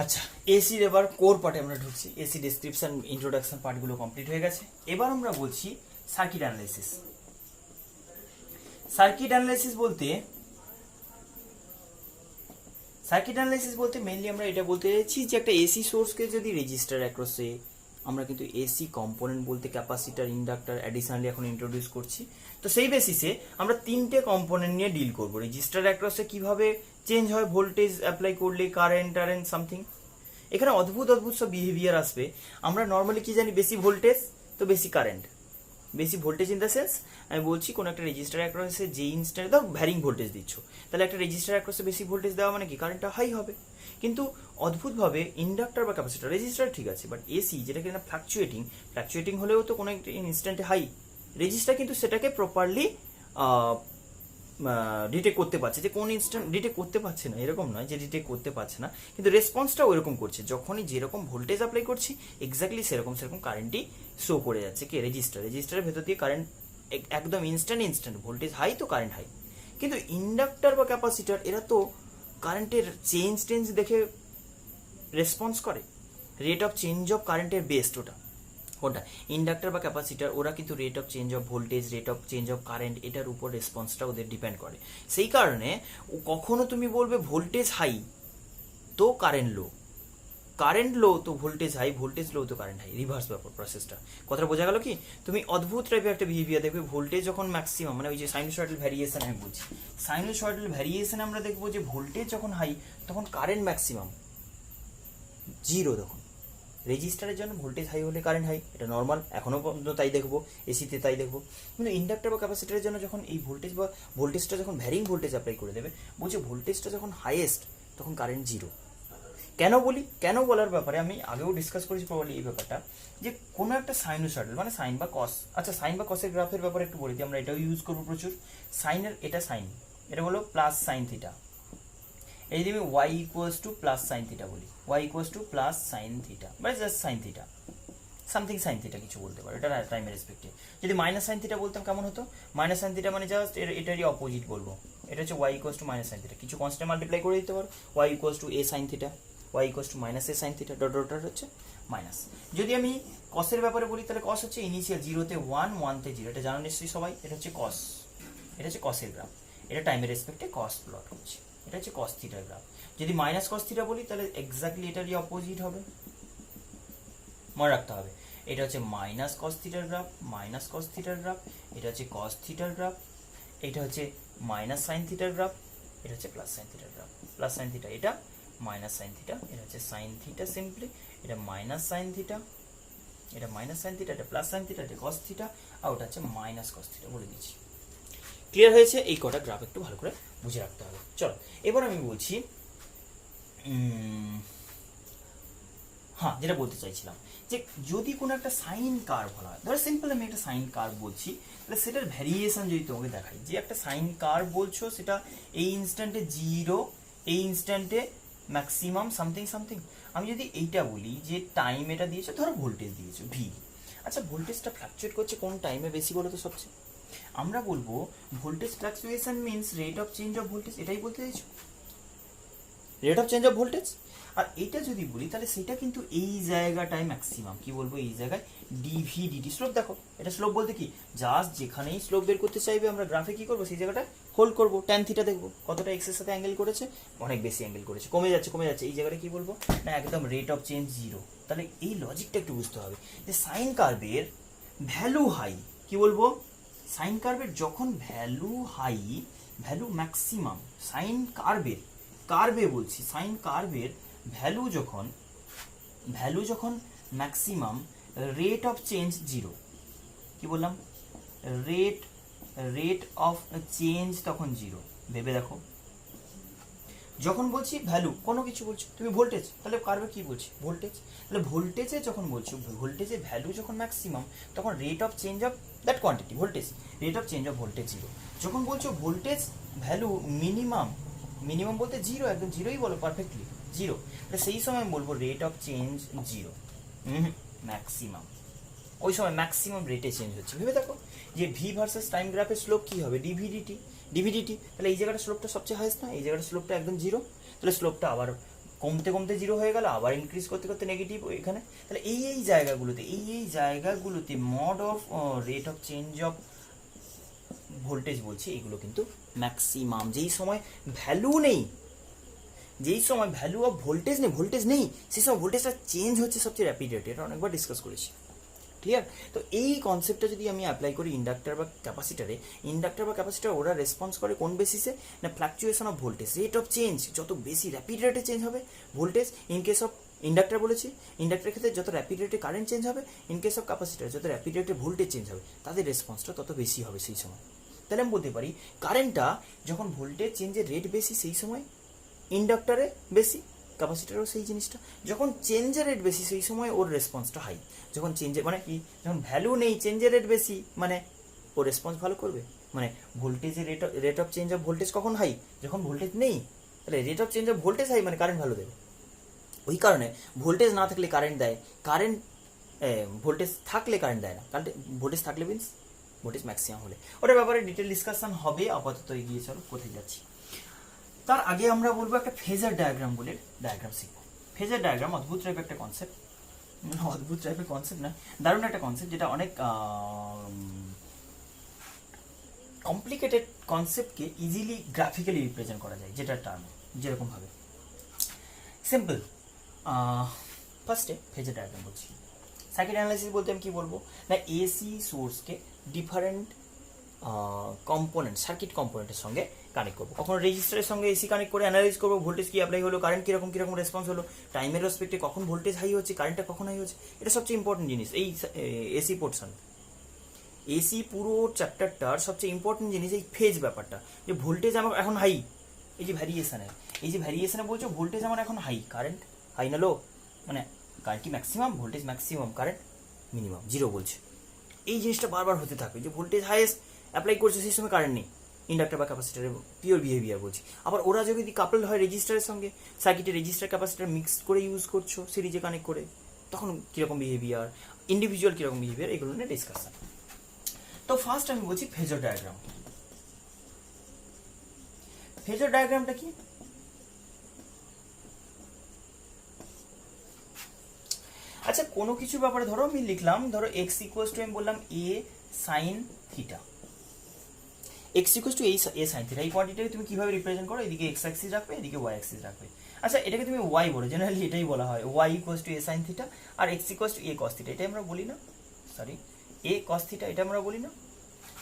আচ্ছা, এসির এবার কোর পার্টে আমরা ঢুকছি। এসি ডেসক্রিপশন ইন্ট্রোডাকশন পার্টগুলো কমপ্লিট হয়ে গেছে। এবার আমরা বলছি সার্কিট অ্যানালাইসিস। সার্কিট অ্যানালাইসিস বলতে মেইনলি আমরা এটা বলতে চাইছি যে একটা এসি সোর্সকে যদি রেজিস্টার অ্যাক্রসে, আমরা কিন্তু এসি কম্পোনেন্ট বলতে ক্যাপাসিটার, ইন্ডাক্টর অ্যাডিশনালি এখন ইন্ট্রোডিউস করছি। তো সেই বেসিসে আমরা তিনটে কম্পোনেন্ট নিয়ে ডিল করব। রেজিস্টার অ্যাক্রসে কিভাবে চেঞ্জ হয় ভোল্টেজ অ্যাপ্লাই করলে, কারেন্ট সামথিং। এখানে অদ্ভুত অদ্ভুত সব বিহেভিয়ার আসবে। আমরা নর্মালি কি জানি, বেশি ভোল্টেজ তো বেশি কারেন্ট। বেশি ভোল্টেজ ইন দ্য সেন্স আমি বলছি কোন একটা রেজিস্টার অ্যাক্রসে যে ইনস্ট্যান্ট দাও ভ্যারিং ভোল্টেজ দিচ্ছ, তাহলে একটা রেজিস্টার অ্যাক্রসে বেশি ভোল্টেজ দেওয়া মানে কি কারেন্টটা হাই হবে। কিন্তু অদ্ভুতভাবে ইন্ডাক্টর বা ক্যাপাসিটর, রেজিস্টার ঠিক আছে, বাট এসি যেটা কিনা ফ্ল্যাকচুয়েটিং হলেও তো কোনো একটা ইনস্ট্যান্টে হাই, রেজিস্টার কিন্তু সেটাকে প্রপারলি ডিটেক্ট করতে পারছে। যে কোন ইনস্ট্যান্ট ডিটেক্ট করতে পারছে না এরকম নয় যে ডিটেক্ট করতে পারছে না, কিন্তু রেসপন্সটা ওইরকম করছে। যখনই যেরকম ভোল্টেজ অ্যাপ্লাই করছি এক্স্যাক্টলি সেরকম কারেন্টই শো করে যাচ্ছে। কে রেজিস্টারের ভেতর দিয়ে কারেন্ট একদম ইনস্ট্যান্ট ভোল্টেজ হাই তো কারেন্ট হাই। কিন্তু ইন্ডাক্টর বা ক্যাপাসিটর এরা তো কারেন্টের চেঞ্জ দেখে রেসপন্স করে। রেট অফ চেঞ্জ অফ কারেন্টের বেস্ট ওটা ইন্ডাক্টর বা ক্যাপাসিটার, ওরা কিন্তু rate of change of voltage, rate of change of current এটার উপর রেসপন্সটা ওদের ডিপেন্ড করে। সেই কারণে কখনো তুমি বলবে ভোল্টেজ হাই তো কারেন্ট লো তো ভোল্টেজ হাই, ভোল্টেজ লো তো কারেন্ট হাই, রিভার্স ব্যাপার প্রসেসটা। কথাটা বোঝা গেল কি? তুমি অদ্ভুত টাইপের একটা বিহেভিয়ার দেখবে। ভোল্টেজ যখন ম্যাক্সিমাম, মানে ওই যে সাইনোসয়েডাল ভ্যারিয়েশন আমি বলছি, সাইনোসয়েডাল ভ্যারিয়েশন আমরা দেখবো যে ভোল্টেজ যখন হাই তখন কারেন্ট ম্যাক্সিমাম, জিরো। তখন রেজিস্টারের জন্য ভোল্টেজ হাই হলে কারেন্ট হাই, এটা নর্মাল, এখনও পর্যন্ত তাই দেখবো, এসিতে তাই দেখবো। কিন্তু ইন্ডাক্টর বা ক্যাপাসিটারের জন্য যখন এই ভোল্টেজটা যখন ভ্যারিং ভোল্টেজ অ্যাপ্লাই করে দেবে, বলছে ভোল্টেজটা যখন হাইয়েস্ট তখন কারেন্ট জিরো। কেন বলার ব্যাপারে আমি আগেও ডিসকাস করেছি প্রবাবলি এই ব্যাপারটা, যে কোনো একটা সাইনোসয়েডাল মানে সাইন বা কস, আচ্ছা সাইন বা কসের গ্রাফের ব্যাপারে একটু বলি, আমরা এটাও ইউজ করবো প্রচুর। সাইনের এটা সাইন, এটা হলো প্লাস সাইন থিটা। এই যদি আমি Y equals to plus sine theta বলি, Y equals to plus sine theta মানে just sine theta, something sine theta কিছু বলতে পারো, এটা টাইমের রেসপেক্টে। যদি মাইনাস সাইন থিটা বলতাম কেমন হতো? মাইনাস সাইন থিটা মানে জাস্ট এটারই অপোজিট বলবো, এটা হচ্ছে Y equals to minus sine theta, কিছু কনস্ট্যান্ট মাল্টিপ্লাই করে দিতে পারো, Y equals to A sine theta, Y equals to minus A sine theta, dot dot হচ্ছে মাইনাস। যদি আমি কসের ব্যাপারে বলি, তাহলে কস হচ্ছে ইনিশিয়াল জিরোতে ওয়ান, ওয়ানতে জিরো, এটা জানো নিশ্চয়ই সবাই। এটা হচ্ছে কস, এটা হচ্ছে কসের গ্রাফ, এটা টাইমের রেসপেক্টে কস প্লট হচ্ছে, এটা হচ্ছে কস থিটার গ্রাফ। যদি মাইনাস কস থিটা বলি তাহলে এক্স্যাক্টলি এটারই অপোজিট হবে, মনে রাখতে হবে। এটা হচ্ছে মাইনাস কস থিটার গ্রাফ, মাইনাস কস থিটার গ্রাফ, এটা হচ্ছে কস থিটার গ্রাফ, এটা হচ্ছে মাইনাস সাইন থিটার গ্রাফ, এটা হচ্ছে প্লাস সাইন থিটার গ্রাফ। প্লাস সাইন থিটা এটা, মাইনাস সাইন থিটা এটা হচ্ছে সাইন থিটা সিম্পলি, এটা মাইনাস সাইন থিটা, এটা মাইনাস সাইন থিটা, এটা প্লাস সাইন থিটা, এটা কস থিটা, আর ওটা হচ্ছে মাইনাস কস থিটা, বলে দিচ্ছি। ক্লিয়ার হয়েছে? এই কটা গ্রাফ একটু ভালো করে বুঝে রাখতে হবে। চলো এবার আমি বলছি, হ্যাঁ যেটা বলতে চাইছিলাম, যে যদি কোনো একটা সাইন কার্ভ বলা হয়, ধরো সিম্পল আমি একটা সাইন কার্ভ বলছি, তাহলে সেটার ভ্যারিয়েশন যদি তোমাকে দেখাই, যে একটা সাইন কার্ভ বলছো সেটা এই ইনস্ট্যান্টে জিরো, এই ইনস্ট্যান্টে ম্যাক্সিমাম সামথিং। আমি যদি এইটা বলি যে টাইম এটা দিয়েছো, ধরো ভোল্টেজ দিয়েছো ভি, আচ্ছা ভোল্টেজটা ফ্ল্যাকচুয়েট করছে কোন টাইমে বেশি বলো তো সবচেয়ে? আমরা বলবো voltage fluctuation means rate of change of voltage, এটাই বলতে চাইছো, rate of change of voltage. আর এটা যদি বলি তাহলে সেটা কিন্তু এই জায়গাটায় ম্যাক্সিমাম, কি বলবো, এই জায়গায় ডিভি ডিটি। স্লোপ দেখো, এটা স্লোপ বলতে কি, জাস্ট যেখানেই স্লোপ বের করতে চাইবে আমরা গ্রাফে কি করবো, সেই জায়গাটা হোল্ড করবো, ট্যান থিটা দেখবো কতটা এক্সের সাথে অ্যাঙ্গেল করেছে, অনেক বেশি অ্যাঙ্গেল করেছে, কমে যাচ্ছে, এই জায়গাটা কি বলবো না, একদম রেট অফ চেঞ্জ জিরো। তাহলে এই লজিকটা একটু বুঝতে হবে, যে সাইন কার্ভের ভ্যালু হাই, কি বলবো, সাইন কার্ভের যখন value high, value maximum, sine কার্ভে বলছি, সাইন কার্ভের ভ্যালু যখন maximum, rate of change zero, কি বললাম, রেট অফ চেঞ্জ তখন জিরো। ভেবে দেখো, যখন বলছি ভ্যালু কোনো কিছু বলছো তুমি, ভোল্টেজ, তাহলে কার্ভে কি বলছি, ভোল্টেজ, তাহলে ভোল্টেজে যখন বলছো, ভোল্টেজে ভ্যালু যখন ম্যাক্সিমাম, তখন rate of change of that quantity voltage, rate of change of voltage zero. যখন বলছো ভোল্টেজ ভ্যালু মিনিমাম বলতে জিরো, একদম জিরোই বলো, পারফেক্টলি জিরো, তাহলে সেই সময় আমি বলবো rate of change zero, maximum, ওই সময় ম্যাক্সিমাম রেটে চেঞ্জ হচ্ছে। ভেবে দেখো যে ভি ভার্সেস টাইম গ্রাফের স্লোপ কি হবে, ডিভিডিটি, তাহলে এই জায়গাটা স্লোপটা সবচেয়ে হাইস্ট না, এই জায়গাটা স্লোপটা একদম জিরো, তাহলে স্লোপটা আবার কমতে কমতে জিরো হয়ে গেল, আবার ইনক্রিজ করতে করতে নেগেটিভ এখানে। তাহলে এই জায়গাগুলোতে mod of rate of change of voltage বলছি, এগুলো কিন্তু ম্যাক্সিমাম। যেই সময় ভ্যালু অফ ভোল্টেজ নেই সেই সময় ভোল্টেজটা চেঞ্জ হচ্ছে সবচেয়ে র্যাপিড রেটে, এটা অনেকবার ডিসকাস করেছি। ক্লিয়ার? তো এই কনসেপ্টটা যদি আমি অ্যাপ্লাই করি ইন্ডাক্টর বা ক্যাপাসিটার ওরা রেসপন্স করে কোন বেসিসে না, fluctuation of voltage, rate of change, যত বেশি র্যাপিড রেটে চেঞ্জ হবে voltage, in case of inductor বলেছি, ইন্ডাক্টরের ক্ষেত্রে যত র্যাপিড রেটে কারেন্ট চেঞ্জ হবে, ইন কেস অফ ক্যাপাসিটার যত র্যাপিড রেটে ভোল্টেজ চেঞ্জ হবে, তাদের রেসপন্সটা তত বেশি হবে সেই সময়। তাহলে আমি বলতে পারি কারেন্টটা যখন ভোল্টেজ চেঞ্জের রেট বেশি সেই সময় ইন্ডাক্টরে বেশি, ক্যাপাসিটারও সেই জিনিসটা। যখন চেঞ্জের রেট বেশি সেই সময় ওর রেসপন্সটা হাই। যখন চেঞ্জের মানে কি, যখন ভ্যালু নেই চেঞ্জের রেট বেশি মানে ওর রেসপন্স ভালো করবে। মানে ভোল্টেজের rate of change of voltage কখন হাই, যখন ভোল্টেজ নেই, তাহলে rate of change of voltage high মানে কারেন্ট ভালো দেবে। ওই কারণে ভোল্টেজ না থাকলে কারেন্ট দেয়, ভোল্টেজ থাকলে কারেন্ট দেয় না, কারণ ভোল্টেজ থাকলে মিনস ভোল্টেজ ম্যাক্সিমাম হলে। ওটার ব্যাপারে ডিটেল ডিসকাশন হবে, আপাতত এগিয়ে চলো। কোথায় যাচ্ছি তার আগে আমরা বলবো একটা ফেজার ডায়াগ্রাম বলে ডায়াগ্রাম শিখবো। ফেজার ডায়াগ্রাম অদ্ভুত টাইপের একটা কনসেপ্ট, না দারুণ একটা কনসেপ্ট, যেটা অনেক কমপ্লিকেটেড কনসেপ্টকে ইজিলি গ্রাফিক্যালি রিপ্রেজেন্ট করা যায়, যেটা টার্মে যেরকম ভাবে সিম্পল। ফার্স্টে ফেজার ডায়াগ্রাম বলছি। সার্কিট অ্যানালাইসিস বলতে আমি কি বলবো না, এসি সোর্সকে ডিফারেন্ট সার্কিট কম্পোনেন্টের সঙ্গে কানেক্ট করবো। কখনো রেজিস্টারের সঙ্গে এসি কানেক্ট করে অ্যানালাইজ করবো, ভোল্টেজ কি অ্যাপ্লাই হলো, কারেন্ট কিরকম রেসপন্স হলো, টাইমের রেসপেক্টে কখন ভোল্টেজ হাই হচ্ছে, কারেন্টটা কখন হাই হচ্ছে। এটা সবচেয়ে ইম্পর্টেন্ট জিনিস এই এসি পোর্শন। এসি পুরো চ্যাপ্টারটার সবচেয়ে ইম্পর্টেন্ট জিনিস এই ফেজ ব্যাপারটা, যে ভোল্টেজ আমার এখন হাই, এই যে ভ্যারিয়েশনে বলছো ভোল্টেজ আমার এখন হাই, কারেন্ট হাই না লো, মানে কারেন্ট কি maximum, voltage maximum, current minimum, zero বলছে। এই জিনিসটা বারবার হতে থাকবে যে ভোল্টেজ হাইয়েস্ট অ্যাপ্লাই করছে সেই সময় কারেন্ট নেই, ইন্ডাক্টর বা ক্যাপাসিটারের পিওর বিহেভিয়ার বলছি। আবার ওরা যদি কাপল হয় রেজিস্টারের সঙ্গে, সার্কিটে রেজিস্টার ক্যাপাসিটার মিক্স করে ইউজ করছো সিরিজে কানেক্ট করে, তখন কীরকম বিহেভিয়ার, ইন্ডিভিজুয়াল কীরকম বিহেভিয়ার, এগুলো নিয়ে ডিসকাশন। তো ফার্স্ট আমি বলছি ফেজর ডায়াগ্রাম। ফেজর ডায়াগ্রামটা কি? আচ্ছা, কোনো কিছু ব্যাপারে ধরো আমি লিখলাম, ধরো এক্স ইকুয়ালস টু আমি বললাম A sine theta, X equals to A sine theta. এই কোয়ান্টিটিকে তুমি কিভাবে রিপ্রেজেন্ট করো, এদিকে এক্স অ্যাক্সিস রাখবে, এদিকে ওয়াই অ্যাক্সিস রাখবে। আচ্ছা, এটাকে তুমি ওয়াই বলো, জেনারেলি এটাই বলা হয়, Y equals to A sine theta, আর X equals to A cos theta, এটাই আমরা বলি না, সরি এ কস থিটা, এটা আমরা বলি না,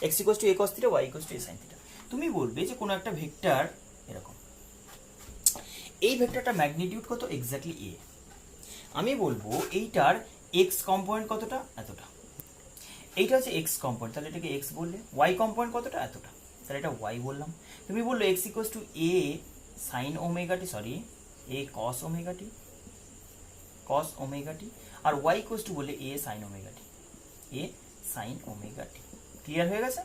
X equals to A cos theta, Y equals to A sine theta. তুমি বলবে যে কোনো একটা ভেক্টর এরকম, এই ভেক্টরটা ম্যাগনিটিউড কত, এক্স্যাক্টলি এ। আমি বলবো এইটার এক্স কম্পোনেন্ট কতটা, এতটা। এইটা হচ্ছে এক্স কম্পোনেন্ট, তাহলে এটাকে এক্স বললে। ওয়াই কম্পোনেন্ট কতটা, এতটা, তাহলে এটা ওয়াই বললাম। তুমি বললো X equals to A sine omega T, sorry A cos omega T, আর ওয়াই ইকুয়ালস টু বললে A sine omega T. Clear হয়ে গেছে?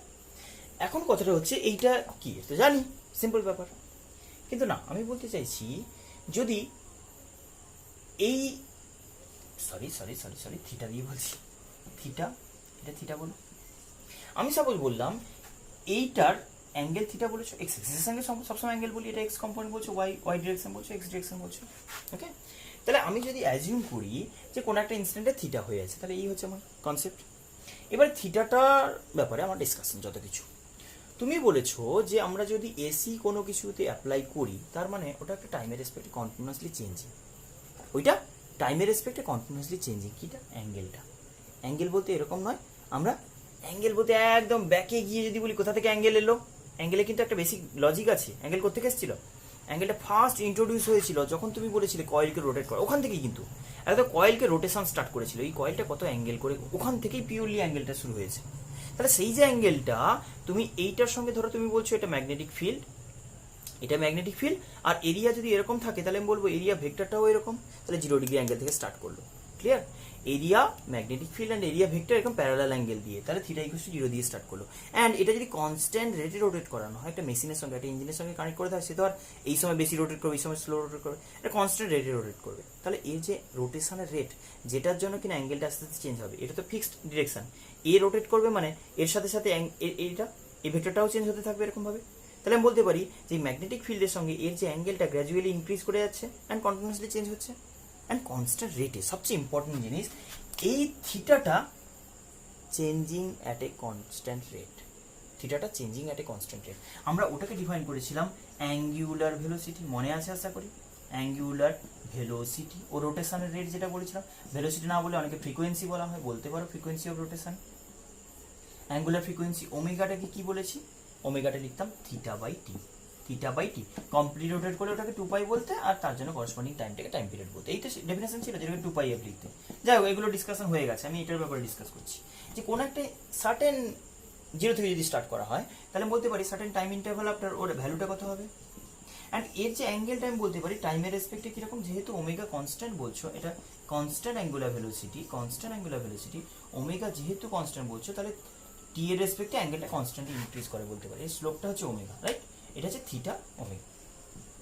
এখন কথাটা হচ্ছে এইটা কি, তো জানি সিম্পল ব্যাপার, কিন্তু না আমি বলতে চাইছি যদি এই সরি থিটা দিয়ে বলছি, এটা থিটা বলো। আমি সাপোজ বললাম এইটার অ্যাঙ্গেল থিটা বলেছো, এক্স অ্যাক্সিসের সঙ্গে সবসময় অ্যাঙ্গেল বলি, এটা এক্স কম্পোনেন্ট বলছো, ওয়াই ডিরেকশন বলছো, এক্স ডিরেকশন বলছো, ওকে। তাহলে আমি যদি অ্যাজিউম করি যে কোনো একটা ইনস্ট্যান্টে থিটা হয়ে আছে, তাহলে এই হচ্ছে আমার কনসেপ্ট। এবার থিটাটার ব্যাপারে আমার ডিসকাশন যত কিছু। তুমি বলেছো যে আমরা যদি এসি কোনো কিছুতে অ্যাপ্লাই করি, তার মানে ওটা একটা টাইমের রেসপেক্টে কন্টিনিউয়াসলি চেঞ্জিং, ওইটা টাইমের রেসপেক্টে কন্টিনিউয়াসলি চেঞ্জিং। কিটা, অ্যাঙ্গেলটা। অ্যাঙ্গেল বলতে এরকম নয়, আমরা অ্যাঙ্গেল বলতে একদম ব্যাকে গিয়ে যদি বলি কোথা থেকে অ্যাঙ্গেল এলো, অ্যাঙ্গেলে কিন্তু একটা বেসিক লজিক আছে। অ্যাঙ্গেল কোথেকে এসেছিল, অ্যাঙ্গেলটা ফার্স্ট ইন্ট্রোডিউস হয়েছিল যখন তুমি বলেছিলে কয়েলকে রোটেট করো, ওখান থেকেই কিন্তু একদম কয়েলকে রোটেশন স্টার্ট করেছিল, এই কয়েলটা কত অ্যাঙ্গেল করে, ওখান থেকেই পিওরলি অ্যাঙ্গেলটা শুরু হয়েছে। তাহলে সেই যে অ্যাঙ্গেলটা তুমি এইটার সঙ্গে ধরো তুমি বলছো এটা ম্যাগনেটিক ফিল্ড, আর এরিয়া যদি এরকম থাকে তাহলে আমি বলবো এরিয়া ভেক্টরটাও এরকম, তাহলে 0 ডিগ্রি অ্যাঙ্গেল থেকে স্টার্ট করলো। Clear? Area magnetic field and area vector এরকম প্যারালাল অ্যাঙ্গেল দিয়ে, তাহলে থিটা ইকুয়ালস টু 0 দিয়ে স্টার্ট করলো। অ্যান্ড এটা যদি কনস্ট্যান্ট রেটে রোটেট করানো হয়, একটা মেশিনের সঙ্গে একটা ইঞ্জিনের সঙ্গে কানেক্ট করে দেয়, সে তো আর এই সময় বেশি রোটেট করবে, এই সময় স্লো রোটেট করবে, এটা কনস্ট্যান্ট রেটে রোটেট করবে। তাহলে এর যে রোটেশনের রেট, যেটার জন্য কিনা অ্যাঙ্গেলটা আস্তে আস্তে চেঞ্জ হবে, এটা তো ফিক্সড ডিরেকশন, এ রোটেট করবে মানে এর সাথে সাথে এইটা এই ভেক্টরটাও চেঞ্জ হতে থাকবে এরকম ভাবে। তাহলে আমি বলতে পারি যে ম্যাগনেটিক ফিল্ডের সঙ্গে এর যে অ্যাঙ্গেলটা গ্র্যাজুয়ালি ইনক্রিজ করে যাচ্ছে অ্যান্ড কন্টিনিউয়াসলি চেঞ্জ হচ্ছে অ্যান্ড কনস্ট্যান্ট রেটে। সবচেয়ে ইম্পর্টেন্ট জিনিস, এই থিটাটা changing at a constant rate, থিটাটা changing at a constant rate. আমরা ওটাকে ডিফাইন করেছিলাম অ্যাঙ্গুলার ভেলোসিটি, মনে আছে আশা করি, অ্যাঙ্গুলার ভেলোসিটি ও রোটেশনের রেট যেটা বলেছিলাম। ভেলোসিটি না বলে অনেকে ফ্রিকোয়েন্সি বলা হয়, বলতে পারো frequency of rotation. Angular frequency ওমেগাটাকে কি বলেছি, ওমেগাটা লিখতাম theta by T, theta by T. Complete rotate করলে ওটাকে 2 পাই বলতে, আর তার জন্য করেসপন্ডিং টাইমটাকে টাইম পিরিয়ড বলতে। এই তো ডেফিনেশন ছিল, যেটাকে 2 পাই এফ লিখতে। যাই হোক, এগুলো ডিসকাশন হয়ে গেছে, আমি এটার ব্যাপারে ডিসকাস করছি যে কোনো একটা সার্টেন জিরো থেকে যদি স্টার্ট করা হয় তাহলে বলতে পারি সার্টেন টাইম ইন্টারভাল আপনার ওর ভ্যালুটা কত হবে। অ্যান্ড এর যে অ্যাঙ্গেলটা আমি বলতে পারি টাইমের রেসপেক্টে কিরকম, যেহেতু ওমেগা কনস্ট্যান্ট বলছো, এটা constant angular velocity, constant angular velocity, omega যেহেতু কনস্ট্যান্ট বলছো, তাহলে টি এর রেসপেক্টে অ্যাঙ্গেলটা কনস্ট্যান্টলি ইনক্রিজ করে বলতে পারি। এই স্লোপটা হচ্ছে ওমেগা, রাইট? এটা হচ্ছে থিটা ওমেগা,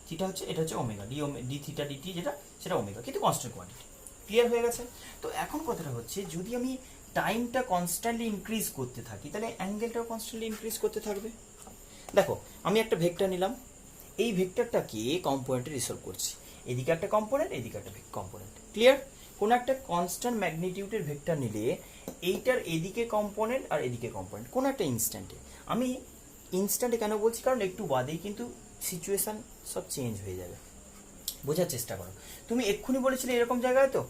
থিটা হচ্ছে, এটা হচ্ছে ওমেগা, ডি থিটা ডিটি যেটা, সেটা ওমেগা, কিন্তু কনস্ট্যান্ট কোয়ান্টিটি। ক্লিয়ার হয়ে গেছে? তো এখন কথাটা হচ্ছে, যদি আমি টাইমটা কনস্ট্যান্টলি ইনক্রিজ করতে থাকি তাহলে অ্যাঙ্গেলটাও কনস্ট্যান্টলি ইনক্রিজ করতে থাকবে। দেখো, আমি একটা ভেক্টর নিলাম, এই ভেক্টরটাকে কম্পোনেন্টে রিসলভ করছি, এদিকে একটা কম্পোনেন্ট, এদিকে একটা কম্পোনেন্ট। ক্লিয়ার? কোন একটা কনস্ট্যান্ট ম্যাগনিটিউডের ভেক্টর নিলে এইটার এদিকে কম্পোনেন্ট আর এদিকে কম্পোনেন্ট কোন একটা ইনস্ট্যান্টে, আমি ইনস্ট্যান্টে কেন বলছি, কারণ একটু বাদেই কিন্তু সিচুয়েশন সব চেঞ্জ হয়ে যাবে। বোঝার চেষ্টা করো, তুমি এক্ষুনি বলেছিলে এরকম জায়গায়, তো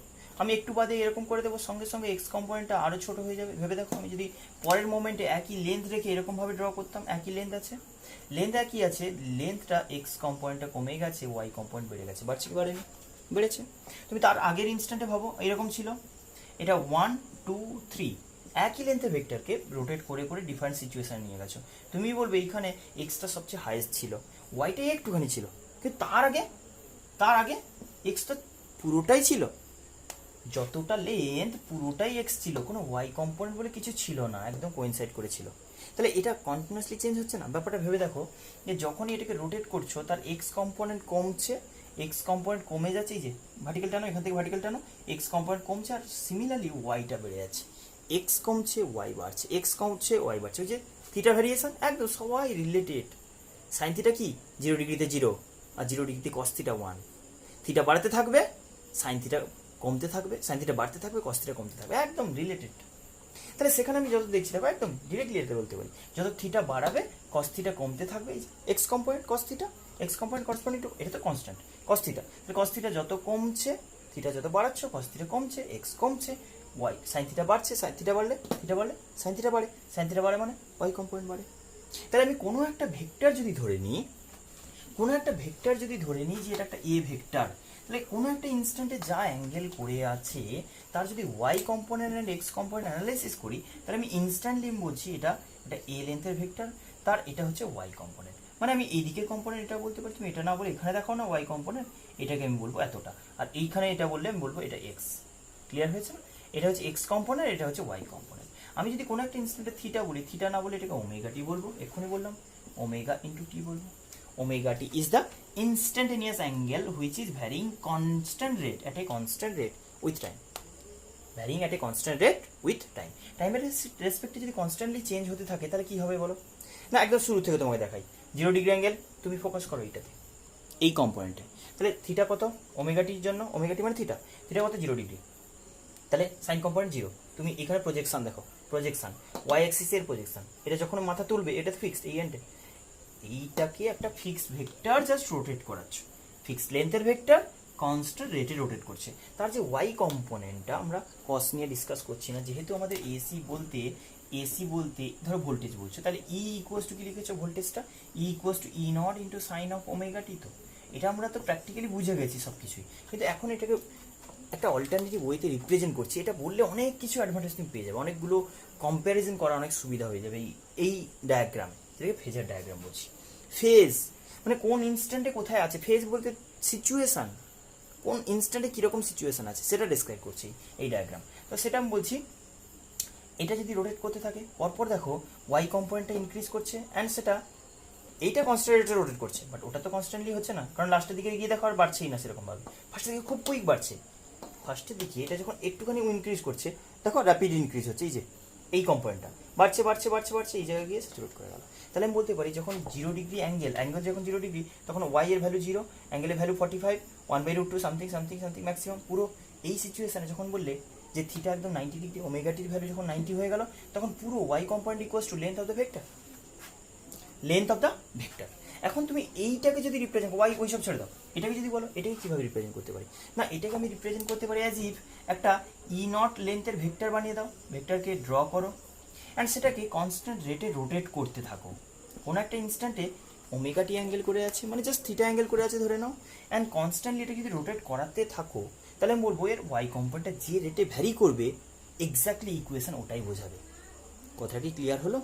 আমি একটু বাদে এরকম করে দেবো, সঙ্গে সঙ্গে এক্স কম্পোনেন্টটা আরও ছোট হয়ে যাবে। ভেবে দেখো, আমি যদি পরের মোমেন্টে একই লেন্থ রেখে এরকমভাবে ড্র করতাম, একই লেন্থ আছে, লেন্থ একই আছে, লেন্থটা এক্স কম্পোনেন্টটা কমে গেছে, ওয়াই কম্পোনেন্ট বেড়ে গেছে, বাড়ছে কি বাড়েনি? বেড়েছে। তুমি তার আগের ইনস্ট্যান্টে ভাবো, এরকম ছিল, এটা 1 2 3, একই লেন্থের ভেক্টরকে রোটেট করে করে ডিফারেন্ট সিচুয়েশন নিয়ে গেছো। তুমি বলবে এইখানে এক্সটা সবচেয়ে হাইয়েস্ট ছিল, ওয়াইটাই একটুখানি ছিল, কিন্তু তার আগে এক্সটা পুরোটাই ছিল, যতটা লেন্থ পুরোটাই এক্স ছিল, কোনো ওয়াই কম্পোনেন্ট বলে কিছু ছিল না, একদম কোইনসাইড করেছিল। তাহলে এটা কন্টিনিউয়াসলি চেঞ্জ হচ্ছে না? ব্যাপারটা ভেবে দেখো, যে যখনই এটাকে রোটেট করছো তার এক্স কম্পোনেন্ট কমছে, এক্স কম্পোনেন্ট কমে যাচ্ছে, এই যে ভার্টিক্যাল টানো, এখান থেকে ভার্টিক্যাল টানো, এক্স কম্পোনেন্ট কমছে, আর সিমিলারলি ওয়াইটা বেড়ে যাচ্ছে। এক্স কমছে, ওয়াই বাড়ছে, এক্স কমছে, ওয়াই বাড়ছে, ওই যে থিটা ভ্যারিয়েশন, একদম সবাই রিলেটেড। সাইন থিটা কি 0 ডিগ্রিতে 0, আর 0 ডিগ্রিতে কস থিটা 1। থিটা বাড়তে থাকবে, সাইন থিটা কমতে থাকবে, সাইন থিটা বাড়তে থাকবে, কস থিটা কমতে থাকবে, একদম রিলেটেড। তাহলে সেখানে আমি যত দেখছি দেখো, একদম ডিরেক্টলি এটা বলতে পারি, যত থিটা বাড়াবে কস থিটা কমতে থাকবে, এই যে X component cos theta, X component corresponding to, এটা তো কনস্ট্যান্ট কস থিটা, তাহলে কস থিটা যত কমছে, থিটা যত বাড়াচ্ছ, কস থিটা কমছে, এক্স কমছে, ওয়াই, সাইন থিটা বাড়ছে, সাইন থিটা বাড়লে সাইন থিটা বাড়ে, সাইন থিটা বাড়ে মানে ওয়াই কম্পোনেন্ট বাড়ে। তাহলে আমি কোনো একটা ভেক্টর যদি ধরে নিই, যে এটা একটা এ ভেক্টর, তাহলে কোনো একটা ইনস্ট্যান্টে যা অ্যাঙ্গেল করে আছে তার যদি Y component and X component analysis করি, তাহলে আমি ইনস্ট্যান্টলি বলছি এটা এ লেন্থের ভেক্টর, তার এটা হচ্ছে ওয়াই কম্পোনেন্ট। মানে আমি এইদিকে কম্পোনেন্ট এটা বলতে পারি, তুমি এটা না বলে এখানে দেখাও না ওয়াই কম্পোনেন্ট, এটাকে আমি বলবো এতটা, আর এইখানে এটা বললে আমি বলবো এটা এক্স। ক্লিয়ার হয়েছে না? এটা হচ্ছে এক্স কম্পোনেন্ট, এটা হচ্ছে ওয়াই কম্পোনেন্ট। আমি যদি কোনো একটা ইনস্ট্যান্টে থিটা বলি, থিটা না বলে এটাকে ওমেগা টি বলবো, এক্ষুনি বললাম ওমেগা ইন্টু টি বলবো। Omega t is the instantaneous angle which is varying constant rate at a constant rate with time. Varying at a constant rate with time. টাইমের রেসপেক্টে যদি কনস্ট্যান্টলি চেঞ্জ হতে থাকে তাহলে কি হবে বলো? না, একদম শুরু থেকে তোমাকে দেখাই। 0 ডিগ্রি অ্যাঙ্গেল, তুমি ফোকাস করো এইটাতে, এই কম্পোনেন্টে। তাহলে থিটা কত ওমেগা টির জন্য? ওমেগা টি মানে থিটা, থিটা কত 0 ডিগ্রি, তাহলে সাইন কম্পোনেন্ট 0। তুমি এখানে প্রজেকশন দেখো, প্রজেকশন ওয়াই অ্যাক্সিস এর প্রজেকশন, এটা যখন মাথা তুলবে এটা ফিক্সড, এই এন্ডে এইটাকে একটা ফিক্স ভেক্টর জাস্ট রোটেট করাচ্ছ, ফিক্স লেন্থের ভেক্টর কনস্ট্যান্ট রেটে রোটেট করছে। তার যে ওয়াই কম্পোনেন্টটা আমরা কস নিয়ে ডিসকাস করছি না, যেহেতু আমাদের এসি বলতে ধরো ভোল্টেজ বলছো, তাহলে ই ইকুয়াস টু কি লিখেছো ভোল্টেজটা, E equals to E not into sine of omega টি। তো এটা আমরা তো প্র্যাকটিক্যালি বুঝে গেছি সব কিছুই, কিন্তু এখন এটাকে একটা অল্টারনেটিভ ওয়েতে রিপ্রেজেন্ট করছি। এটা বললে অনেক কিছু অ্যাডভান্টেজ তুমি পেয়ে যাবে, অনেকগুলো কম্প্যারিজন করা অনেক সুবিধা হয়ে যাবে এই ডায়াগ্রামে, যেটাকে ফেজার ডায়াগ্রাম বলছি। ফেজ মানে কোন ইনস্ট্যান্টে কোথায় আছে, ফেজ বলতে সিচুয়েশন, কোন ইনস্ট্যান্টে কীরকম সিচুয়েশন আছে সেটা ডিসক্রাইব করছি এই ডায়াগ্রাম। তো সেটা আমি বলছি, এটা যদি রোটেট করতে থাকে পরপর দেখো ওয়াই কম্পোনেন্টটা ইনক্রিজ করছে, অ্যান্ড সেটা এইটা কনস্ট্যান্ট রেটে রোটেট করছে, বাট ওটা তো কনস্ট্যান্টলি হচ্ছে না, কারণ লাস্টের দিকে গিয়ে দেখো আর বাড়ছেই না সেরকমভাবে, ফার্স্টের দিকে খুব কুইক বাড়ছে, ফার্স্টের দিকে এটা যখন একটুখানি ইনক্রিজ করছে দেখো র্যাপিড ইনক্রিজ হচ্ছে, এই যে এই কম্পোনেন্টটা বাড়ছে বাড়ছে বাড়ছে বাড়ছে, এই জায়গায় গিয়ে স্যাচুরেট করে গেল। তাহলে আমি বলতে পারি যখন 0 ডিগ্রি অ্যাঙ্গেল যখন 0 ডিগ্রি, তখন ওয়াই এর ভ্যালু 0, অ্যাঙ্গেলের value 45, 1/√2 something something something maximum. পুরো এই সিচুয়েশানে যখন বললে যে থিটা একদম 90 ডিগ্রি, ওমেগাটির ভ্যালু যখন 90 হয়ে গেল, তখন পুরো Y component equals to length of the vector, length of the vector. এখন তুমি এইটাকে যদি রিপ্রেজেন্ট, ওয়াই ওইসব ছেড়ে দাও, এটাকে যদি বলো এটাকে কীভাবে রিপ্রেজেন্ট করতে পারি, না এটাকে আমি রিপ্রেজেন্ট করতে পারি অ্যাজ ইফ একটা ই নট লেন্থের ভেক্টর বানিয়ে দাও, ভেক্টরকে ড্র করো অ্যান্ড সেটাকে কনস্ট্যান্ট রেটে রোটেট করতে থাকো। কোনো একটা ইনস্ট্যান্টে ওমেগা টি অ্যাঙ্গেল করে আছে, মানে জাস্ট থিটা অ্যাঙ্গেল করে আছে ধরে নাও, অ্যান্ড কনস্ট্যান্টলি এটা যদি রোটেট করাতে থাকো, তাহলে আমি বলবো এর ওয়াই কম্পোনেন্টটা যে রেটে ভ্যারি করবে এক্স্যাক্টলি ইকুয়েশন ওটাই বোঝাবে। কথাটি ক্লিয়ার হলো?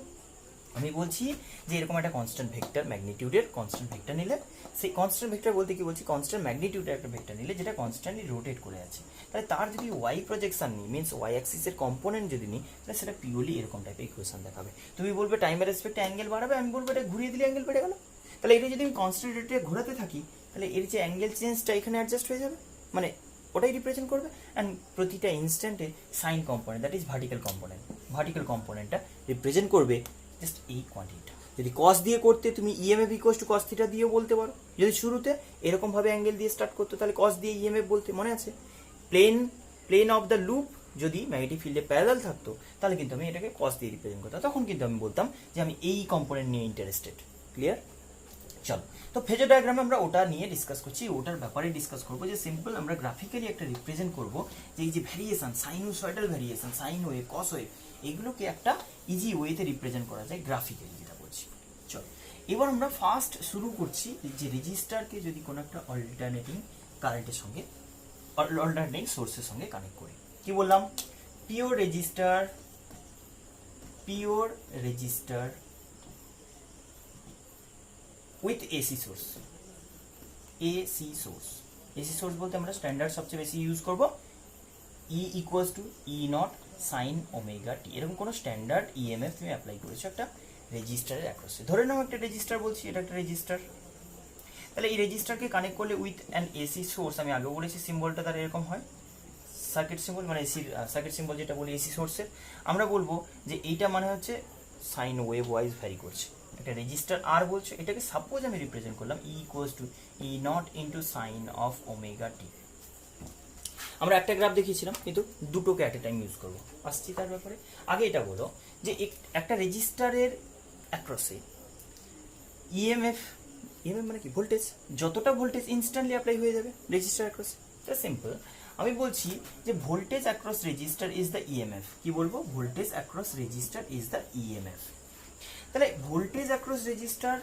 আমি বলছি যে এরকম একটা কনস্ট্যান্ট ভেক্টর, ম্যাগনিটিউডের কনস্ট্যান্ট ভেক্টর নিলে, সেই কনস্ট্যান্ট ভেক্টর বলতে কি বলছি, কনস্ট্যান্ট ম্যাগনিটিউডের একটা ভেক্টর নিলে যেটা কনস্ট্যান্টলি রোটেট করে আছে, তাহলে তার যদি ওয়াই প্রজেকশন নিই, মিনস ওয়াই অ্যাক্সিসের কম্পোনেন্ট যদি নিই, তাহলে সেটা পিওরলি এরকম টাইপের ইকুয়েশন দেখাবে। তুমি বলবে টাইমের রেসপেক্টে অ্যাঙ্গেল বাড়াবে, আমি বলবো এটা ঘুরিয়ে দিলে অ্যাঙ্গেল বেড়ে গেল। তাহলে এটা যদি আমি কনস্ট্যান্ট রেটে ঘোরাতে থাকি, তাহলে এর যে অ্যাঙ্গেল চেঞ্জটা এখানে অ্যাডজাস্ট হয়ে যাবে, মানে ওটাই রিপ্রেজেন্ট করবে। অ্যান্ড প্রতিটা ইনস্ট্যান্টে sine component, that is vertical কম্পোনেন্টটা রিপ্রেজেন্ট করবে জাস্ট এই কোয়ান্টিটিটা। যদি কস দিয়ে করতে, তুমি EMF equals to cos theta দিয়েও বলতে পারো। যদি শুরুতে এরকম ভাবে অ্যাঙ্গেল দিয়ে স্টার্ট করতো, তাহলে কস দিয়ে ইএমএফ বলতে, মনে আছে? প্লেন অফ দ্য লুপ যদি ম্যাগনেটিক ফিল্ডে প্যারালাল থাকতো, তাহলে কিন্তু আমি এটাকে কস দিয়ে রিপ্রেজেন্ট করতাম, তখন কিন্তু আমি বলতাম যে আমি এই কম্পোনেন্ট নিয়ে ইন্টারেস্টেড। ক্লিয়ার? চলো, তো ফেজর ডায়াগ্রামে আমরা ওটা নিয়ে ডিসকাস করছি, ওটার ব্যাপারে ডিসকাস করবো যে সিম্পল আমরা গ্রাফিক্যালি একটা রিপ্রেজেন্ট করবো যে এই যে variation, sinusoidal variation, sine wave, cos wave, এগুলোকে একটা ইজি ওয়েতে রিপ্রেজেন্ট করা যায় গ্রাফিক্যালি, যেটা বলছি। চলো, এবার আমরা ফার্স্ট শুরু করছি যে রেজিস্টারকে যদি কোনো একটা অল্টারনেটিং কারেন্টের সঙ্গে, অল্টারনেটিং সোর্সের সঙ্গে কানেক্ট করি। কি বললাম? Pure resistor with AC source. AC source বলতে আমরা স্ট্যান্ডার্ড সবচেয়ে বেশি ইউজ করব E equals to E not sine omega T. এরকম কোনো স্ট্যান্ডার্ড ইএমএফ তুমি অ্যাপ্লাই করেছো একটা রেজিস্টারের অ্যাক্রসে। ধরে নাও একটা রেজিস্টার বলছি, এটা একটা রেজিস্টার। তাহলে এই রেজিস্টারকে কানেক্ট করলে উইথ অ্যান এসি সোর্স, আমি আগেও বলেছি সিম্বলটা তার এরকম হয়, সার্কিট সিম্বল, মানে এসির সার্কিট সিম্বল যেটা বলি এসি সোর্সের, আমরা বলবো যে এইটা মানে হচ্ছে সাইন ওয়েভ ওয়াইজ ভ্যারি করছে। একটা রেজিস্টার আর বলছো, এটাকে সাপোজ আমি রিপ্রেজেন্ট করলাম E equals to E not into sine of omega T. আমরা একটা গ্রাফ দেখিয়েছিলাম, কিন্তু দুটোকে অ্যাট এ টাইম ইউজ করবো, আসছি তার ব্যাপারে। আগে এটা বলো যে একটা রেজিস্টারের অ্যাক্রসে ইএমএফ মানে কি, ভোল্টেজ, যতটা ভোল্টেজ ইনস্ট্যান্টলি অ্যাপ্লাই হয়ে যাবে রেজিস্টার অ্যাক্রসে। এটা সিম্পল। আমি বলছি যে voltage across register is the EMF. কি বলবো? Voltage across register is the EMF. তাহলে ভোল্টেজ অ্যাক্রস রেজিস্টার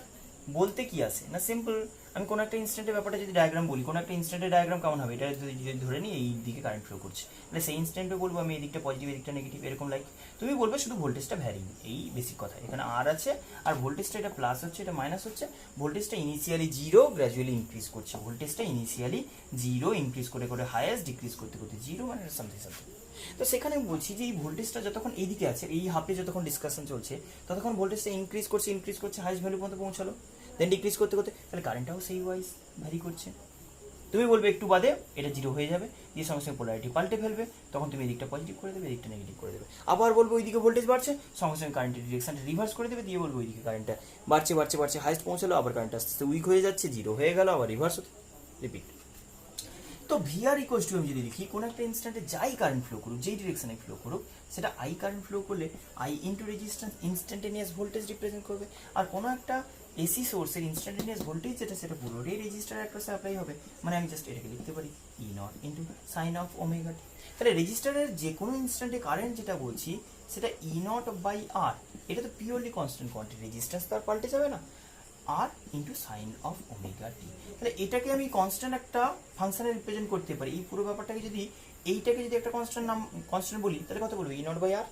বলতে কি আসে না, সিম্পল। আমি কোনো একটা ইনস্ট্যান্টের ব্যাপারটা যদি ডায়াগ্রাম বলি, কোনো একটা ইনস্ট্যান্টের ডায়াগ্রাম কেমন হবে, এটা যদি ধরে নিই এই দিকে কারেন্ট ফ্লো করছে, তাহলে সেই ইনস্ট্যান্টে বলবো আমি এই দিকটা পজিটিভ, এই দিকটা নেগেটিভ, এরকম লাইক। তুমি বলবে শুধু ভোল্টেজটা ভ্যারিং, এই বেসিক কথা। এখানে আর আছে, আর ভোল্টেজটা এটা প্লাস হচ্ছে, এটা মাইনাস হচ্ছে। ভোল্টেজটা ইনিশিয়ালি 0, গ্র্যাজুয়ালি ইনক্রিজ করছে। ভোল্টেজটা ইনিশিয়ালি 0 ইনক্রিজ করে করে হাইয়েস্ট ডিক্রিজ করতে করতে 0 মানে সামথিং। তো সেখানে বলছি যে এই ভোল্টেজটা যতক্ষণ এইদিকে আছে, এই হাফে যতক্ষণ ডিসকাশন চলছে, ততক্ষণ ভোল্টেজটা ইনক্রিজ করছে হাইয়েস্ট ভ্যালু পর্যন্ত পৌঁছালো, দেন ডিক্রিজ করতে করতে, তাহলে কারেন্টটাও সেই ওয়াইজ ভ্যারি করছে। তুমি বলবে একটু বাদে এটা 0 হয়ে যাবে, দিয়ে সঙ্গে সঙ্গে পোলারিটি পাল্টে ফেলবে, তখন তুমি এদিকটা পজিটিভ করে দেবে, এদিকটা নেগেটিভ করে দেবে। আবার বলবো ওইদিকে ভোল্টেজ বাড়ছে, সঙ্গে সঙ্গে কারেন্টের ডিরেকশনটা রিভার্স করে দেবে, দিয়ে বলবো ওইদিকে কারেন্টটা বাড়ছে হাইয়েস্ট পৌঁছালো, আবার কারেন্ট আস্তে আস্তে উইক হয়ে যাচ্ছে, 0 হয়ে গেল, আবার রিভার্স হতে, রিপিট। তো ভিআর ইকুয়ালস টু আমি যদি লিখি, কোনো একটা ইনস্ট্যান্টে যাই কারেন্ট ফ্লো করুক, যেই ডিরেকশনে ফ্লো করুক, সেটা আই কারেন্ট ফ্লো করলে I into resistance instantaneous voltage represent করবে। আর কোনো একটা এসি সোর্সের ইনস্ট্যান্টেনিয়াস ভোল্টেজ যেটা, সেটা পুরোটাই রেজিস্টার অ্যাক্রসে অ্যাপ্লাই হবে। মানে আমি জাস্ট এটাকে লিখতে পারি E not into sine of omega T. তাহলে রেজিস্টারের যে কোনো ইনস্ট্যান্টে কারেন্ট যেটা বলছি, সেটা ই নট বাই আর, এটা তো পিওরলি কনস্ট্যান্ট কোয়ান্টিটি, রেজিস্ট্যান্স তো আর পাল্টে যাবে না, আর into sine of omega T. তাহলে এটাকে আমি কনস্ট্যান্ট একটা ফাংশনে রিপ্রেজেন্ট করতে পারি। এই পুরো ব্যাপারটাকে যদি, এইটাকে যদি একটা কনস্ট্যান্ট বলি, তাহলে কত বলবো? ই নট বাই আর,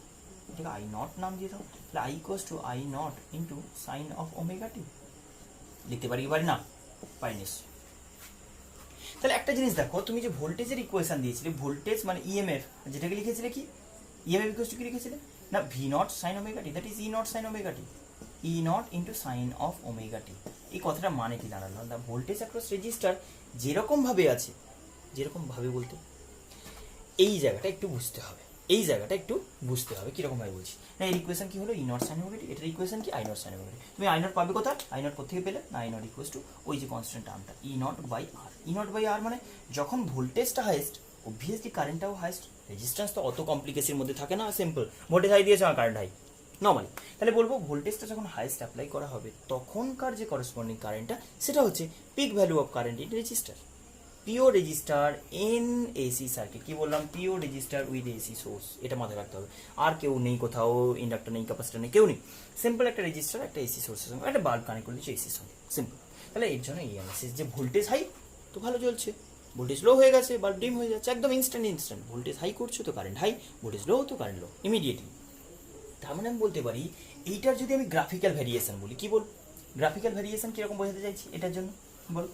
এটাকে আই নট নাম দিয়ে দাও। তাহলে I equals to I not into sine of omega T. লিখতে পারি কি পারি না? পারিনি। তাহলে একটা জিনিস দেখো, তুমি যে ভোল্টেজের ইকুয়েশন দিয়েছিলে, ভোল্টেজ মানে ইএমএফ, যেটাকে লিখেছিলে কি, ইএমএফ ইকুয়ালস টু কি লিখেছিলে না, V not sine omega T, that is E not sine omega T, E not into sine of omega T. এই কথাটা মানে কি দাঁড়ালো? দ্য ভোল্টেজ অ্যাক্রস রেজিস্টার যেরকম ভাবে আছে, যেরকম ভাবে বলতে এই জায়গাটা একটু বুঝতে হবে। এই জায়গাটা একটু বুঝতে হবে কিরকম ভাবে বলছি না। এর ইকুয়েশন কি হলো, ই নট সাইন ওমেগা টি, এটার ইকুয়েশন কি আই নট সাইন ওমেগা টি। তুমি আই নট পাবে কোথায়, আই নট কোথেকে পেলে না, আই নট ইকুয়ালস টু ওই যে কনস্ট্যান্ট টার্মটা E nought by R. E nought by R মানে যখন ভোল্টেজটা হাইয়েস্ট অবভিয়াসলি কারেন্টটাও হাইয়েস্ট। রেজিস্ট্যান্স তো অত কমপ্লিকেশনের মধ্যে থাকে না, সিম্পল ভোল্টেজ হাই দিয়েছে আর কারেন্ট হাই নর্মালি। তাহলে বলবো ভোল্টেজটা যখন হাইয়েস্ট অ্যাপ্লাই করা হবে তখনকার যে করসপন্ডিং কারেন্টটা সেটা হচ্ছে pick value of current in register. Pure register in AC circuit, কি বললাম, pure resistor with AC source, এটা মাথায় রাখতে হবে। আর কেউ নেই কোথাও, ইন্ডাক্টর নেই, ক্যাপাসিটর নেই, কেউ নেই, সিম্পল একটা রেজিস্টার একটা এসি সোর্সের সঙ্গে একটা বাল্ব কানেক্ট করে দিচ্ছে এসির সঙ্গে, সিম্পল। তাহলে এর জন্য এই অ্যানালিসিস যে ভোল্টেজ হাই তো ভালো চলছে, ভোল্টেজ লো হয়ে গেছে বাল্ব ডিম হয়ে যাচ্ছে, একদম ইনস্ট্যান্ট। ভোল্টেজ হাই করছো তো কারেন্ট হাই, ভোল্টেজ লো তো কারেন্ট লো ইমিডিয়েটলি। তার মানে আমি বলতে পারি এইটার যদি আমি গ্রাফিক্যাল ভ্যারিয়েশন বলি, কি বল, গ্রাফিক্যাল ভ্যারিয়েশন কিরকম বোঝাতে চাইছি এটার জন্য বল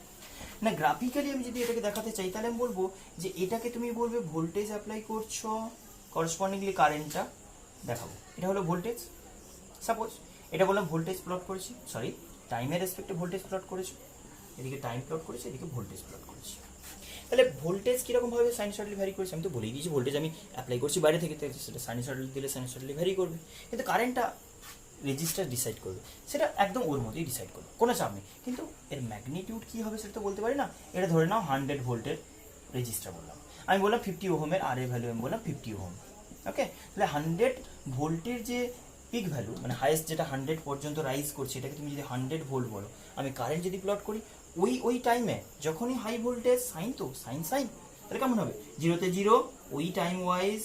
না। গ্রাফিক্যালি আমি যদি এটাকে দেখাতে চাই তাহলে আমি বলবো যে এটাকে তুমি বলবে ভোল্টেজ অ্যাপ্লাই করছো, করসপন্ডিংলি কারেন্টটা দেখাবো। এটা হলো ভোল্টেজ, সাপোজ এটা বললাম ভোল্টেজ প্লট করেছি, সরি টাইমের রেসপেক্টে ভোল্টেজ প্লট করেছো, এদিকে টাইম প্লট করেছি, এদিকে ভোল্টেজ প্লট করেছি। তাহলে ভোল্টেজ কিরকম ভাবে সাইনোসয়েডালি ভ্যারি করছে, আমি তো বলেই দিয়েছি ভোল্টেজ আমি অ্যাপ্লাই করছি বাইরে থেকে, সেটা সাইনোসয়েডালি দিলে সাইনোসয়েডালি ভ্যারি করবে, কিন্তু কারেন্টটা রেজিস্টার ডিসাইড করবে, সেটা একদম ওর মধ্যেই ডিসাইড করবে, কোনো চাপ নেই। কিন্তু এর ম্যাগনিটিউড কী হবে সেটা তো বলতে পারি না। এটা ধরে নাও 100 ভোল্টের রেজিস্টার বললাম, আমি বললাম 50 ওহমের, আর এর ভ্যালু আমি বললাম 50 ওহম, ওকে। তাহলে 100 ভোল্টের যে পিক ভ্যালু মানে হাইয়েস্ট যেটা 100 পর্যন্ত রাইজ করছে, এটাকে তুমি যদি 100 ভোল্ট বলো, আমি কারেন্ট যদি প্লট করি ওই টাইমে যখনই হাই ভোল্টেজ সাইন, তো সাইন তাহলে কেমন হবে, 0 তে 0 ওই টাইম ওয়াইজ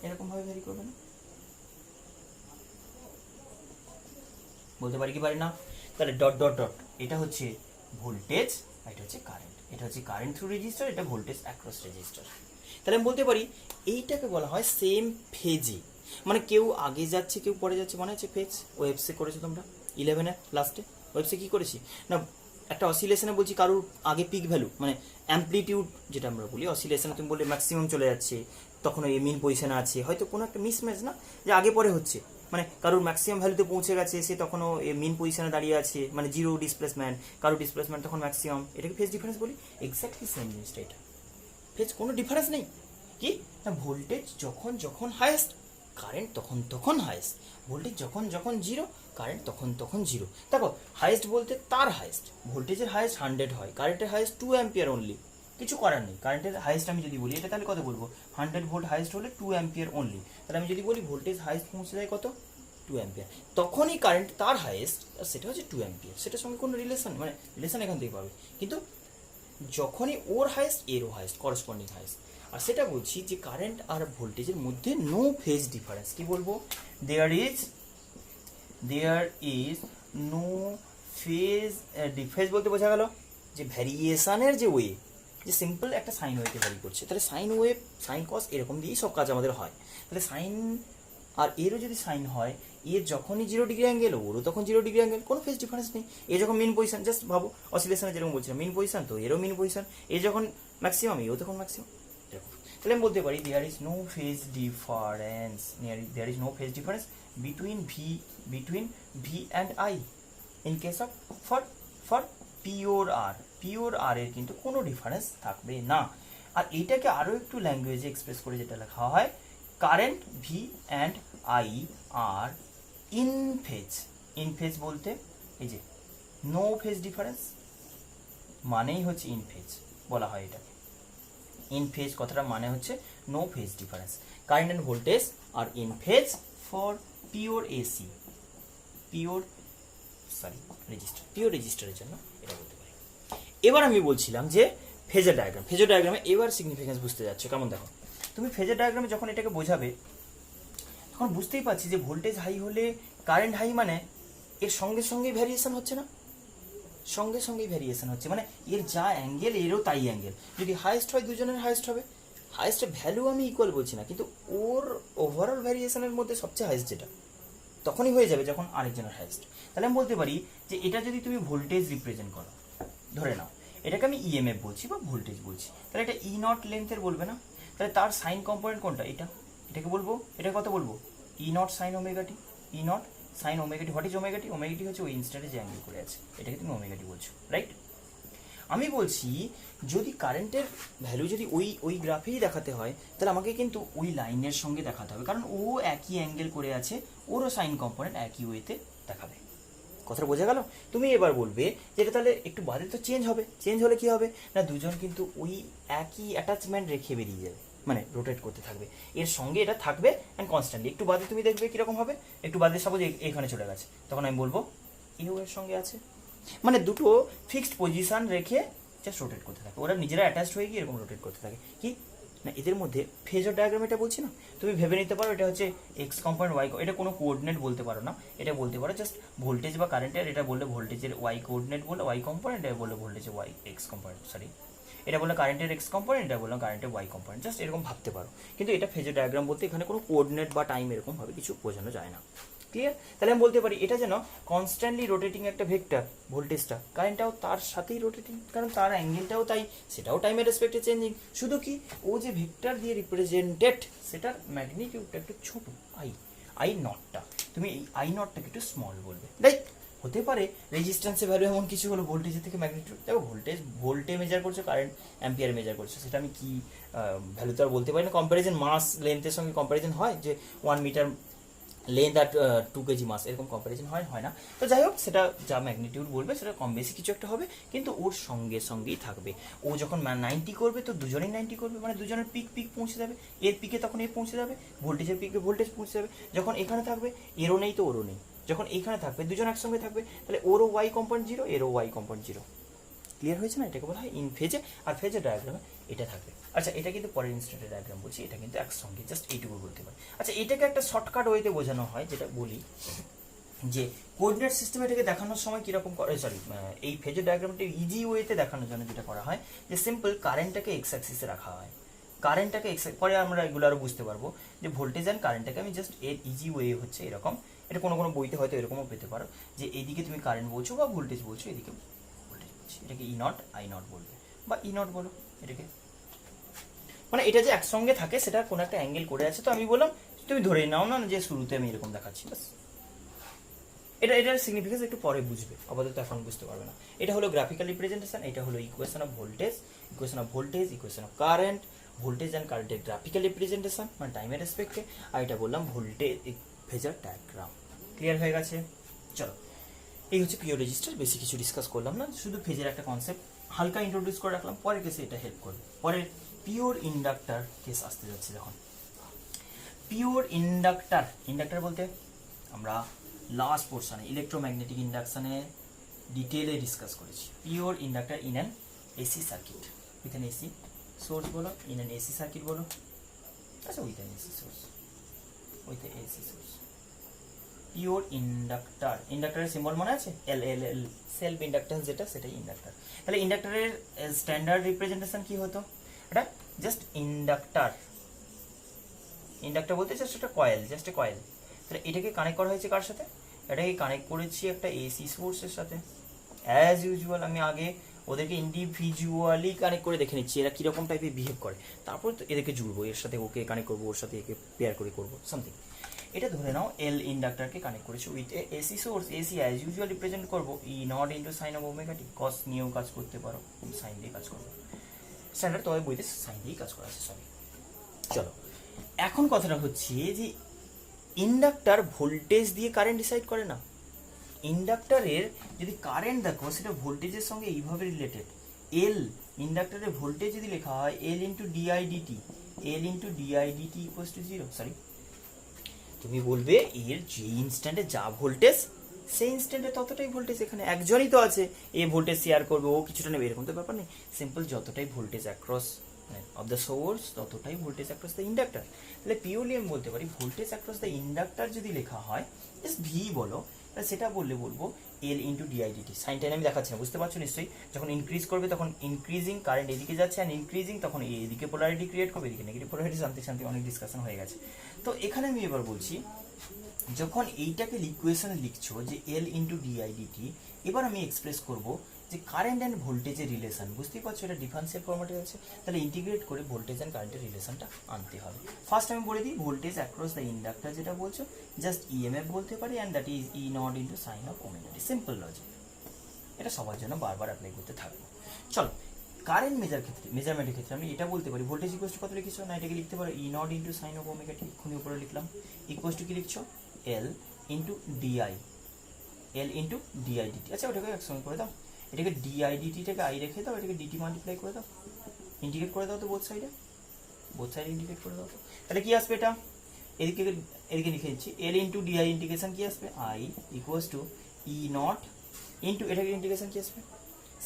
এরকমভাবে ভ্যারি করবে না, বলতে পারি কি পারি না। তাহলে ডট ডট ডট এটা হচ্ছে ভোল্টেজ, এটা হচ্ছে কারেন্ট, এটা হচ্ছে কারেন্ট থ্রু রেজিস্টার, এটা ভোল্টেজ অ্যাক্রস রেজিস্টার। তাহলে আমি বলতে পারি এইটাকে বলা হয় সেম ফেজে, মানে কেউ আগে যাচ্ছে কেউ পরে যাচ্ছে, মনে হচ্ছে ফেজ। ওয়েবসে করেছো তোমরা 11-এর লাস্টে, ওয়েবসে কি করেছি না, একটা অসিলেশনে বলছি কারোর আগে পিক ভ্যালু মানে অ্যাম্পলিটিউড যেটা আমরা বলি, অসিলেশনে তুমি বললে ম্যাক্সিমাম চলে যাচ্ছে, তখন ওই মিন পজিশনে আছে, হয়তো কোনো একটা মিসম্যাচ না যে আগে পরে হচ্ছে, মানে কারোর ম্যাক্সিমাম ভ্যালুতে পৌঁছে গেছে সে তখনও মিন পজিশনে দাঁড়িয়ে আছে, মানে জিরো ডিসপ্লেসমেন্ট, কারোর ডিসপ্লেসমেন্ট তখন ম্যাক্সিমাম, এটাকে ফেজ ডিফারেন্স বলি। এক্স্যাক্টলি সেম জিনিসটা এটা, ফেজ কোনো ডিফারেন্স নেই। কি না, ভোল্টেজ যখন যখন হাইয়েস্ট কারেন্ট তখন হাইয়েস্ট, ভোল্টেজ যখন জিরো কারেন্ট তখন জিরো। দেখো হাইয়েস্ট বলতে তার হাইয়েস্ট, ভোল্টেজের হাইয়েস্ট 100 হয়, কারেন্টের হাইয়েস্ট 2 অ্যাম্পিয়ার অনলি, কিছু করার নেই। কারেন্টের হাইয়েস্ট আমি যদি বলি এটা তাহলে কত বলবো, 100 ভোল্ট হাইয়েস্ট হলে 2 অ্যাম্পিয়ার অনলি, তাহলে আমি যদি বলি ভোল্টেজ হাইয়েস্ট পৌঁছে যায় কত 2 অ্যাম্পিয়ার, তখনই কারেন্ট তার হাইয়েস্ট, আর সেটা হচ্ছে 2 অ্যাম্পিয়ার, সেটার সঙ্গে কোনো রিলেশন মানে রিলেশন এখান থেকে পাবে, কিন্তু যখনই ওর হাইয়েস্ট এরও হাইয়েস্ট করসপন্ডিং হাইয়েস্ট। আর সেটা বলছি যে কারেন্ট আর ভোল্টেজের মধ্যে নো ফেজ ডিফারেন্স, কি বলবো, there is no phase difference বলতে বোঝা গেল যে ভ্যারিয়েশনের যে ওয়ে, যে সিম্পল একটা সাইন ওয়েতে ভ্যারি করছে, তাহলে সাইন ওয়েভ সাইন কস এরকম দিয়েই সব কাজ আমাদের হয়। তাহলে সাইন আর এরও যদি সাইন হয়, এর যখনই 0 ডিগ্রি অ্যাঙ্গেল ওরও তখন 0 ডিগ্রি অ্যাঙ্গেল, কোনো ফেজ ডিফারেন্স নেই। এ যখন মিন পজিশন, জাস্ট ভাবো অসিলেশনে যেরকম বলছিলাম মিন পজিশন, তো এরও মিন পজিশন, এ যখন ম্যাক্সিমাম এও তখন ম্যাক্সিমাম, এরকম। তাহলে আমি বলতে পারি there is no phase difference between V and I in case of for pure R এর কিন্তু কোনো ডিফারেন্স থাকবে না। আর এইটাকে আরও একটু ল্যাঙ্গুয়েজে এক্সপ্রেস করে যেটা লেখা হয়, current V and I are in phase বলতে এই যে নো ফেজ ডিফারেন্স মানেই হচ্ছে ইন ফেজ বলা হয় এটাকে। ইন ফেজ কথাটা মানে হচ্ছে no phase difference, current and voltage are in phase for pure রেজিস্টারের জন্য এটা বলতে পারি। এবার আমি বলছিলাম যে ফেজার ডায়াগ্রামে এবার সিগনিফিকেন্স বুঝতে যাচ্ছে কেমন। দেখো তুমি ফেজার ডায়াগ্রামে যখন এটাকে বোঝাবে তখন বুঝতেই পারছি যে ভোল্টেজ হাই হলে কারেন্ট হাই, মানে এর সঙ্গেই ভ্যারিয়েশন হচ্ছে না, সঙ্গেই ভ্যারিয়েশন হচ্ছে, মানে এর যা অ্যাঙ্গেল এরও তাই অ্যাঙ্গেল। যদি হাইয়েস্ট হয় দুজনের হাইয়েস্ট হবে, হাইয়েস্টের ভ্যালু আমি ইকুয়াল বলছি না, কিন্তু ওর ওভারঅল ভ্যারিয়েশনের মধ্যে সবচেয়ে হাইয়েস্ট যেটা তখনই হয়ে যাবে যখন আরেকজনের হাইয়েস্ট। তাহলে আমি বলতে পারি যে এটা যদি তুমি ভোল্টেজ রিপ্রেজেন্ট করো, ধরে নাও এটাকে আমি ইএমএফ বলছি বা ভোল্টেজ বলছি, তাহলে এটা ই নট লেন্থের বলবে না, তাহলে তার সাইন কম্পোনেন্ট কোনটা, এটাকে বলবো, এটা কত বলবো, E not sine omega T, E not sine omega T. What is omega T? Omega T হচ্ছে ওই ইনস্ট্যান্টে যে অ্যাঙ্গেল করে আছে, এটাকে তুমি ওমেগা টি বলছো, রাইট। আমি বলছি যদি কারেন্টের ভ্যালু যদি ওই গ্রাফেই দেখাতে হয় তাহলে আমাকে কিন্তু ওই লাইনের সঙ্গে দেখাতে হবে, কারণ ও একই অ্যাঙ্গেল করে আছে, ওরও সাইন কম্পোনেন্ট একই ওয়েতে দেখাবে। কথাটা বোঝা গেল? তুমি এবার বলবে যে এটা তাহলে একটু বাদে তো চেঞ্জ হবে, চেঞ্জ হলে কি হবে না দুজন কিন্তু ওই একই অ্যাটাচমেন্ট রেখে বেরিয়ে যাবে, মানে রোটেট করতে থাকবে, এর সঙ্গে এটা থাকবে অ্যান্ড কনস্ট্যান্টলি। একটু বাদে তুমি দেখবে কীরকম হবে, একটু বাদে সাপোজ এখানে চলে গেছে, তখন আমি বলবো এও এর সঙ্গে আছে, মানে দুটো ফিক্সড পজিশন রেখে জাস্ট রোটেট করতে থাকে, ওরা নিজেরা অ্যাটাচড হয়ে গিয়ে এরকম রোটেট করতে থাকে। কি না এদের মধ্যে ফেজর ডায়াগ্রাম এটা বলছি না, তুমি ভেবে নিতে পারো এটা হচ্ছে এক্স কম্পোনেন্ট ওয়াই, এটা কোনো কোঅর্ডিনেট বলতে পারো না, এটা বলতে পারো জাস্ট ভোল্টেজ বা কারেন্টের, এটা বললে ভোল্টেজের ওয়াই কোঅর্ডিনেট বলে ওয়াই কম্পোনেন্ট, এটা বললে ভোল্টেজের ওয়াই এক্স কম্পোনেন্ট, সরি এটা বললে কারেন্টের এক্স কম্পোনেন্ট, এটা বললাম কারেন্টের ওয়াই কম্পোনেন্ট, জাস্ট এরকম ভাবতে পারো। কিন্তু এটা ফেজর ডায়াগ্রাম বলতে এখানে কোনো কোঅর্ডিনেট বা টাইম এরকম ভাবে কিছু বোঝানো যায় না। ক্লিয়ার? তাহলে আমি বলতে পারি এটা যেন কনস্ট্যান্টলি রোটেটিং একটা ভেক্টর, ভোল্টেজটা কারেন্টটাও তার সাথেই রোটেটিং, কারণ তার অ্যাঙ্গেলটাও তাই, সেটাও টাইমের রেসপেক্টে চেঞ্জিং, শুধু কি ও যে ভেক্টর দিয়ে রিপ্রেজেন্টেড সেটার ম্যাগনিটিউডটা একটু ছোট, আই নটটা, তুমি এই আই নটটাকে একটু স্মল বলবে। রাইট? হতে পারে রেজিস্ট্যান্সের ভ্যালু এমন কিছু হলো ভোল্টেজের থেকে ম্যাগনিটিউড, দেখো ভোল্টে মেজার করছো, কারেন্ট অ্যাম্পিয়ার মেজার করছো, সেটা আমি কি ভ্যালু তো আর বলতে পারি না, কম্প্যারিজন মাস লেন্থের সঙ্গে কম্প্যারিজন হয় যে 1 মিটার লেন্থ আর 2 কেজি মাস, এরকম কম্প্যারিজন হয় না। তো যাই হোক, সেটা যা ম্যাগনিটিউড বলবে সেটা কম বেশি কিছু একটা হবে, কিন্তু ওর সঙ্গে সঙ্গেই থাকবে। ও যখন 90 করবে তো দুজনেই 90 করবে, মানে দুজনের পিক পৌঁছে যাবে, এর পিকে তখন এ পৌঁছে যাবে, ভোল্টেজের পিকে ভোল্টেজ পৌঁছে যাবে। যখন এখানে থাকবে এরও নেই তো ওরও নেই, যখন এখানে থাকবে দুজন একসঙ্গে থাকবে, তাহলে ওরও ওয়াই কম্পোনেন্ট 0, এরও ওয়াই কম্পোনেন্ট 0। ক্লিয়ার হয়েছে না? এটাকে বলা হয় ইন ফেজে, আর ফেজের ডায়াগ্রামে এটা থাকবে। আচ্ছা, এটা কিন্তু পরের ইনস্ট্যান্টের ডায়াগ্রাম বলছি, এটা কিন্তু একসঙ্গে জাস্ট এইটুকু বলতে পারি। আচ্ছা, এটাকে একটা শর্টকাট ওয়েতে বোঝানো হয়, যেটা বলি যে কোঅর্ডিনেট সিস্টেম এটাকে দেখানোর সময় কীরকম করে, সরি এই ফেজের ডায়াগ্রামটা ইজি ওয়েতে দেখানোর জন্য যেটা করা হয় যে সিম্পল কারেন্টটাকে এক্স অ্যাক্সিসে রাখা হয়, কারেন্টটাকে এক্স, পরে আমরা এগুলো আরও বুঝতে পারবো যে ভোল্টেজ অ্যান্ড কারেন্টটাকে আমি জাস্ট এর ইজি ওয়ে হচ্ছে এরকম, এটা কোনো কোনো বইতে হয়তো এরকমও পেতে পারো যে এইদিকে তুমি কারেন্ট বলছো বা ভোল্টেজ বলছো, এদিকে ভোল্টেজ বলছি, এটাকে ই নট আই নট বলবে বা ই নট বলো এটাকে, মানে এটা যে একসঙ্গে থাকে সেটা কোনো একটা অ্যাঙ্গেল করে আছে, তো আমি বললাম তুমি ধরে নাও না যে শুরুতে আমি এরকম দেখাচ্ছি, বাস। এটার সিগনিফিকেন্স একটু পরে বুঝবে, আপাতত এখন বুঝতে পারবে না। এটা হলো গ্রাফিক্যাল রিপ্রেজেন্টেশন, এটা হলো equation of voltage, equation of current, voltage and কারেন্টের গ্রাফিক্যাল রিপ্রেজেন্টেশন মানে টাইমের রেসপেক্টে, আর এটা বললাম ভোল্টেজ ফেজার ডায়াগ্রাম। ক্লিয়ার হয়ে গেছে? চলো, এই হচ্ছে পিওর রেজিস্টার, বেশি কিছু ডিসকাস করলাম না, শুধু ফেজের একটা কনসেপ্ট হালকা ইন্ট্রোডিউস করে রাখলাম, পরের কেসে এটা হেল্প করবে। পরে পিওর ইন্ডাক্টর কেস আসতে যাচ্ছে যখন, পিওর ইন্ডাক্টর বলতে আমরা লাস্ট পোর্শনে ইলেকট্রোম্যাগনেটিক ইন্ডাকশনে ডিটেলে ডিসকাস করেছি। Pure inductor in an AC circuit, with an AC source বলো, ইন অ্যান এসি সার্কিট বলো, আচ্ছা with an AC source, pure ইন্ডাক্টরের সিম্বল মনে আছে? এল, সেলফ ইন্ডাক্টেন্স যেটা, সেটাই ইন্ডাক্টর। তাহলে ইন্ডাক্টরের স্ট্যান্ডার্ড রিপ্রেজেন্টেশন কি হতো? এটা জাস্ট ইন্ডাক্টর বলতে জাস্ট একটা কয়েল, জাস্ট এ কয়েল। তাহলে এটাকে কানেক্ট করা হয়েছে কার সাথে? এটাকে কানেক্ট করেছি একটা এসি সোর্সের সাথে। অ্যাজ ইউজুয়াল আমি আগে ওদেরকে ইন্ডিভিজুয়ালি কানেক্ট করে দেখে নিচ্ছি এরা কীরকম টাইপের বিহেভ করে, তারপর এদেরকে জুড়বো, এর সাথে ওকে কানেক্ট করবো, ওর সাথে একে পেয়ার করে করবো সামথিং। এটা ধরে নাও এল ইন্ডাক্টরকে কানেক্ট করেছি with AC source, AC as usual represent করবো E not into sine of omega T, cos নিয়েও কাজ করতে পারো, সাইন দিয়ে কাজ করবো, স্ট্যান্ডার্ড তবে বইতে সাইন দিয়েই কাজ করা আছে, সরি। চলো, এখন কথাটা হচ্ছে যে ইন্ডাক্টর ভোল্টেজ দিয়ে কারেন্ট ডিসাইড করে না, ইন্ডাক্টরের যদি কারেন্ট দেখো সেটা ভোল্টেজের সঙ্গে এইভাবে রিলেটেড। এল ইন্ডাক্টরের ভোল্টেজ যদি লেখা হয় L into DIDT, equals to 0, sorry তুমি বলবে এর যে ইনস্ট্যান্টে যা ভোল্টেজ সেই ইনস্ট্যান্টে ততটাই ভোল্টেজ, এখানে একজনই তো আছে, এ ভোল্টেজ শেয়ার করবে, ও কিছুটা নেবে, এরকম তো ব্যাপার নেই। সিম্পল যতটাই voltage across of the source ততটাই ভোল্টেজ অ্যাক্রস দ্য ইন্ডাক্টর। তাহলে পিওরলি আমি বলতে পারি ভোল্টেজ অ্যাক্রস দ্য ইন্ডাক্টর যদি লেখা হয় জাস্ট ভি বলো, তাহলে সেটা বলবো এল ইন্টু ডিআইডিটি। সাইনটাইন আমি দেখাচ্ছি না, বুঝতে পারছো নিশ্চয়ই? যখন ইনক্রিজ করবে তখন ইনক্রিজিং কারেন্ট এদিকে যাচ্ছে, অ্যান্ড ইনক্রিজিং তখন এদিকে পোলারিটি ক্রিয়েট করবে, এদিকে নেগেটিভ পোলারিটি, শান্তি অনেক ডিসকাশন হয়ে গেছে। তো এখানে আমি এবার বলছি যখন এইটাকে ইকুয়েশনে লিখছো যে এল ইন্টু ডিআইডিটি, এবার আমি এক্সপ্রেস করব যে কারেন্ট অ্যান্ড ভোল্টেজের রিলেশন, বুঝতেই পারছো এটা ডিফারেন্সিয়াল ফর্মেটে আছে, তাহলে ইন্টিগ্রেট করে ভোল্টেজ অ্যান্ড কারেন্টের রিলেশনটা আনতে হবে। ফার্স্ট আমি বলে দিই ভোল্টেজ অ্যাক্রস দ্য ইন্ডাক্টর যেটা বলছো জাস্ট ইএমএফ বলতে পারি, and that is E not into sine of omega T, simple logic. এটা সবার জন্য বারবার অ্যাপ্লাই করতে থাকবো। চলো কারেন্ট মেজারমেন্টের ক্ষেত্রে আমি এটা বলতে পারি ভোল্টেজ ইকুয়াল টু কত লিখেছো না, এটাকে লিখতে পারো E not into sine of omega T, এক্ষুনি উপরে লিখলাম, ইকুয়াল টু কি লিখছো L into DI, L into DI DT. আচ্ছা ওটাকে একসঙ্গে করে দাও, এটাকে ডিআই ডিটিটাকে আই রেখে দাও, এটাকে ডিটি মাল্টিপ্লাই করে দাও, ইন্টিগ্রেট করে দাও তো বোথ সাইডে ইন্টিগ্রেট করে দাও তো, তাহলে কি আসবে এটা, এদিকে এদিকে লিখে দিচ্ছি এল ইন্টু ডিআই ইন্টিগ্রেশন কি আসবে I equals to E not into এটাকে ইন্টিগ্রেশন কি আসবে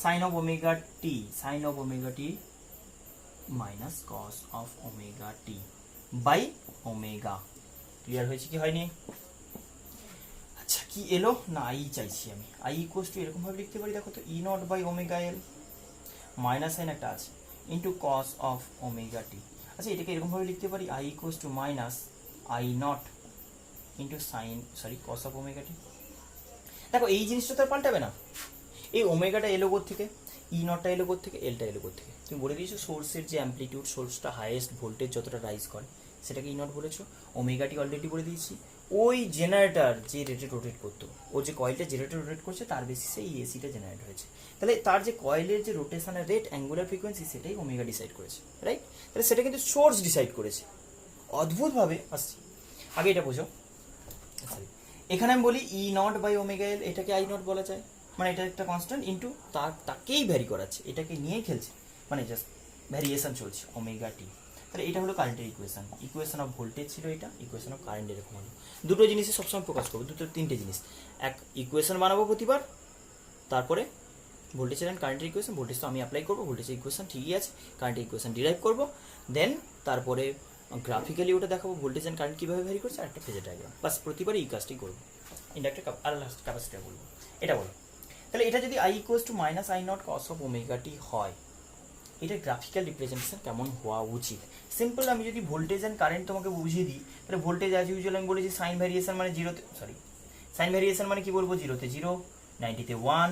sine of omega T minus cos of omega T by omega. Clear হয়েছে কি হয়নি? আচ্ছা কি এলো না, আই চাইছি আমি, আই ইকুয়ালস টু এরকম ভাবে লিখতে পারি, দেখো তো E nought by omega L minus sine একটা আছে into cos of omega T. আচ্ছা এটাকে এরকম ভাবে লিখতে পারি I equals to minus I not into cos of omega T. দেখো এই জিনিসটা তো আর পাল্টাবে না, এই ওমেগাটা এলো কোথা থেকে, ই নটটা এলো কোথা থেকে, এলটা এলো কোথা থেকে, তুমি বলে দিয়েছো সোর্সের যে অ্যাম্পলিটিউড, সোর্সটা হাইয়েস্ট ভোল্টেজ যতটা রাইজ করে সেটাকে ই নট বলেছো, ওমেগাটি অলরেডি বলে দিয়েছি, ওই জেনারেটর যে রেটে রোটেট করতো, ও যে কয়েলটা যে রেটে রোটেট করছে তার বেসিসে এই এসিটা জেনারেট হয়েছে, তাহলে তার যে কয়েলের যে রোটেশনের রেট অ্যাঙ্গুলার ফ্রিকোয়েন্সি সেটাই ওমেগা ডিসাইড করেছে, রাইট? তাহলে সেটা কিন্তু সোর্স ডিসাইড করেছে, অদ্ভুতভাবে আসছে। আগে এটা বোঝো, এখানে আমি বলি ই নট বাই ওমেগা এল, এটাকে আই নট বলা যায়, মানে এটা একটা কনস্ট্যান্ট ইন্টু তাকেই ভ্যারি করাচ্ছে, এটাকে নিয়েই খেলছে, মানে জাস্ট ভ্যারিয়েশন চলছে ওমেগা টি। তাহলে এটা হলো কারেন্টের ইকুয়েশন অফ ভোল্টেজ ছিল এটা, ইকুয়েশন অফ কারেন্ট এরকম হলো। দুটো জিনিসে সবসময় ফোকাস করবো, তিনটে জিনিস, এক ইকুয়েশন বানাবো প্রতিবার, তারপরে ভোল্টেজ অ্যান্ড কারেন্টের ইকুয়েশন, ভোল্টেজ তো আমি অ্যাপ্লাই করবো, ভোল্টেজের ইকুয়েশন ঠিকই আছে, কারেন্টের ইকুয়েশন ডিরাইভ করবো, দেন তারপরে গ্রাফিক্যালি ওটা দেখাবো ভোল্টেজ অ্যান্ড কারেন্ট কীভাবে ভ্যারি করছে, আর একটা ফেজার ডায়াগ্রাম, বাস প্রতিবার এই কাজটি করবো। ইন্ডাক্টর আর লাস্ট ক্যাপাসিটর বলবো, এটা বলো। তাহলে এটা যদি I equals to minus I nought cos of omega T হয়, এটা গ্রাফিক্যাল রিপ্রেজেন্টেশন কেমন হওয়া উচিত? সিম্পল আমি যদি ভোল্টেজ অ্যান্ড কারেন্ট তোমাকে বুঝিয়ে দিই, তাহলে ভোল্টেজ অ্যাজ ইউজুয়াল আমি বলেছি সাইন ভ্যারিয়েশন মানে জিরোতে, সাইন ভ্যারিয়েশন মানে কি বলবো, 0 তে 0, 90 তে 1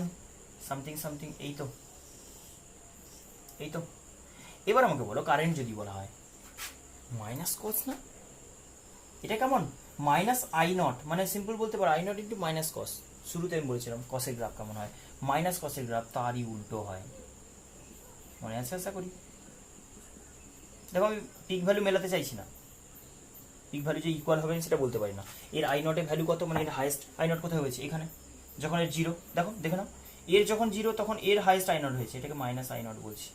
সামথিং সামথিং, এই তো। এবার আমাকে বলো কারেন্ট যদি বলা হয় মাইনাস কস, না এটা কেমন, মাইনাস আই নট, মানে সিম্পল বলতে পারো I not into minus cos, শুরুতে আমি বলেছিলাম কসের গ্রাফ কেমন হয়, মাইনাস কসের গ্রাফ তারই উল্টো হয়, মনে আছে আশা করি। দেখো আমি পিক ভ্যালু মেলাতে চাইছি না, পিক ভ্যালু যে ইকুয়াল হবে সেটা বলতে পারি না, এর আই নটের ভ্যালু কত, মানে এর হাইয়েস্ট আই নট কোথায় হয়েছে এখানে, যখন এর 0, দেখে নাও এর যখন 0 তখন এর হাইয়েস্ট আই নট হয়েছে, এটাকে মাইনাস আই নট বলছি।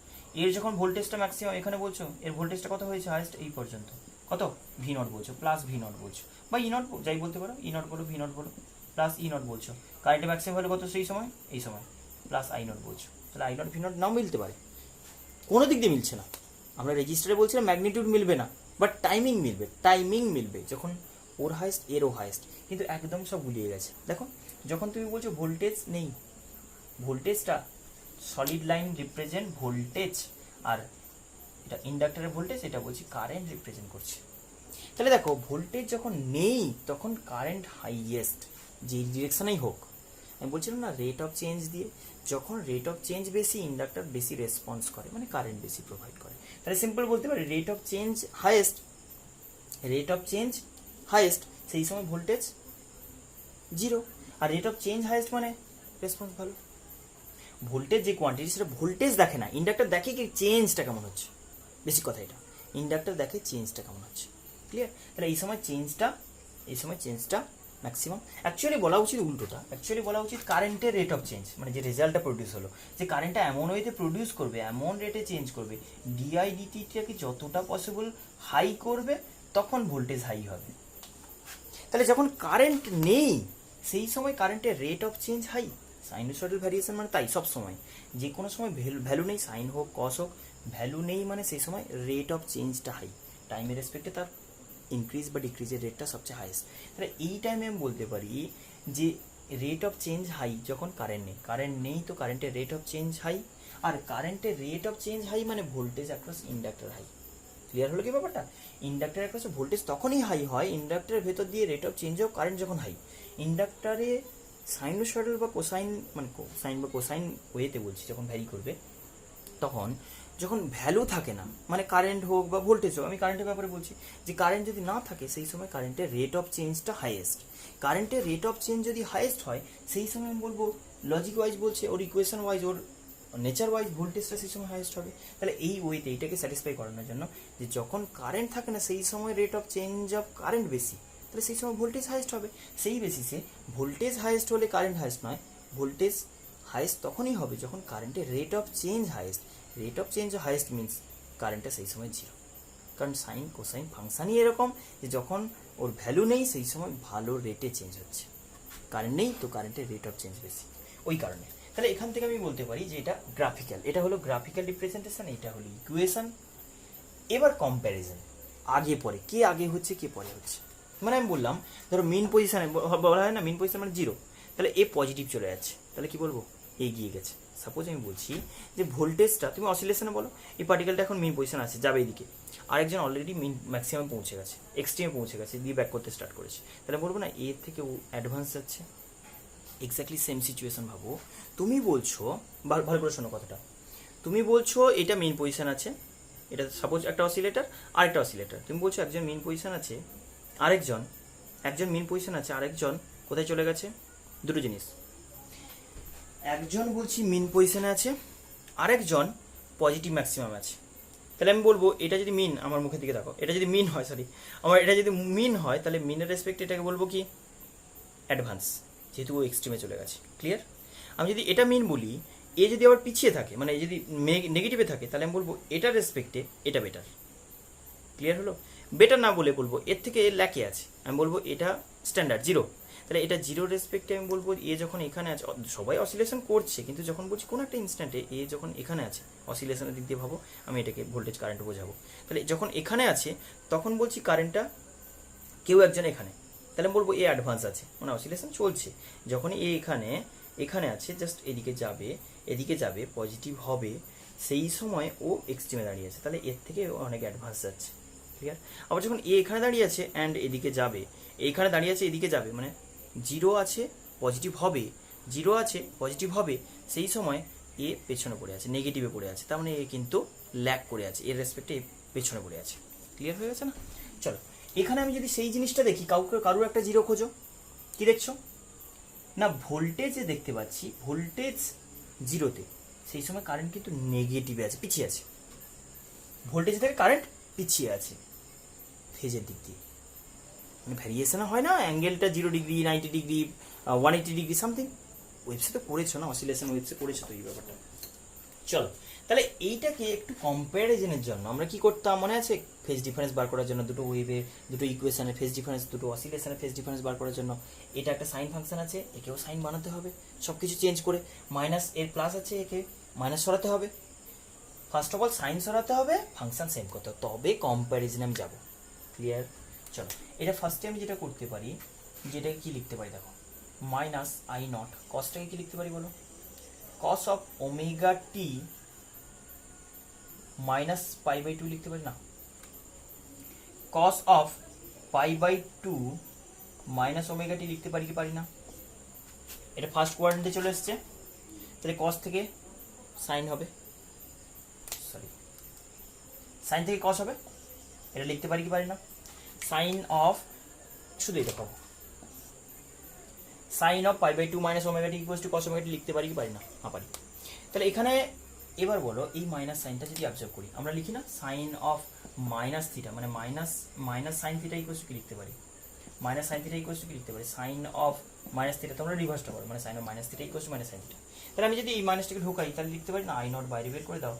এর যখন ভোল্টেজটা ম্যাক্সিমাম এখানে বলছো, এর ভোল্টেজটা কত হয়েছে হাইয়েস্ট এই পর্যন্ত, কত ভি নট বলছো, প্লাস ভি নট বলছো, বা ই নট যাই বলতে পারো, ই নট বলো ভি নট বলো, প্লাস ই নট বলছো, কারেন্টের ম্যাক্সিমাম ভ্যালু কত সেই সময়, এই সময়, প্লাস আই নট বলছো। তাহলে I not V not now মিলতে পারে, কোনো দিক দিয়ে মিলছে না, আমরা রেজিস্টারে বলছিলাম ম্যাগনিটিউড মিলবে না, বাট টাইমিং মিলবে যখন ওর হাইস্ট এরও হাইস্ট, কিন্তু একদম সব গুলিয়ে গেছে। দেখো যখন তুমি বলছো ভোল্টেজ নেই, ভোল্টেজটা সলিড লাইন রিপ্রেজেন্ট ভোল্টেজ, আর এটা ইন্ডাক্টরের ভোল্টেজ, এটা বলছি কারেন্ট রিপ্রেজেন্ট করছে। তাহলে দেখো ভোল্টেজ যখন নেই তখন কারেন্ট হাইয়েস্ট, যে ডিরেকশনেই হোক, আমি বলছিলাম না রেট অফ চেঞ্জ দিয়ে, যখন রেট অফ চেঞ্জ বেশি ইন্ডাক্টর বেশি রেসপন্স করে, মানে কারেন্ট বেশি প্রোভাইড করে। তাহলে সিম্পল বলতে পারি রেট অফ চেঞ্জ হাইয়েস্ট, সেই সময় ভোল্টেজ 0, আর রেট অফ চেঞ্জ হাইয়েস্ট মানে রেসপন্স ভালো। ভোল্টেজ যে কোয়ান্টিটি সেটা ভোল্টেজ দেখে না, ইন্ডাক্টর দেখে কি চেঞ্জটা কেমন হচ্ছে, বেশি কথা এটা, ইন্ডাক্টর দেখে চেঞ্জটা কেমন হচ্ছে, ক্লিয়ার? তাহলে এই সময় চেঞ্জটা ম্যাক্সিমাম, অ্যাকচুয়ালি বলা উচিত উল্টোটা, অ্যাকচুয়ালি বলা উচিত কারেন্টের রেট অফ চেঞ্জ, মানে যে রেজাল্টটা প্রডিউস হলো, যে কারেন্টটা এমন ওয়েতে প্রডিউস করবে, এমন রেটে চেঞ্জ করবে, ডিআই ডিটিটাকে যতটা পসিবল হাই করবে তখন ভোল্টেজ হাই হবে। তাহলে যখন কারেন্ট নেই সেই সময় কারেন্টের rate of change high, sinusoidal variation মানে তাই সব সময়, যে কোনো সময় ভ্যালু নেই, সাইন হোক কস হোক, ভ্যালু নেই মানে সেই সময় রেট অফ চেঞ্জটা হাই, টাইমের রেসপেক্টে তার ইনক্রিজ বা ডিক্রিজের রেটটা সবচেয়ে হাইয়েস্ট। তাহলে এই টাইমে আমি বলতে পারি যে রেট অফ চেঞ্জ হাই যখন কারেন্ট নেই তো কারেন্টের রেট অফ চেঞ্জ হাই, আর কারেন্টের রেট অফ চেঞ্জ হাই মানে voltage across inductor high. Clear হলো কি ব্যাপারটা? ইন্ডাক্টর অ্যাক্রস ভোল্টেজ তখনই হাই হয়, ইন্ডাক্টরের ভেতর দিয়ে রেট অফ চেঞ্জ হোক কারেন্ট যখন হাই। ইন্ডাক্টরে সাইনোসয়েডাল বা কোসাইন, মানে সাইন বা কোসাইন ওয়েতে বলছি, যখন ভ্যারি করবে তখন যখন ভ্যালু থাকে না, মানে কারেন্ট হোক বা ভোল্টেজ হোক, আমি কারেন্টের ব্যাপারে বলছি, যে কারেন্ট যদি না থাকে সেই সময় কারেন্টের রেট অফ চেঞ্জটা হাইয়েস্ট। কারেন্টের রেট অফ চেঞ্জ যদি হাইয়েস্ট হয় সেই সময় আমি বলবো লজিক ওয়াইজ বলছে, ওর ইকুয়েশন ওয়াইজ ওর নেচার ওয়াইজ ভোল্টেজটা সেই সময় হাইয়েস্ট হবে। তাহলে এই ওয়েতে এইটাকে স্যাটিসফাই করানোর জন্য যে যখন কারেন্ট থাকে না সেই সময় rate of change of current বেশি, তাহলে সেই সময় ভোল্টেজ হাইয়েস্ট হবে। সেই বেসিসে ভোল্টেজ হাইয়েস্ট হলে কারেন্ট হাইয়েস্ট নয়, ভোল্টেজ হাইয়েস্ট তখনই হবে যখন কারেন্টের rate of change highest. Rate of change highest means কারেন্টটা সেই সময় জিরো, কারণ সাইন কোসাইন ফাংশনই এরকম যে যখন ওর ভ্যালু নেই সেই সময় ভালো রেটে চেঞ্জ হচ্ছে, কারেন্ট নেই তো কারেন্টের রেট অফ চেঞ্জ বেশি, ওই কারণে। তাহলে এখান থেকে আমি বলতে পারি যে এটা গ্রাফিক্যাল, এটা হলো গ্রাফিক্যাল রিপ্রেজেন্টেশন, এটা হলো ইকুয়েশন। এবার কম্প্যারিজন, আগে পরে, কে আগে হচ্ছে কে পরে হচ্ছে। মানে আমি বললাম ধরো মিন পজিশনে বলা হয় না, মিন পজিশন মানে জিরো, তাহলে এ পজিটিভ চলে যাচ্ছে, তাহলে কি বলবো এগিয়ে গেছে। সাপোজ আমি বলছি যে ভোল্টেজটা, তুমি অসিলেশনে বলো এই পার্টিকেলটা এখন মিন পজিশন আছে, যাবে এদিকে, আরেকজন অলরেডি মিন ম্যাক্সিমাম পৌঁছে গেছে, এক্সট্রিমে পৌঁছে গেছে, দিয়ে ব্যাক করতে স্টার্ট করেছে, তাহলে বলবো না এর থেকে ও অ্যাডভান্স যাচ্ছে। এক্স্যাক্টলি সেম সিচুয়েশন ভাবো, তুমি বলছো, ভালো করে শোনো কথাটা, তুমি বলছো এটা মেইন পজিশন আছে, এটা সাপোজ একটা অসিলেটর আর একটা অসিলেটর, তুমি বলছো একজন মেইন পজিশন আছে, একজন মেইন পজিশন আছে, আরেকজন কোথায় চলে গেছে। দুটো জিনিস, একজন বলছি মেইন পজিশনে আছে, আরেকজন পজিটিভ ম্যাক্সিমাম আছে, তাহলে আমি বলবো এটা যদি মিন, আমার মুখের দিকে দেখো, এটা যদি মিন হয়, এটা যদি মিন হয় তাহলে মিনের রেসপেক্টে এটাকে বলবো কি অ্যাডভান্স, যেহেতু ও এক্সট্রিমে চলে গেছে। ক্লিয়ার? আমি যদি এটা মিন বলি, এ যদি আবার পিছিয়ে থাকে, মানে যদি নেগেটিভে থাকে, তাহলে আমি বলবো এটার রেসপেক্টে এটা বেটার। ক্লিয়ার হলো? বেটার না বলে বলবো এর থেকে এ ল্যাকে আছে, আমি বলবো এটা স্ট্যান্ডার্ড জিরো, তাহলে এটা জিরো রেসপেক্টে আমি বলবো এ যখন এখানে আছে, সবাই অসিলেশন করছে, কিন্তু যখন বলছি কোনো একটা ইনস্ট্যান্টে এ যখন এখানে আছে, অসিলেশনের দিক দিয়ে ভাবো, আমি এটাকে ভোল্টেজ কারেন্ট বোঝাবো, তাহলে যখন এখানে আছে তখন বলছি কারেন্টটা কেউ একজন এখানে, তাহলে আমি বলবো এ অ্যাডভান্স আছে, মানে অসিলেশন চলছে। যখনই এ এখানে আছে, জাস্ট এদিকে যাবে পজিটিভ হবে, সেই সময় ও এক্সট্রিমে দাঁড়িয়ে আছে, তাহলে এর থেকে অনেক অ্যাডভান্স যাচ্ছে। ঠিক আছে? আবার যখন এ এখানে দাঁড়িয়ে আছে অ্যান্ড এদিকে যাবে, এইখানে দাঁড়িয়ে আছে এদিকে যাবে, মানে জিরো আছে পজিটিভ হবে, জিরো আছে পজিটিভ হবে, সেই সময় এ পেছনে পড়ে আছে, নেগেটিভে পড়ে আছে, তার মানে এ কিন্তু ল্যাক করে আছে, এর রেসপেক্টে পেছনে পড়ে আছে। ক্লিয়ার হয়ে গেছে না? চলো, এখানে আমি যদি সেই জিনিসটা দেখি, কারুর একটা জিরো খোঁজো, কি দেখছো না, ভোল্টেজে দেখতে পাচ্ছি ভোল্টেজ জিরোতে, সেই সময় কারেন্ট কিন্তু নেগেটিভে আছে, পিছিয়ে আছে, ভোল্টেজ থেকে কারেন্ট পিছিয়ে আছে ফেজের দিক দিয়ে, মানে ভ্যারিয়েশন হয় না, অ্যাঙ্গেলটা 0 ডিগ্রি, 90 ডিগ্রি, 180 ডিগ্রি সামথিং, ওয়েবসাইটে পড়েছো না, অসিলেশন ওয়েবসাইটে পড়েছো তো এই ব্যাপারটা। চলো, তাহলে এইটাকে একটু কম্প্যারিজনের জন্য আমরা কি করতাম মনে আছে, ফেজ ডিফারেন্স বার করার জন্য, দুটো ওয়েভের দুটো ইকুয়েশনের ফেজ ডিফারেন্স, দুটো অসিলেশনের ফেজ ডিফারেন্স বার করার জন্য, এটা একটা সাইন ফাংশন আছে, একেও সাইন বানাতে হবে, সব কিছু চেঞ্জ করে, মাইনাস এর প্লাস আছে, একে মাইনাস সরাতে হবে, ফার্স্ট অফ অল সাইন সরাতে হবে, ফাংশন সেম করতে হবে, তবে কম্প্যারিজনে আমি যাবো। ক্লিয়ার? চলো, এটা ফার্স্টে আমি যেটা করতে পারি, যেটাকে কি লিখতে পারি দেখো, মাইনাস আই নট, কসটাকে কি লিখতে পারি বলো, cos of omega T minus pi by 2 লিখতে পারি না, cos of pi by 2 minus omega T লিখতে পারি কি পারি না? এটা ফার্স্ট কোয়াড্রেন্টে চলে এসছে, তাহলে কস থেকে সাইন হবে, সাইন থেকে কস হবে, এটা লিখতে পারি কি পারি না? সাইন অফ, শুধু এটা পাবো, sine of pi by 2 minus omega T equals to cos omega T লিখতে পারি কি পারি না? হ্যাঁ পারি। তাহলে এখানে এবার বলো, এই মাইনাস সাইনটা যদি অবজার্ভ করি, আমরা লিখি না সাইন অফ মাইনাস থিটা, মানে minus sine theta equals two কি লিখতে পারি, minus sine theta equals two কি লিখতে পারি, সাইন অফ মাইনাস থিটা, তোমরা রিভার্সটা করো, মানে sine of minus theta equals to minus sine theta. তাহলে আমি যদি এই মাইনাসটাকে ঢোকাই, তাহলে লিখতে পারি না আই নট, বাইরে বের করে দাও,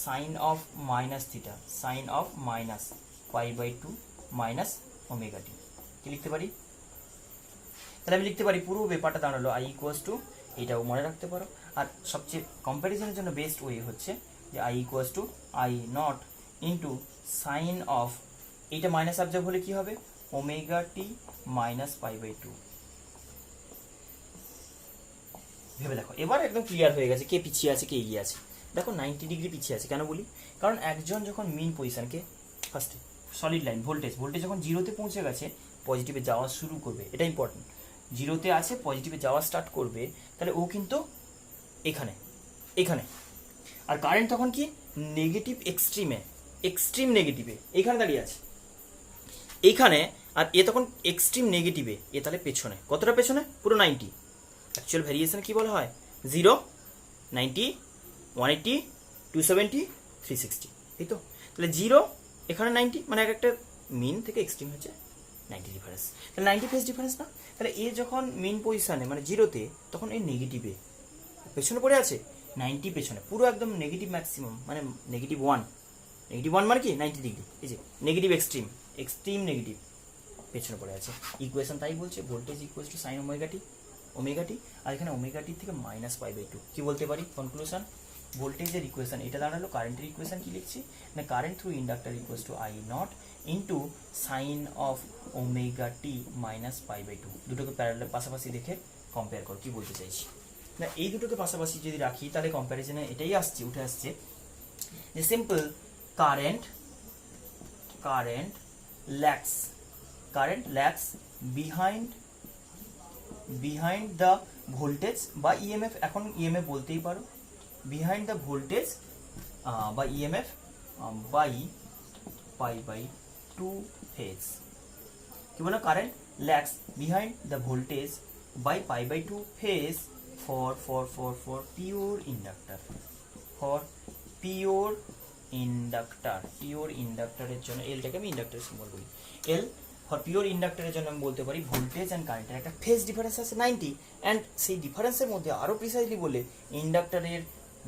sine of minus theta, sine of minus pi by 2 minus omega T, কি লিখতে পারি? তাহলে আমি লিখতে পারি পুরো ব্যাপারটা দাঁড়ালো আই ইকুয়ালস টু, এটাও মনে রাখতে পারো, আর সবচেয়ে কম্প্যারিজনের জন্য বেস্ট ওয়ে হচ্ছে যে I equals to I not into sine of, এইটা মাইনাস অবজার্ভ হলে কি হবে, omega T minus pi by 2। ভেবে দেখো, এবার একদম ক্লিয়ার হয়ে গেছে কে পিছিয়ে আছে কে এগিয়ে আছে। দেখো 90 ডিগ্রি পিছিয়ে আছে, কেন বলি, কারণ একজন যখন মিন পজিশনকে ফার্স্টে সলিড লাইন ভোল্টেজ যখন জিরোতে পৌঁছে গেছে, পজিটিভে যাওয়া শুরু করবে, এটা ইম্পর্টেন্ট, জিরোতে আছে পজিটিভে যাওয়া স্টার্ট করবে, তাহলে ও কিন্তু এখানে, আর কারেন্ট তখন কি নেগেটিভ এক্সট্রিম নেগেটিভে এখানে দাঁড়িয়ে আছে এইখানে, আর এ তখন এক্সট্রিম নেগেটিভে, এ তাহলে পেছনে, কতটা পেছনে, পুরো 90। অ্যাকচুয়াল ভ্যারিয়েশন কি বলা হয়, 0, 90, 180, 270, 360, এই তো। তাহলে 0 এখানে 90, মানে এক একটা মিন থেকে এক্সট্রিম হচ্ছে 90 ডিফারেন্স। তাহলে 90 ফেজ ডিফারেন্স না? তাহলে এ যখন মিন পজিশনে মানে 0-তে, তখন এই নেগেটিভে পেছনে পড়ে আছে 90 পেছনে, পুরো একদম নেগেটিভ ম্যাক্সিমাম, মানে -1, -1 মানে কি 90 ডিগ্রি, এই যে নেগেটিভ এক্সট্রিম নেগেটিভ পেছনে পড়ে আছে। ইকুয়েশন তাই বলছে, voltage equals to sine omega T, আর এখানে ওমেগা টি থেকে -π/2। কি বলতে পারি কনক্লুশন? ভোল্টেজের ইকুয়েশন এটা দাঁড়ালো, কারেন্টের ইকুয়েশন কি লিখছি না, current through inductor equals to I not into sine of omega T -π/2। দুটোকে প্যারালাল পাশাপাশি দেখে কম্পেয়ার করো, কি বলতে চাইছি না, এই দুটোকে পাশাপাশি যদি রাখি তাহলে কম্প্যারিজনে এটাই উঠে আসছে যে simple current lags behind the voltage বা ইএমএফ, এখন ইএমএফ বলতেই পারো, বিহাইন্ড দ্য ভোল্টেজ বা ইএমএফ বাই π/2 ফেজ। কি বলো? Current lags behind the voltage by π/2 phase for pure ইন্ডাক্টরের জন্য, এলটাকে আমি ইন্ডাক্টর সিম্বল বলি, এল ফর পিওর ইন্ডাক্টরের জন্য আমি বলতে পারি ভোল্টেজ অ্যান্ড কারেন্টের একটা ফেজ ডিফারেন্স আছে 90, অ্যান্ড সেই ডিফারেন্সের মধ্যে আরও প্রিসাইজলি বলে ইন্ডাক্টরের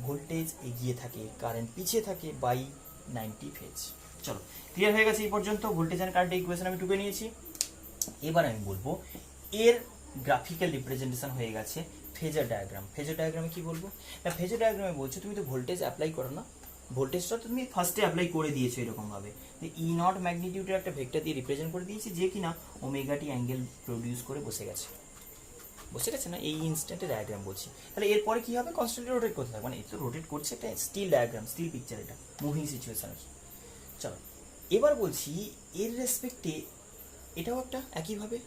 ভোল্টেজ এগিয়ে থাকে, কারেন্ট পিছিয়ে থাকে বাই 90 ফেজ। চলো, ক্লিয়ার হয়ে গেছে এই পর্যন্ত। ভোল্টেজ অ্যান্ড কারেন্টের ইকুয়েশন আমি টুকে নিয়েছি। এবার আমি বলবো এর গ্রাফিক্যাল রিপ্রেজেন্টেশন হয়ে গেছে ফেজার ডায়াগ্রাম। ফেজার ডায়াগ্রামে কি বলবো না, ফেজার ডায়াগ্রামে বলছো তুমি তো ভোল্টেজ অ্যাপ্লাই করো না, ভোল্টেজটা তুমি ফার্স্টে অ্যাপ্লাই করে দিয়েছো এরকমভাবে, যে ই নট ম্যাগনিটিউডের একটা ভেক্টর দিয়ে রিপ্রেজেন্ট করে দিয়েছি, যে কিনা ওমেগা টি অ্যাঙ্গেল প্রডিউস করে বসে গেছে না, এই ইনস্ট্যান্টে ডায়াগ্রাম বলছি। তাহলে এরপরে কি হবে? কনস্ট্যান্টলি রোটেট করতে থাকবে, মানে এই তো রোটেট করছে, একটা স্টিল ডায়াগ্রাম, স্টিল পিকচার, এটা মুভিং সিচুয়েশন। চলো, এবার বলছি এর রেসপেক্টে এটাও একটা একইভাবে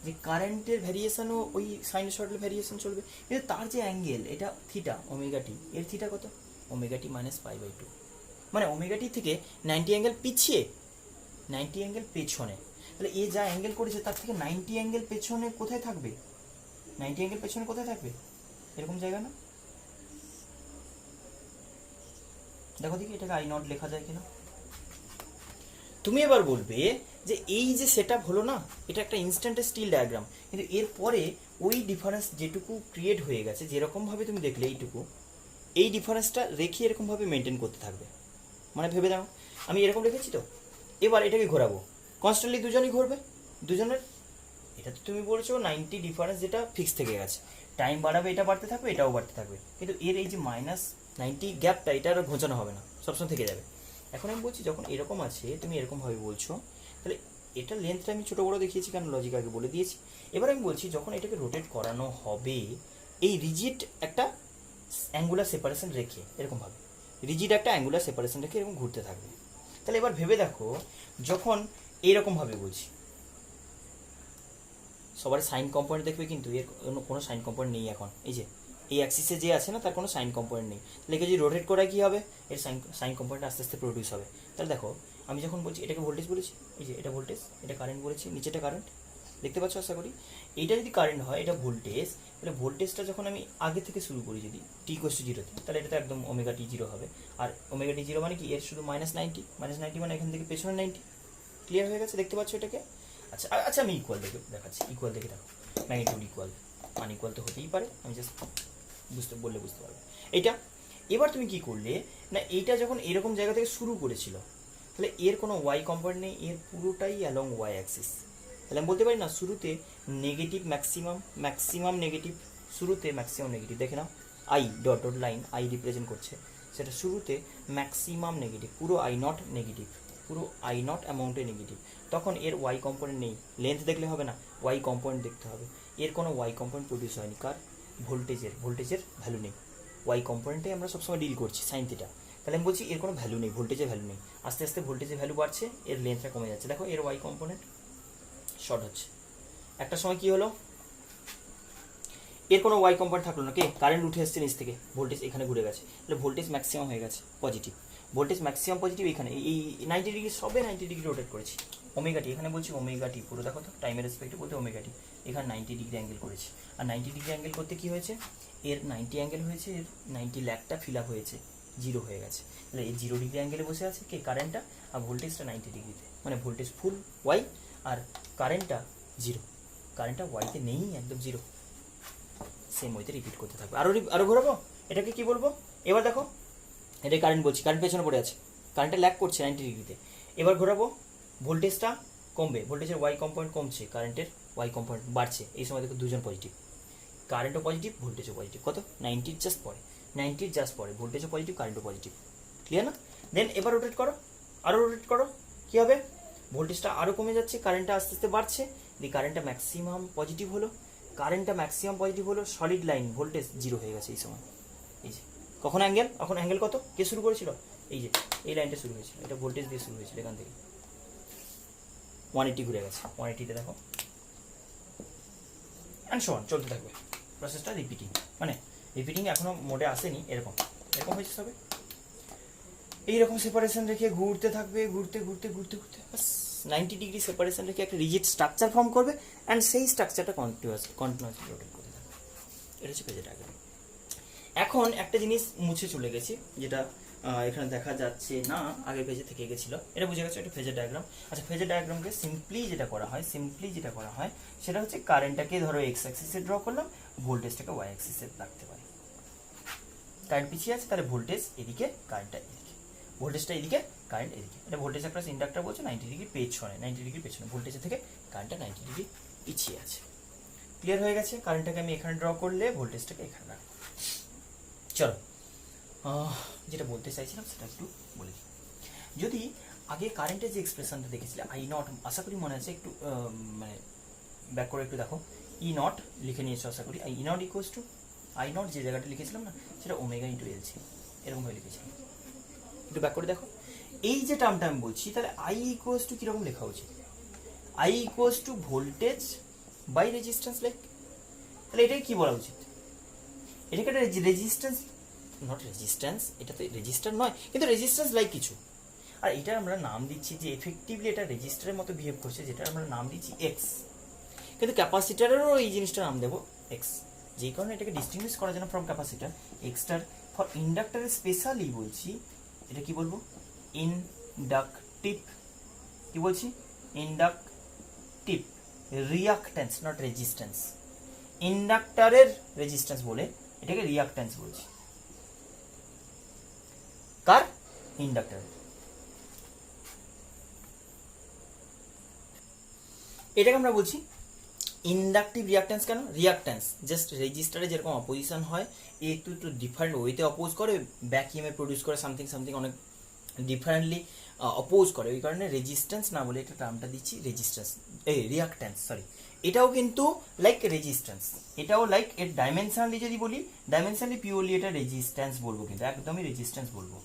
যে কারেন্টের ভ্যারিয়েশনও ওই সাইনোসয়েডাল ভ্যারিয়েশন চলবে, কিন্তু তার যে অ্যাঙ্গেল এটা থিটা ওমেগা টি, এর থিটা কত? ওমেগা টি -π/2, মানে ওমেগা টি থেকে 90 অ্যাঙ্গেল পিছিয়ে, 90 অ্যাঙ্গেল পেছনে। তাহলে এ যা অ্যাঙ্গেল করেছে তার থেকে 90 অ্যাঙ্গেল পেছনে কোথায় থাকবে? 90 অ্যাঙ্গেল পেছনে কোথায় থাকবে? এরকম জায়গা না? দেখো দেখি এটাকে আই নট লেখা যায় কিনা। তুমি এবার বলবে যে এই যে সেটআপ হলো না, এটা একটা ইনস্ট্যান্ট স্টিল ডায়াগ্রাম, কিন্তু এরপরে ওই ডিফারেন্স যেটুকু ক্রিয়েট হয়ে গেছে, যেরকমভাবে তুমি দেখলে এইটুকু, এই ডিফারেন্সটা রেখে এরকমভাবে মেনটেন করতে থাকবে। মানে ভেবে দাও, আমি এরকম রেখেছি তো, এবার এটাকে ঘোরাবো, কনস্ট্যান্টলি দুজনই ঘুরবে, দুজনের। এটা তো তুমি বলছো 90 ডিফারেন্স যেটা ফিক্স থেকে গেছে, টাইম বাড়াবে, এটা বাড়তে থাকবে, এটাও বাড়তে থাকবে, কিন্তু এর এই যে -90 গ্যাপটা, এটা আর ঘোচানো হবে না, সবসময় থেকে যাবে। এখন আমি বলছি যখন এরকম আছে, তুমি এরকমভাবে বলছো, তাহলে এটা লেন্থটা আমি ছোটো বড়ো দেখিয়েছি কারণ লজিক আগে বলে দিয়েছি। এবার আমি বলছি যখন এটাকে রোটেট করানো হবে, এই রিজিড একটা অ্যাঙ্গুলার সেপারেশন রেখে, এরকমভাবে রিজিড একটা অ্যাঙ্গুলার সেপারেশন রেখে এরকম ঘুরতে থাকবে। তাহলে এবার ভেবে দেখো, যখন এইরকমভাবে বলছি, সবার সাইন কম্পোনেন্ট দেখবে, কিন্তু এর কোনো সাইন কম্পোনেন্ট নেই এখন, এই যে এই অ্যাক্সিসে যে আছে না, তার কোনো সাইন কম্পোনেন্ট নেই। তাহলে যদি রোটেট করায় কী হবে? এর সাইন কম্পোনেন্ট আস্তে আস্তে প্রডিউস হবে। তাহলে দেখো, আমি যখন বলছি এটাকে ভোল্টেজ বলেছি, এই যে এটা ভোল্টেজ, এটা কারেন্ট বলেছি, নিচেটা কারেন্ট, দেখতে পাচ্ছ আশা করি। এইটা যদি কারেন্ট হয়, এটা ভোল্টেজ, তাহলে ভোল্টেজটা যখন আমি আগে থেকে শুরু করি, যদি t = 0, তাহলে এটা তো একদম ওমেগা টি 0 হবে। আর ওমেগা টি 0 মানে কি? এর শুধু -90 মানে এখান থেকে পেছনে 90। ক্লিয়ার হয়ে গেছে? দেখতে পাচ্ছ এটাকে? আচ্ছা আমি ইকুয়াল দেখে দেখাচ্ছি, ইকুয়াল দেখে দেখো, ম্যাগনিটিউড ইকুয়াল, আনইকুয়াল তো হতেই পারে, আমি জাস্ট বুঝতে পারবে এইটা। এবার তুমি কি করলে না, এইটা যখন এরকম জায়গা থেকে শুরু করেছিল, তাহলে এর কোনো ওয়াই কম্পোনেন্ট নেই, এর পুরোটাই অ্যালং ওয়াই অ্যাক্সিস। তাহলে আমি বলতে পারি না, শুরুতে নেগেটিভ ম্যাক্সিমাম নেগেটিভ, শুরুতে ম্যাক্সিমাম নেগেটিভ, দেখে now I dot line, I represent করছে, সেটা শুরুতে ম্যাক্সিমাম নেগেটিভ, পুরো আই নট নেগেটিভ, পুরো আই নট অ্যামাউন্টে নেগেটিভ। তখন এর ওয়াই কম্পোনেন্ট নেই, লেন্থ দেখলে হবে না, ওয়াই কম্পোনেন্ট দেখতে হবে। এর কোনো ওয়াই কম্পোনেন্ট প্রডিউস হয়নি, কার? ভোল্টেজের ভ্যালু নেই, ওয়াই কম্পোনেন্টে আমরা সবসময় ডিল করছি সাইন থিটা। তাহলে আমি বলছি এর কোনো ভ্যালু নেই, ভোল্টেজের ভ্যালু নেই। আস্তে আস্তে ভোল্টেজের ভ্যালু বাড়ছে, এর লেন্থটা কমে যাচ্ছে। দেখো এর ওয়াই কম্পোনেন্ট শর্ট হচ্ছে। একটা সময় কি হলো, এর কোনো ওয়াই কম্পোনেন্ট থাকলো না, কে? কারেন্ট উঠে এসছে নিচ থেকে, ভোল্টেজ এখানে ঘুরে গেছে, তাহলে ভোল্টেজ ম্যাক্সিমাম হয়ে গেছে, পজিটিভ, ভোল্টেজ ম্যাক্সিমাম পজিটিভ। এখানে এই 90 ডিগ্রি, সবে 90 ডিগ্রি রোটেট করেছি, ওমেগা টি, এখানে বলছি ওমেগা টি, পুরো দেখো তো টাইমের রেসপেক্টে বলতে ওমেগা টি, এখানে 90 ডিগ্রি অ্যাঙ্গেল করেছে। আর 90 ডিগ্রি অ্যাঙ্গেল করতে কি হয়েছে, এর 90 অ্যাঙ্গেল হয়েছে, এর 90 ল্যাকটা ফিল আপ হয়েছে, 0 হয়ে গেছে। তাহলে এই 0 ডিগ্রি অ্যাঙ্গেলে বসে আছে কে, কারেন্টটা, আর ভোল্টেজটা 90 ডিগ্রিতে, মানে ভোল্টেজ ফুল ওয়াই আর কারেন্টটা 0, কারেন্টটা ওয়াইতে নেই, একদম 0। সেম ওইতে রিপিট করতে থাকবে। আরও ঘোরাবো, এটাকে কি বলবো, এবার দেখো এটাই কারেন্ট বলছি, কারেন্ট পেছনে পড়ে আছে, কারেন্টটা ল্যাক করছে 90 ডিগ্রিতে। এবার ঘোরাবো, ভোল্টেজটা কমবে, ভোল্টেজের ওয়াই কম্পোনেন্ট কমছে, কারেন্টের ওয়াই কম্পোনেন্ট বাড়ছে। এই সময় দেখো দুজন পজিটিভ, কারেন্টও পজিটিভ, ভোল্টেজও পজিটিভ। কত, 90 জাস্ট পরে ভোল্টেজও পজিটিভ, কারেন্টও পজিটিভ। ক্লিয়ার না? দেন এবার রোটেট করো, আরও রোটেট করো, কী হবে, ভোল্টেজটা আরও কমে যাচ্ছে, কারেন্টটা আস্তে আস্তে বাড়ছে, দিয়ে কারেন্টটা ম্যাক্সিমাম পজিটিভ হলো, সলিড লাইন, ভোল্টেজ 0 হয়ে গেছে এই সময়। এই যে কখন অ্যাঙ্গেল, এখন অ্যাঙ্গেল কত, কে শুরু করেছিল, এই যে এই লাইনটা শুরু হয়েছিল, এটা ভোল্টেজ দিয়ে শুরু হয়েছিল, এখান থেকে 180 ঘুরে গেছে, 180তে দেখো, অ্যান্ড সো অন, চলতে থাকবে প্রসেসটা, রিপিটিং এখনো মোডে আসেনি, এরকম হয়েছে সবে। এইরকম সেপারেশন রেখে ঘুরতে থাকবে, ঘুরতে বাস 90 ডিগ্রি সেপারেশন রেখে একটা রিজিড স্ট্রাকচার ফর্ম করবে, অ্যান্ড সেই স্ট্রাকচারটা কন্টিনিউয়াসলি রোটেট করতে থাকবে। এটা হচ্ছে ফেজর ডায়াগ্রাম। এখন একটা জিনিস মুছে চলে গেছি, যেটা এখানে দেখা যাচ্ছে না, আগের পেজে থেকে গেছিলো, এটা বুঝে গেছো, এটা ফেজর ডায়াগ্রাম। আচ্ছা, ফেজর ডায়াগ্রামকে সিম্পলি যেটা করা হয় সেটা হচ্ছে কারেন্টটাকে ধরো এক্স অ্যাক্সিসে ড্র করলাম, ভোল্টেজটাকে ওয়াই অ্যাক্সিসে রাখতে পারি। কারেন্ট পিছিয়ে আছে, তাহলে ভোল্টেজ এদিকে, কারেন্টটা এদিকে, ভোল্টেজটা এদিকে, কারেন্ট এদিকে। এটা ভোল্টেজ প্লাস ইন্ডাক্টর বলছে 90 ডিগ্রি পেছনে, ভোল্টেজের থেকে কারেন্টটা 90 ডিগ্রি পিছিয়ে আছে। ক্লিয়ার হয়ে গেছে? কারেন্টটাকে আমি এখানে ড্র করলে ভোল্টেজটাকে এখানে রাখবো। চলো, যেটা বলতে চাইছিলাম সেটা একটু বলে দিই। যদি আগে কারেন্টের যে এক্সপ্রেশনটা দেখেছিলে আই নট, আশা করি মনে আছে, একটু মানে ব্যাক করে একটু দেখো, ই নট লিখে নিয়েছো আশা করি। E nought equals to I nought, যে জায়গাটা লিখেছিলাম না, সেটা ওমেগা ইন্টু এল ছিল, এরকমভাবে লিখেছিলাম। একটু ব্যাক করে দেখো, এই যে টার্মটা আমি বলছি, তাহলে আই ইকুয়ালস টু কীরকম লেখা উচিত, I equals to voltage by resistance like. তাহলে এটাই কি বলা উচিত, এটাকে একটা রেজিস্ট্যান্স, নট রেজিস্ট্যান্স, এটা তো রেজিস্টার নয়, কিন্তু রেজিস্ট্যান্স লাইক কিছু। আর এটার আমরা নাম দিচ্ছি যে এফেক্টিভলি এটা রেজিস্টারের মতো বিহেভ করছে, যেটা আমরা নাম দিচ্ছি এক্স, কিন্তু ক্যাপাসিটারেরও এই জিনিসটা নাম দেবো এক্স, যেই কারণে এটাকে ডিস্টিংগুইশ করার জন্য ফ্রম ক্যাপাসিটার, এক্সটার ফর ইন্ডাক্টারের স্পেশালি বলছি, এটা কি বলবো, ইন্ডাকটিভ, কি বলছি, ইন্ডাকটিভ রিয়াক্ট্যান্স, নট রেজিস্ট্যান্স। ইন্ডাক্টারের রেজিস্ট্যান্স বলে এটাকে রিয়াক্ট্যান্স বলছি, কার, ইন্ডাক্টর। এটাকে আমরা বলছি ইন্ডাকটিভ রিয়াক্ট্যান্স। কেন রিয়াক্ট্যান্স, জাস্ট রেজিস্টারে যেরকম অপোজিশন হয়, একটু ডিফারেন্ট ওয়েতে অপোজ করে, ব্যাক ইএমএফ প্রডিউস করে, সামথিং অনেক ডিফারেন্টলি অপোজ করে, ওই কারণে রেজিস্ট্যান্স না বলে এটা টার্মটা দিচ্ছি রেজিস্ট্যান্স, রিয়াক্ট্যান্স, সরি। এটাও কিন্তু লাইক রেজিস্ট্যান্স, এটাও লাইক এর ডাইমেনশনালি যদি বলি, ডাইমেনশনালি পিওরলি এটা রেজিস্ট্যান্স বলবো, কিন্তু একদমই রেজিস্ট্যান্স বলবো,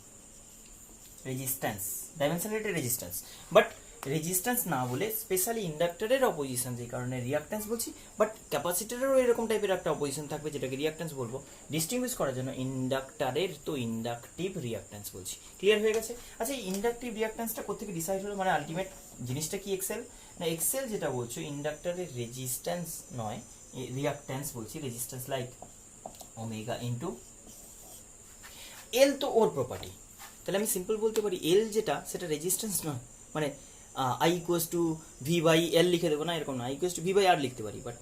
রেজিস্ট্যান্স, ডাইমেনশনালি এটা রেজিস্ট্যান্স, বাট রেজিস্ট্যান্স না বলে স্পেশালি ইন্ডাক্টরের অপোজিশন, যে কারণে রিয়াক্ট্যান্স বলছি, বাট ক্যাপাসিটরেরও এরকম টাইপের একটা অপোজিশন থাকবে, যেটাকে রিয়াক্ট্যান্স বলবো। ডিস্টিংগুইশ করার জন্য ইন্ডাক্টরের তো ইন্ডাকটিভ রিয়াক্ট্যান্স বলছি। ক্লিয়ার হয়ে গেছে? আচ্ছা, এই ইন্ডাকটিভ রিয়াক্ট্যান্সটা কোথেকে ডিসাইড হলো, মানে আলটিমেট জিনিসটা কি এক্সেল না, এক্সেল যেটা বলছো ইন্ডাক্টরের রেজিস্ট্যান্স নয়, রিয়াক্ট্যান্স বলছি, রেজিস্ট্যান্স লাইক ওমেগা ইন্টু এল, তো ওর প্রপার্টি। তাহলে আমি সিম্পল বলতে পারি এল যেটা, সেটা রেজিস্ট্যান্স নয়, মানে I equals to V by L লিখে দেবো না, এরকম না, I equals to V by R লিখতে পারি, বাট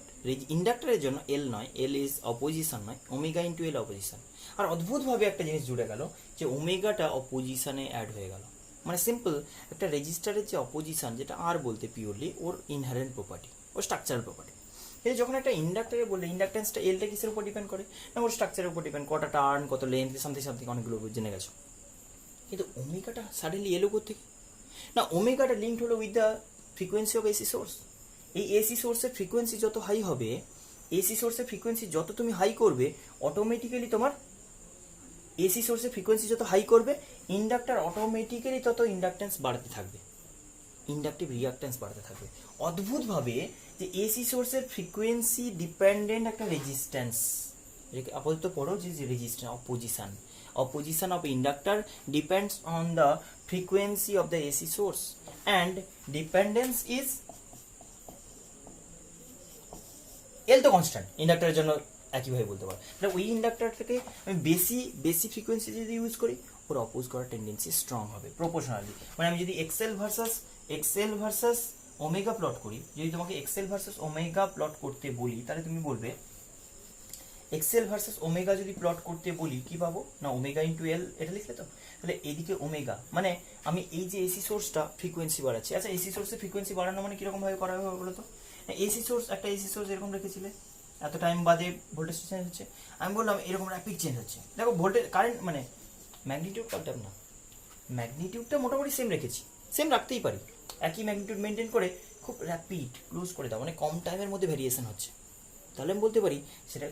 ইন্ডাক্টরের জন্য এল নয়, এল ইজ অপোজিশন নয়, ওমেগা ইন্টু এল অপোজিশন। আর অদ্ভুতভাবে একটা জিনিস জুড়ে গেল, যে ওমেগাটা অপোজিশনে অ্যাড হয়ে গেল, মানে সিম্পল একটা রেজিস্টারের যে অপোজিশন, যেটা আর বলতে পিওরলি ওর ইনহারেন্ট প্রপার্টি, ওর স্ট্রাকচারাল প্রপার্টি। এই যখন একটা ইন্ডাক্টরে বললে ইন্ডাক্টেন্সটা এলটা কিসের উপর ডিপেন্ড করে না, ওর স্ট্রাকচারের উপর ডিপেন্ড, কটা টার্ন, কত লেন্থ, সামথিং অনেকগুলো জেনে গেছো। কিন্তু ওমেগাটা সাডেনলি এলো কোথেকে না, ওমেগাটা লিঙ্কড হলো with the frequency of AC source. এই এসি সোর্সের ফ্রিকোয়েন্সি যত হাই হবে, এসি সোর্সের ফ্রিকোয়েন্সি যত তুমি হাই করবে, অটোমেটিক্যালি তোমার এসি সোর্সের ফ্রিকোয়েন্সি যত হাই করবে, ইন্ডাক্টর অটোমেটিক্যালি তত ইন্ডাকটেন্স বাড়তে থাকবে, ইন্ডাকটিভ রিয়াক্ট্যান্স বাড়তে থাকবে। অদ্ভুতভাবে যে এসি সোর্সের ফ্রিকোয়েন্সি ডিপেন্ডেন্ট একটা রেজিস্ট্যান্স, আপাতত পড়ো যে resistance opposition, opposition of inductor depends on the frequency of the AC source and dependence is L তো কনস্ট্যান্ট ইন্ডাক্টরের জন্য একইভাবে বলতে পারো। তাহলে ওই ইন্ডাক্টরটাকে আমি বেশি ফ্রিকোয়েন্সি যদি ইউজ করি ওর অপোজ করার টেন্ডেন্সি স্ট্রং হবে প্রপোর্শনালি। মানে আমি যদি এক্সেল ভার্সাস ওমেগা প্লট করি, যদি তোমাকে এক্সেল ভার্সাস ওমেগা প্লট করতে বলি তাহলে তুমি বলবে এক্সেল ভার্সাস ওমেগা যদি প্লট করতে বলি কি পাবো না, ওমেগা ইন্টু এল এটা লিখলে তো, তাহলে এদিকে ওমেগা মানে আমি এই যে এসি সোর্সটা ফ্রিকোয়েন্সি বাড়াচ্ছি। আচ্ছা এসি সোর্সের ফ্রিকোয়েন্সি বাড়ানো মানে কিরকম ভাবে করা হবে বলো তো? এসি সোর্স এরকম রেখেছিলে, এত টাইম বাদে ভোল্টেজ চেঞ্জ হচ্ছে, আমি বললাম এরকম র্যাপিড চেঞ্জ হচ্ছে। দেখো ভোল্টেজ কারেন্ট মানে ম্যাগনিটিউড পাল্টাম না, ম্যাগনিটিউডটা মোটামুটি সেম রেখেছি, সেম রাখতেই পারি, একই ম্যাগনিটিউড মেনটেন করে খুব র্যাপিড ক্লোজ করে দাও, মানে কম টাইমের মধ্যে ভেরিয়েশন হচ্ছে, তাহলে আমি বলতে পারি সেটা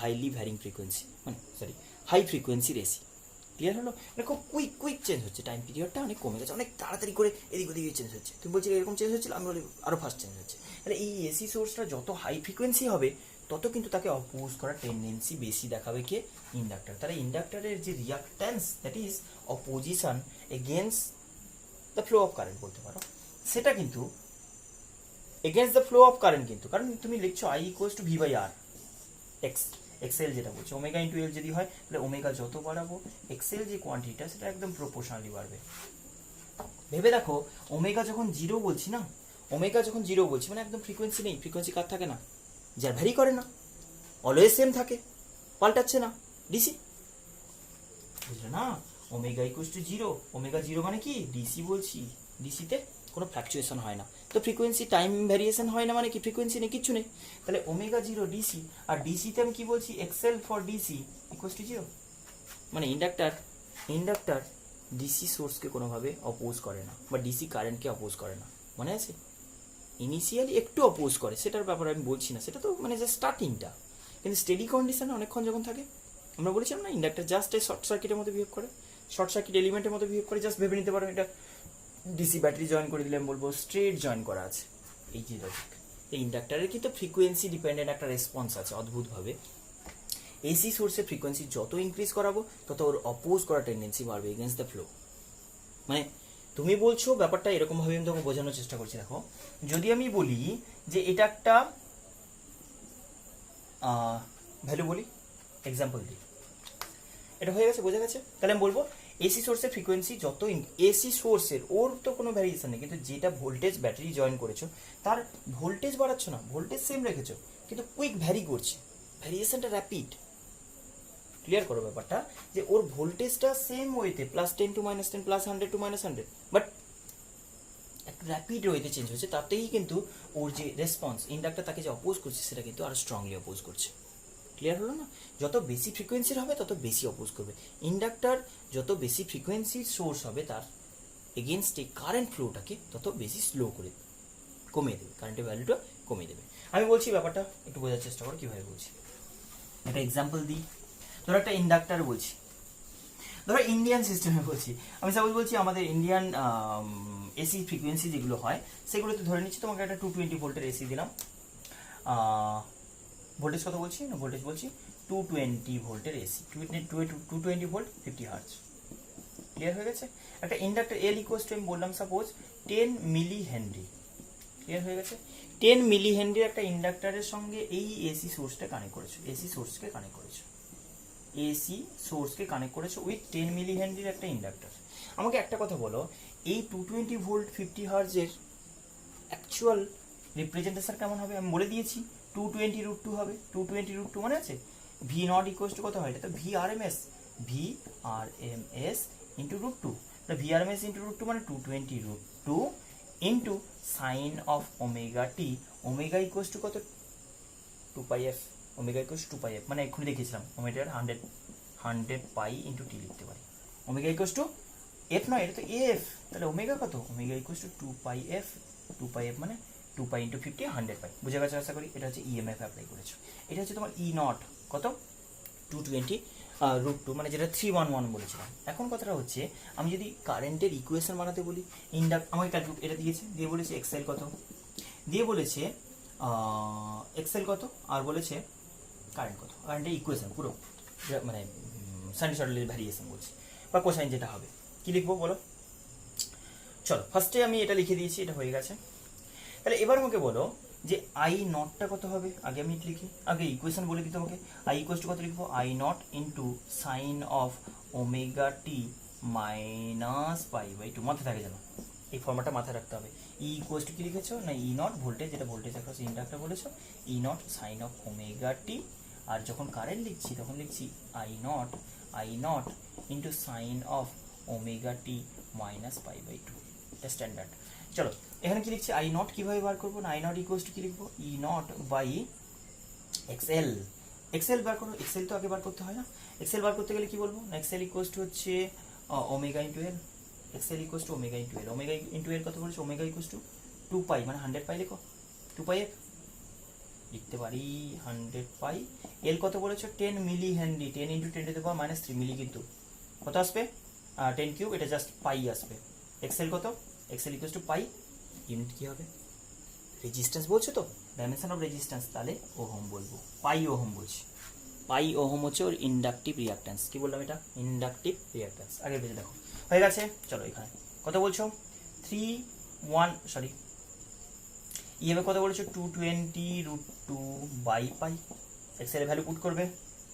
হাইলি ভ্যারিং ফ্রিকোয়েন্সি, মানে সরি হাই ফ্রিকোয়েন্সির এসি। ক্লিয়ার হলো? মানে খুব কুইক চেঞ্জ হচ্ছে, টাইম পিরিয়ডটা অনেক কমে গেছে, অনেক তাড়াতাড়ি করে এদিক ওদিকে চেঞ্জ হচ্ছে। তুমি বলছিলে এরকম চেঞ্জ হচ্ছিল, আমি বলি আরও ফাস্ট চেঞ্জ হচ্ছে। তাহলে এই এসি সোর্সটা যত হাই ফ্রিকোয়েন্সি হবে তত কিন্তু তাকে অপোজ করার টেন্ডেন্সি বেশি দেখাবে কে? ইন্ডাক্টর। তাহলে ইন্ডাক্টরের যে reactance that is opposition against the flow of current বলতে পারো, সেটা কিন্তু against the flow of current, কিন্তু কারণ তুমি লিখছো I equals to V by R XL যেটা বলছে ওমেগা ইন্টু এল যদি হয় তাহলে ওমেগা যত বাড়াবো এক্সেল যে কোয়ান্টিটিটা সেটা একদম প্রপোর্শনালি বাড়বে। ভেবে দেখো ওমেগা যখন জিরো বলছি না, ওমেগা যখন জিরো বলছি মানে একদম ফ্রিকোয়েন্সি নেই, ফ্রিকোয়েন্সি কার থাকে না, যার ভ্যারি করে না, অলওয়েজ সেম থাকে, পাল্টাচ্ছে না, ডিসি। বুঝলে না? Omega equals to zero, omega zero মানে কি ডিসি বলছি, ডিসিতে কোনো ফ্ল্যাকচুয়েশন হয় না, তো ফ্রিকোয়েন্সি টাইম ভ্যারিয়েশন হয় না, মানে কি ফ্রিকোয়েন্সি নেই, কিচ্ছু নেই। তাহলে ওমেগা জিরো ডিসি, আর ডিসিতে আমি কি বলছি XL for DC equals to zero, মানে ইন্ডাক্টর ডিসি সোর্সকে কোনোভাবে অপোজ করে না বা ডিসি কারেন্টকে অপোজ করে না, মনে আছে? ইনিশিয়ালি একটু অপোজ করে, সেটার ব্যাপারে আমি বলছি না, সেটা তো মানে যে স্টার্টিংটা, কিন্তু স্টেডি কন্ডিশনে অনেকক্ষণ যখন থাকে, আমরা বলেছিলাম না ইন্ডাক্টর জাস্ট এই শর্ট সার্কিটের মতো বিহেভ করে, শর্ট সার্কিট এলিমেন্টের মতো বিহেভ করে, জাস্ট ভেবে নিতে পারো এটা ডিসি ব্যাটারি জয়েন করে দিলে আমি বলবো স্ট্রেট জয়েন করা আছে, এই যে লজিক। এই ইন্ডাক্টরের কিন্তু ফ্রিকোয়েন্সি ডিপেন্ডেন্ট একটা রেসপন্স আছে অদ্ভুতভাবে। এসি সোর্সের ফ্রিকোয়েন্সি যত ইনক্রিজ করাবো তত ওর অপোজ করার টেন্ডেন্সি বাড়বে এগেনস্ট দ্য ফ্লো। মানে তুমি বলছো ব্যাপারটা এরকম ভাবে আমি তোমাকে বোঝানোর চেষ্টা করছি। দেখো যদি আমি বলি যে এটা একটা ভ্যালু বলি, এক্সাম্পল দিই, এটা হয়ে গেছে, বোঝা গেছে? তাহলে আমি বলবো এসি সোর্সের ফ্রিকোয়েন্সি যত, এসি সোর্সের ওর তো কোনো ভ্যারিয়েশন নেই, কিন্তু যেটা ভোল্টেজ ব্যাটারি জয়েন করেছো তার ভোল্টেজ বাড়াচ্ছ না, ভোল্টেজ সেম রেখেছো, কিন্তু কুইক ভ্যারি করছে, ভ্যারিয়েশনটা র্যাপিড। ক্লিয়ার করো ব্যাপারটা, যে ওর ভোল্টেজটা সেম ওয়েতে +10 টু -10 +100 টু -100, বাট একটা র্যাপিড ওয়েতে চেঞ্জ হচ্ছে, তাতেই কিন্তু ওর যে রেসপন্স ইন্ডাক্টর তাকে যে অপোজ করছে সেটা কিন্তু আরো স্ট্রংলি অপোজ করছে। ক্লিয়ার হলো না? যত বেশি ফ্রিকোয়েন্সির হবে তত বেশি অপোজ করবে ইন্ডাক্টর, যত বেশি ফ্রিকোয়েন্সির সোর্স হবে তার এগেনস্টে কারেন্ট ফ্লোটাকে তত বেশি স্লো করে কমিয়ে দেবে, কারেন্টের ভ্যালুটা কমিয়ে দেবে। আমি বলছি ব্যাপারটা একটু বোঝার চেষ্টা করো কিভাবে বলছি। একটা এক্সাম্পল দিই, ধরো একটা ইন্ডাক্টর বলছি, ধরো ইন্ডিয়ান সিস্টেমে বলছি, আমি সাপোজ বলছি আমাদের ইন্ডিয়ান এসি ফ্রিকোয়েন্সি যেগুলো হয় সেগুলোতে ধরে নিচ্ছি তোমাকে একটা 220 ভোল্টের এসি দিলাম, ভোল্টেজ কত বলছি না, ভোল্টেজ বলছি 220 ভোল্টের এসি, 220 ভোল্ট 50 হার্জ। ক্লিয়ার হয়ে গেছে? একটা ইন্ডাক্টর এল ইকুয়ালস টু আমি বললাম সাপোজ 10 মিলি হেনরি। ক্লিয়ার হয়ে গেছে? 10 মিলি হেনরি একটা ইন্ডাক্টরের সঙ্গে এই এসি সোর্সটা কানেক্ট করেছো, এসি সোর্সকে কানেক্ট করেছো, এসি সোর্সকে কানেক্ট করেছো উইথ 10 মিলি হেনরির একটা ইন্ডাক্টর। আমাকে একটা কথা বলো, এই 220 ভোল্ট 50 হার্জের অ্যাকচুয়াল রিপ্রেজেন্টেশন কেমন হবে? আমি বলে দিয়েছি 220√2 হবে, 220√2 মানে আছে ভি নট ইকুয়ালস টু কত হয়, এটা তো V R M S into √2, V R M S into √2 মানে 220√2 into sine of omega T, omega equals to কত 2πf, omega equals two 2πf, মানে এক্ষুনি দেখিয়েছিলাম ওমেগার 100 পাই ইন্টু টি লিখতে পারি, ওমেগা ইকুয়ালস টু এফ নয়, এটা তো এফ, তাহলে ওমেগা কত, omega equals two 2πf, 2πf মানে 2π ইন্টু 50 100 পাই। বুঝে গেছে আশা করি? এটা হচ্ছে ইএমএফ অ্যাপ্লাই করেছো। এটা হচ্ছে তোমার ই নট কত 220√2, মানে যেটা 311 বলেছিলাম। এখন কথাটা হচ্ছে আমি যদি কারেন্টের ইকুয়েশন বানাতে বলি, আমাকে এটা দিয়েছে, দিয়ে বলেছে এক্সেল কত, দিয়ে বলেছে এক্সেল কত, আর বলেছে কারেন্ট কত, কারেন্টের ইকুয়েশন পুরো মানে সাইনোসয়েডাল ভ্যারিয়েশন বলছি, বা কোসাইন যেটা হবে। কি লিখবো বলো? চলো ফার্স্টে আমি এটা লিখে দিয়েছি, এটা হয়ে গেছে। তাহলে এবার আমাকে বলো যে আই নটটা কত হবে, আগে আমি লিখি, আগে ইকুয়েশন বলে দিই তোমাকে। আই ইকুয়াল টু কত লিখবো, I not into sine of omega T minus pi by two. মাথায় থাকে যেন, এই ফর্মাটটা মাথায় রাখতে হবে। ই ইকুয়াল টু কি লিখেছো না, ই নট ভোল্টেজ, যেটা ভোল্টেজ অ্যাক্রস ইন্ডাক্টর বলেছো, E not sine of omega T. আর যখন কারেন্ট লিখছি তখন লিখছি I not into sine of omega T minus pi by two. এটা স্ট্যান্ডার্ড। চলো এখানে কি লিখছি, আই নট কিভাবে বার করবো না, আই নট ইকুয়ালস টু কি লিখবো, ই নট বাই এক্সএল। এক্সএল বার করো, এক্সএল তো আগে বার করতে হয় না। এক্সএল বার করতে গেলে কি বলবো না, এক্সএল ইকুয়ালস টু হচ্ছে omega into L. XL equals to omega into L. Omega into L কত বলেছে, ওমেগা ইকুয়ালস টু 2 পাই, মানে 100 পাই লেখো, 2 পাই লিখতে পারি 100 পাই। এল কত বলেছো, 10 milli henry, 10 into 10 to the power minus 3 milli, কিন্তু কত আসবে 10 কিউব, এটা জাস্ট পাই আসবে। এক্সএল কত, এক্সএল ইকুয়ালস টু পাই, ইউনিট কি হবে, রেজিস্ট্যান্স বলছো তো, ডাইমেনশন অফ রেজিস্ট্যান্স, তাহলে ওহম বলবো, পাই ওহম বলছি। পাই ওহম হচ্ছে ওর ইন্ডাকটিভ রিঅ্যাক্ট্যান্স। কি বললাম এটা, ইন্ডাকটিভ রিঅ্যাক্ট্যান্স। আগের পেজে দেখো হয়ে গেছে। চলো এখানে কত বলছো, 3 কত বলেছো, 220 by pi. XL value put করবে,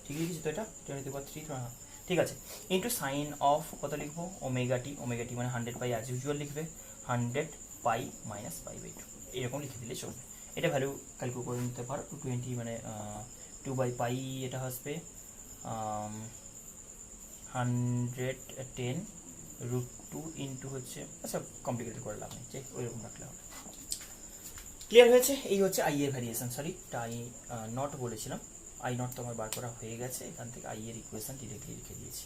ঠিক লিখেছি তো, এটা 20 হ্যাঁ ঠিক আছে। ইন্টু সাইন অফ কত লিখবো, ওমেগা টি মানে 100 পাই অ্যাজ ইউজুয়াল লিখবে, 100 পাই মাইনাস পাই বাই টু, এরকম লিখে দিলে চলবে। এটা ভ্যালু ক্যালকুলেট করে নিতে পারো, 220 মানে 2 বাই পাই, এটা আসবে 110 ইন্টু হচ্ছে, আচ্ছা কমপ্লিকেটেড করে লাভ নেই, যে ওইরকম রাখলে হবে। ক্লিয়ার হয়েছে? এই হচ্ছে আই এর ভ্যারিয়েশন, সরি আই নট বলেছিলাম, আই নট তো আমার বার করা হয়ে গেছে, এখান থেকে আই এর ইকুয়েশন ডিরেক্টলি লিখে দিয়েছি,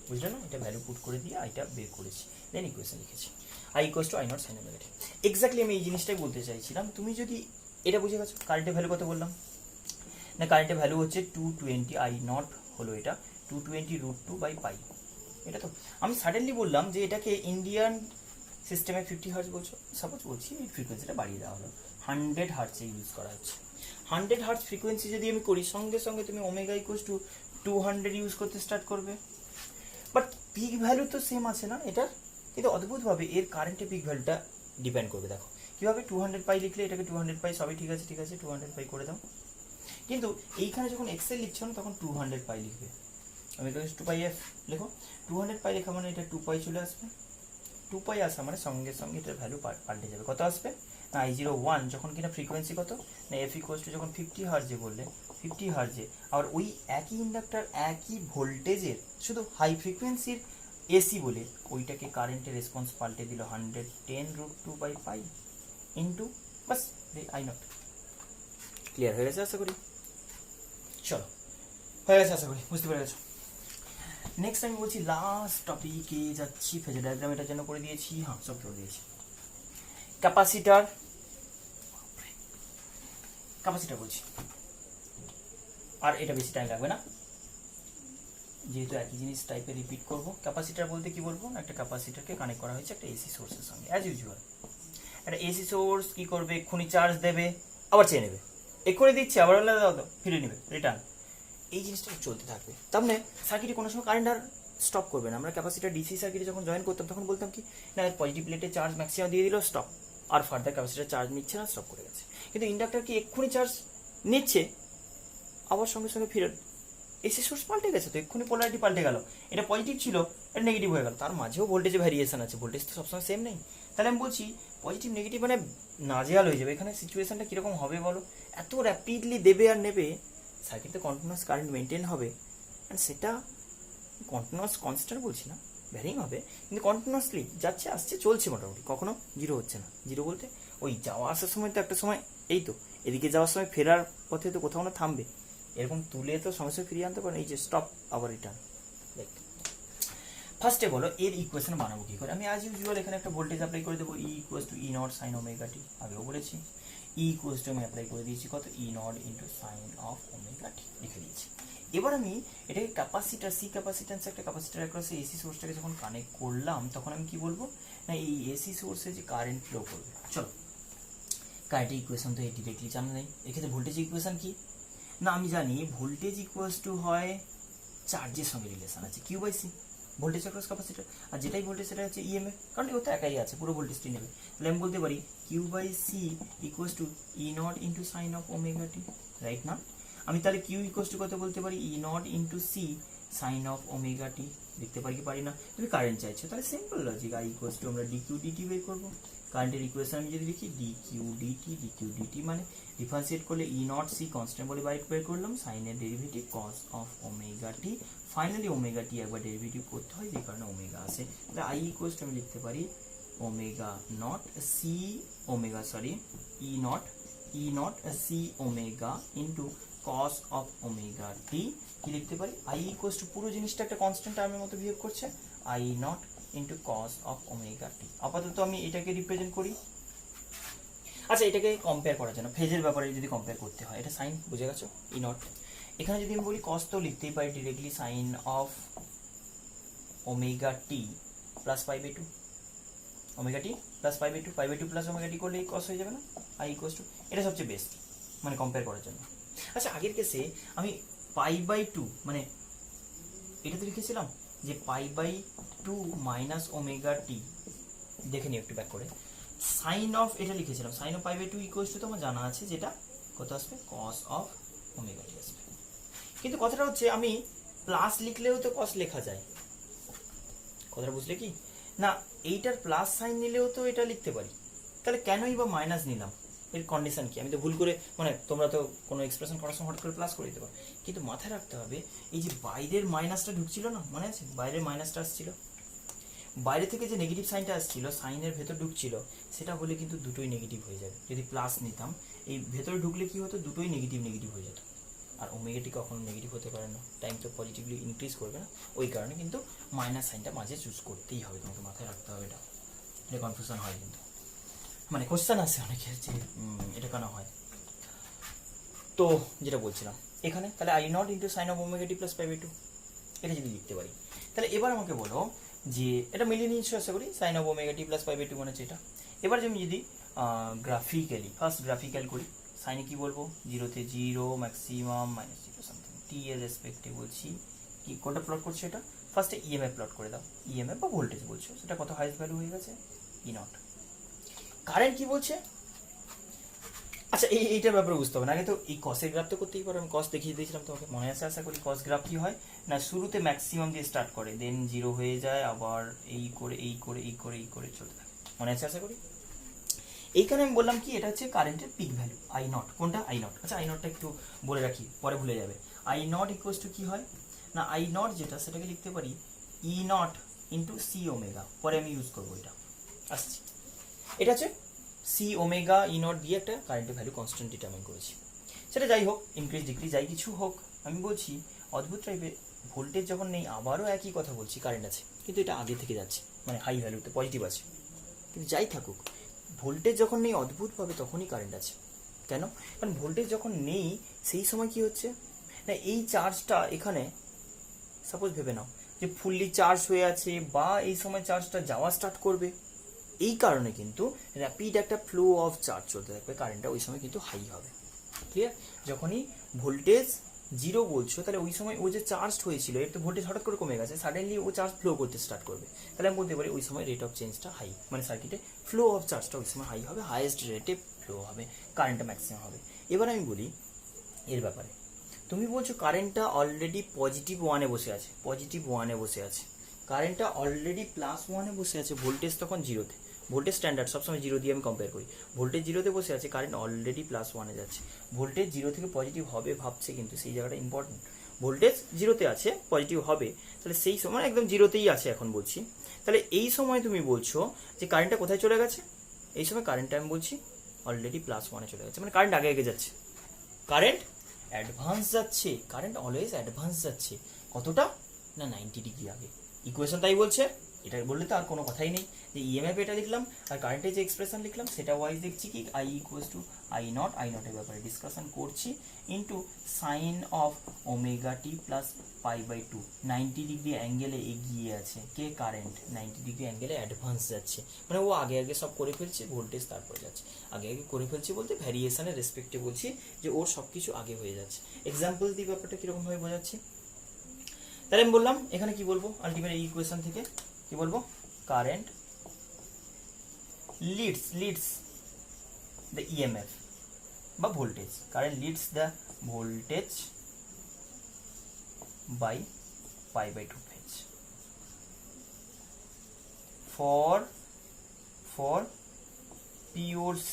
বুঝলে না? এটা ভ্যালু পুট করে দিয়ে আইটা বের করেছি, দেন ইকুয়েশন লিখেছি, I equals to I not sine omega T. Exactly আমি এই জিনিসটাই বলতে চাইছিলাম। তুমি যদি এটা বুঝে গেছো, কারেন্টের ভ্যালু কত বললাম না, কারেন্টের ভ্যালু হচ্ছে 220, আই নট হলো এটা 220 বাই পাই। এটা তো আমি সাডেনলি বললাম যে এটাকে ইন্ডিয়ান সিস্টেমে 50 হার্জ বলছো, সাপোজ বলছি এই ফ্রিকোয়েন্সিটা বাড়িয়ে দেওয়া হলো, 100 হার্টসে ইউজ করা হচ্ছে। 100 হার্টস ফ্রিকোয়েন্সি যদি আমি করি, সঙ্গে সঙ্গে তুমি ওমেগা ইকুয়ালস টু 200 ইউজ করতে স্টার্ট করবে, বাট পিক ভ্যালু তো সেম আছে না এটার, কিন্তু অদ্ভুতভাবে এর কারেন্টে পিক ভ্যালুটা ডিপেন্ড করবে। দেখো কীভাবে, 200 পাই লিখলে এটাকে 200 পাই, সবই ঠিক আছে 200 পাই করে দাও, কিন্তু এইখানে যখন এক্সেল লিখছো না তখন 200 পাই লিখবে। আমি 2 পাই এফ লেখো, 200 পাই লেখা মানে এটা 2 পাই চলে আসবে, 2 পাই আসা মানে সঙ্গে সঙ্গে এটার ভ্যালু পাল্টে যাবে। কত আসবে না, I01 যখন কিনা ফ্রিকোয়েন্সি কত না, এফ ইকুয়ালস টু যখন 50 হার্জে বললে, 50 হার্জে আর ওই একই ইন্ডাক্টর একই ভোল্টেজের, শুধু হাই ফ্রিকোয়েন্সির এসি বলে ওইটাকে কারেন্টের রেসপন্স পাল্টে দিল 110 by pi into bus I not. Clear হয়ে গেছে আশা করি? চলো হয়ে গেছে আশা করি, বুঝতে পেরে গেছো। নেক্সট আমি বলছি লাস্ট টপিকে যাচ্ছি, ফেজার ডায়াগ্রাম এটার জন্য করে দিয়েছি, হ্যাঁ সব করে দিয়েছি। ক্যাপাসিটার বলছি, আর এটা বেশি টাইম লাগবে না, যেহেতু একই জিনিস টাইপের রিপিট করবো। ক্যাপাসিটার বলতে কি বলবো না, একটা ক্যাপাসিটারকে কানেক্ট করা হয়েছে একটা এসি সোর্সের সঙ্গে, অ্যাজ ইউজুয়াল। একটা এসি সোর্স কি করবে, এক্ষুনি চার্জ দেবে আবার চেয়ে নেবে, এক্ষুনি দিচ্ছে আবার দাও ফিরে নেবে রিটার্ন, এই জিনিসটা চলতে থাকবে। তার মানে সার্কিটে কোনো সময় কারেন্ট আর স্টপ করবে না। আমরা ক্যাপাসিটার ডিসি সার্কিটে যখন জয়েন করতাম তখন বলতাম কি না, পজিটিভ প্লেটে চার্জ ম্যাক্সিমাম দিয়ে দিল, স্টপ, আর ফার্দার ক্যাপাসিটার চার্জ নিচ্ছে না, স্টপ করে গেছে। কিন্তু ইন্ডাক্টর কি এক্ষুনি চার্জ নিচ্ছে আবার সঙ্গে সঙ্গে ফিরে, এসি সোর্স পাল্টে গেছে তো, এক্ষুনি পোলারিটি পাল্টে গেল, এটা পজিটিভ ছিল এটা নেগেটিভ হয়ে গেল, তার মাঝেও ভোল্টেজে ভ্যারিয়েশন আছে, ভোল্টেজ তো সবসময় সেম নেই। তাহলে আমি বলছি পজিটিভ নেগেটিভ মানে নাজেহাল হয়ে যাবে। এখানে সিচুয়েশনটা কীরকম হবে বলো, এত র্যাপিডলি দেবে আর নেবে, সার্কিটে কন্টিনিউয়াস কারেন্ট মেনটেন হবে, অ্যান্ড সেটা কন্টিনিউয়াস কনস্ট্যান্ট বলছি না, ভ্যারিং হবে, কিন্তু কন্টিনিউয়াসলি যাচ্ছে আসছে চলছে, মোটামুটি কখনো জিরো হচ্ছে না। জিরো বলতে ওই যাওয়া আসার সময় তো একটা সময়, এই তো এদিকে যাওয়ার সময় ফেরার পথে তো কোথাও না থামবে, এরকম তুলে তো সঙ্গে সঙ্গে ফিরিয়ে আনতে পারেন, এই যে স্টপ আবার রিটার্ন। ফার্স্টে বলো এর ইকুয়েশন বানাবো কি করে। আমি আজ ইউজুয়াল এখানে একটা ভোল্টেজ অ্যাপ্লাই করে দেবো, E equals to E not sine omega T, আগেও বলেছি। ই ইকুয়ালস টু আমি অ্যাপ্লাই করে দিয়েছি কত, E not into sine of omega T লিখে দিয়েছি। এবার আমি এটাকে ক্যাপাসিটার, সি ক্যাপাসিটেন্স একটা ক্যাপাসিটার অ্যাক্রস এসি সোর্সটাকে যখন কানেক্ট করলাম তখন আমি কি বলবো না, এই এসি সোর্সে যে কারেন্ট ফ্লো করবে। চলো কারেন্টের ইকুয়েশন তো এই ডিরেক্টলি জানা নেই, এক্ষেত্রে ভোল্টেজ ইকুয়েশন কি না আমি জানি ভোল্টেজ ইকুয়ালস টু হয় চার্জের সঙ্গে রিলেশন আছে Q by C, voltage across capacitor, আর যেটাই ভোল্টেজ সেটা হচ্ছে ইএমএফ, কারণ ও তো একাই আছে পুরো ভোল্টেজটি নেবে। তাহলে আমি বলতে পারি Q by C equals to E not into sine of omega T, right না? আমি তাহলে কিউ ইকুয়ালস টু কত বলতে পারি, E not into C sine of omega T, লিখতে পারি কি পারি না? তুমি কারেন্ট চাইছো, তাহলে simple logic, I equals to আমরা ডিকিউ ডিটি বের করবো। কারেন্টের ইকুয়েশন আমি যদি লিখি ডিকিউ ডিটি মানে ডিফারেন্সিয়েট করলে ই নট সি কনস্ট্যান্ট বলে বের করলাম, সাইনের derivative cos of omega T, finally omega T একবার ডেরিভেটিভ করতে হয় যে কারণে ওমেগা আসে। তাহলে আই ইকুয়ালস টু আমি লিখতে পারি omega nought C omega E nought C omega into cos of omega T, কি লিখতে পারি আই ইকুয়ালস টু পুরো জিনিসটা একটা কনস্ট্যান্ট টার্মের মতো বিহেভ করছে, I not into cos of omega T. আপাতত আমি এটাকে রিপ্রেজেন্ট করি। আচ্ছা এটাকে কম্পেয়ার করার জন্য ফেজের ব্যাপারে যদি কম্পেয়ার করতে হয়, এটা সাইন বুঝে গেছো, ই নট। এখানে যদি আমি বলি কস তো লিখতেই পারি directly sine of omega T plus pi by two, omega T plus pi by two plus omega T করলে কস হয়ে যাবে না, আই ইকুয়ালস টু, এটা সবচেয়ে বেস্ট মানে কম্পেয়ার করার জন্য। আচ্ছা আগের কেসে আমি পাই বাই টু মানে এটা তো লিখেছিলাম যে pi by two minus omega T, দেখে নিই একটু ব্যাক করে, সাইন অফ এটা লিখেছিলাম sine of pi by two equals to তো আমার জানা আছে যেটা কত আসবে, কস অফ ওমেগা টি আসবে। কিন্তু কথাটা হচ্ছে আমি প্লাস লিখলেও তো কস লেখা যায়, কথাটা বুঝলে কি না? এইটার প্লাস সাইন নিলেও তো এটা লিখতে পারি, তাহলে কেনই বা মাইনাস নিলাম, এর কন্ডিশন কি? আমি তো ভুল করে মানে তোমরা তো কোনো এক্সপ্রেশন করার সময় হঠাৎ করে প্লাস করে দিতে পারো, কিন্তু মাথায় রাখতে হবে এই যে বাইরের মাইনাসটা ঢুকছিল না, মনে আছে বাইরের মাইনাসটা আসছিল, বাইরে থেকে যে নেগেটিভ সাইনটা আসছিল সাইনের ভেতর ঢুকছিল, সেটা হলে কিন্তু দুটোই নেগেটিভ হয়ে যাবে। যদি প্লাস নিতাম এই ভেতরে ঢুকলে কি হতো, দুটোই নেগেটিভ হয়ে যেত, আর ওমেগাটি কখনো নেগেটিভ হতে পারে না, টাইম তো পজিটিভলি ইনক্রিজ করবে না, ওই কারণে কিন্তু মাইনাস সাইনটা মাঝে চুজ করতেই হবে, তোমাকে মাথায় রাখতে হবে। এটা কনফিউশন হয় কিন্তু, মানে কোশ্চেন আসে অনেকে যে এটা কেন হয়। তো যেটা বলছিলাম এখানে তাহলে I not into sine of omega T plus pi by two, এটা যদি লিখতে পারি, তাহলে এবার আমাকে বলো যে এটা মিলিয়ে নিশ্চয় আশা করি, sine of omega T plus pi by two মানে হচ্ছে এটা। এবার আমি যদি গ্রাফিক্যালি ফার্স্ট গ্রাফিক্যাল করি, সাইনে কি বলবো, জিরোতে zero maximum minus zero something T এর রেসপেক্টে বলছি কি কোনটা প্লট করছে, এটা ফার্স্টে ইএমএফ প্লট করে দাও, ইএমএফ বা ভোল্টেজ বলছো, সেটা কত হাইস্ট ভ্যালু হয়ে গেছে ই নট। কারেন্ট কি বলছে, আচ্ছা এইটার ব্যাপারে বুঝতে হবে না, আগে তো এই কসের গ্রাফ তো করতেই পারো, আমি কস দেখিয়ে দিয়েছিলাম তোমাকে মনে আছে আশা করি। কস গ্রাফ কি হয় না, শুরুতে ম্যাক্সিমাম দিয়ে স্টার্ট করে, দেন জিরো হয়ে যায়, আবার এই করে এই করে এই করে এই করে চলতে থাকে, মনে আছে আশা করি। এইখানে আমি বললাম কি এটা হচ্ছে কারেন্টের পিক ভ্যালু আই নট, কোনটা আই নট। আচ্ছা আই নটটা একটু বলে রাখি পরে ভুলে যাবে, আই নট ইকুয়ালস টু কি হয় না, আই নট যেটা সেটাকে লিখতে পারি E not into C omega, পরে আমি ইউজ করবো এটা আসছি। এটা হচ্ছে সি ওমেগা ই নট দিয়ে একটা কারেন্টের ভ্যালু কনস্ট্যান্ট ডিটারমাইন করেছি, সেটা যাই হোক ইনক্রিজ ডিক্রিজ যাই কিছু হোক, আমি বলছি অদ্ভুত টাইপের ভোল্টেজ যখন নেই আবারও একই কথা বলছি, কারেন্ট আছে কিন্তু এটা আগে থেকে যাচ্ছে মানে হাই ভ্যালুতে পজিটিভ আছে, কিন্তু যাই থাকুক ভোল্টেজ যখন নেই অদ্ভুতভাবে তখনই কারেন্ট আছে। কেন? কারণ ভোল্টেজ যখন নেই সেই সময় কি হচ্ছে না, এই চার্জটা এখানে সাপোজ ভেবে নাও যে ফুললি চার্জ হয়ে আছে বা এই সময় চার্জটা যাওয়া স্টার্ট করবে, এই কারণে কিন্তু র্যাপিড একটা ফ্লো অফ চার্জ চলতে থাকবে, কারেন্টটা ওই সময় কিন্তু হাই হবে। ক্লিয়ার? যখনই ভোল্টেজ জিরো বলছো তাহলে ওই সময় ও যে চার্জ হয়েছিল এর তো ভোল্টেজ হঠাৎ করে কমে গেছে, সাডেনলি ও চার্জ ফ্লো করতে স্টার্ট করবে, তাহলে আমি বলতে পারি ওই সময় রেট অফ চেঞ্জটা হাই, মানে সার্কিটে ফ্লো অফ চার্জটা ওই সময় হাই হবে, হাইয়েস্ট রেটে ফ্লো হবে, কারেন্টটা ম্যাক্সিমাম হবে। এবার আমি বলি এর ব্যাপারে, তুমি বলছো কারেন্টটা অলরেডি পজিটিভ ওয়ানে বসে আছে, কারেন্টটা অলরেডি প্লাস ওয়ানে বসে আছে, ভোল্টেজ তখন জিরোতে, ভোল্টেজ স্ট্যান্ডার্ড সবসময় জিরো দিয়ে আমি কম্পেয়ার করি, ভোল্টেজ জিরোতে বসে আছে, কারেন্ট অলরেডি প্লাস ওয়ানে যাচ্ছে, ভোল্টেজ জিরো থেকে পজিটিভ হবে ভাবছে, কিন্তু সেই জায়গাটা ইম্পর্টেন্ট, ভোল্টেজ জিরোতে আছে পজিটিভ হবে, তাহলে সেই সময় একদম জিরোতেই আছে এখন বলছি, তাহলে এই সময় তুমি বলছো যে কারেন্টটা কোথায় চলে গেছে, এই সময় কারেন্টটা আমি বলছি অলরেডি প্লাস ওয়ানে চলে গেছে, মানে কারেন্ট আগে আগে যাচ্ছে, কারেন্ট অ্যাডভান্স যাচ্ছে, কারেন্ট অলওয়েজ অ্যাডভান্স যাচ্ছে, কতটা না 90 ডিগ্রি আগে, ইকুয়েশন তাই বলছে, এটা বললে তো আর কোনো কথাই নেই, যে ইএমএফ এটা লিখলাম আর কারেন্টের যে এক্সপ্রেশন লিখলাম সেটা ওয়াইজ দেখছি কি আই ইকুয়ালস টু আই নটের ব্যাপারে ডিসকাশন করছি into sine of omega T plus pi by two. 90 degree অ্যাঙ্গেলে এগিয়ে আছে কে? কারেন্ট 90 ডিগ্রি অ্যাঙ্গেলে অ্যাডভান্স যাচ্ছে, মানে ও আগে আগে সব করে ফেলছে, ভোল্টেজ তারপরে যাচ্ছে। আগে আগে করে ফেলছে বলতে ভ্যারিয়েশনের রেসপেক্টে বলছি যে ওর সব কিছু আগে হয়ে যাচ্ছে। এক্সাম্পল দিয়ে ব্যাপারটা কীরকমভাবে বোঝাচ্ছি, তাহলে আমি বললাম এখানে কি বলবো আলটিমেট এই ইকুয়েশন থেকে কি বলবো, কারেন্ট লিডস দ্য ইএমএফ বা voltage, current leads the voltage by pi by 2 phase for pure C,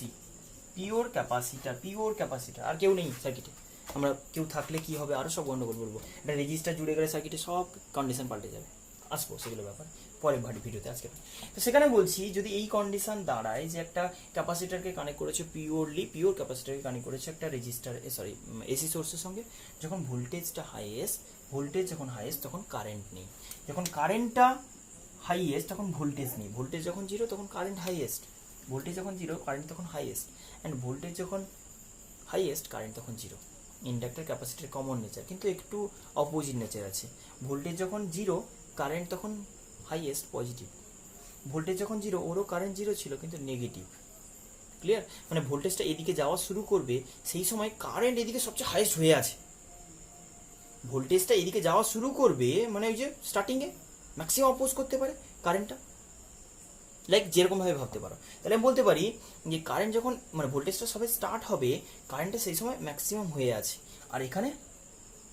pure capacitor. আর কেউ নেই সার্কিটে, আমরা কেউ থাকলে কি হবে আরো সব গন্ডগোল বলবো, এটা রেজিস্টার জুড়ে গেলে সার্কিটে সব কন্ডিশন পাল্টে যাবে, আসবো সেগুলো ব্যাপার পরে ভিডিওতে। আজকে তো সেখানে বলছি যদি এই কন্ডিশন দাঁড়ায় যে একটা ক্যাপাসিটারকে কানেক্ট করেছে পিওর ক্যাপাসিটারকে কানেক্ট করেছে একটা রেজিস্টার এসি সোর্সের সঙ্গে, যখন ভোল্টেজ যখন হাইয়েস্ট তখন কারেন্ট নেই, যখন কারেন্টটা হাইয়েস্ট তখন ভোল্টেজ নেই, ভোল্টেজ যখন জিরো তখন কারেন্ট হাইয়েস্ট, ভোল্টেজ যখন জিরো কারেন্ট তখন হাইয়েস্ট, অ্যান্ড ভোল্টেজ যখন হাইয়েস্ট কারেন্ট তখন zero. Inductor capacitor common nature, কিন্তু একটু অপোজিট নেচার আছে। ভোল্টেজ যখন জিরো কারেন্ট তখন হাইয়েস্ট পজিটিভ, ভোল্টেজ যখন জিরো ওরও কারেন্ট জিরো ছিল কিন্তু নেগেটিভ। ক্লিয়ার? মানে ভোল্টেজটা এদিকে যাওয়া শুরু করবে সেই সময় কারেন্ট এদিকে সবচেয়ে হাইয়েস্ট হয়ে আছে, ভোল্টেজটা এদিকে যাওয়া শুরু করবে মানে ওই যে স্টার্টিংয়ে ম্যাক্সিমাম অপোজ করতে পারে কারেন্টটা, লাইক যেরকমভাবে ভাবতে পারো। তাহলে আমি বলতে পারি যে কারেন্ট যখন মানে ভোল্টেজটা সবে স্টার্ট হবে কারেন্টটা সেই সময় ম্যাক্সিমাম হয়ে আছে, আর এখানে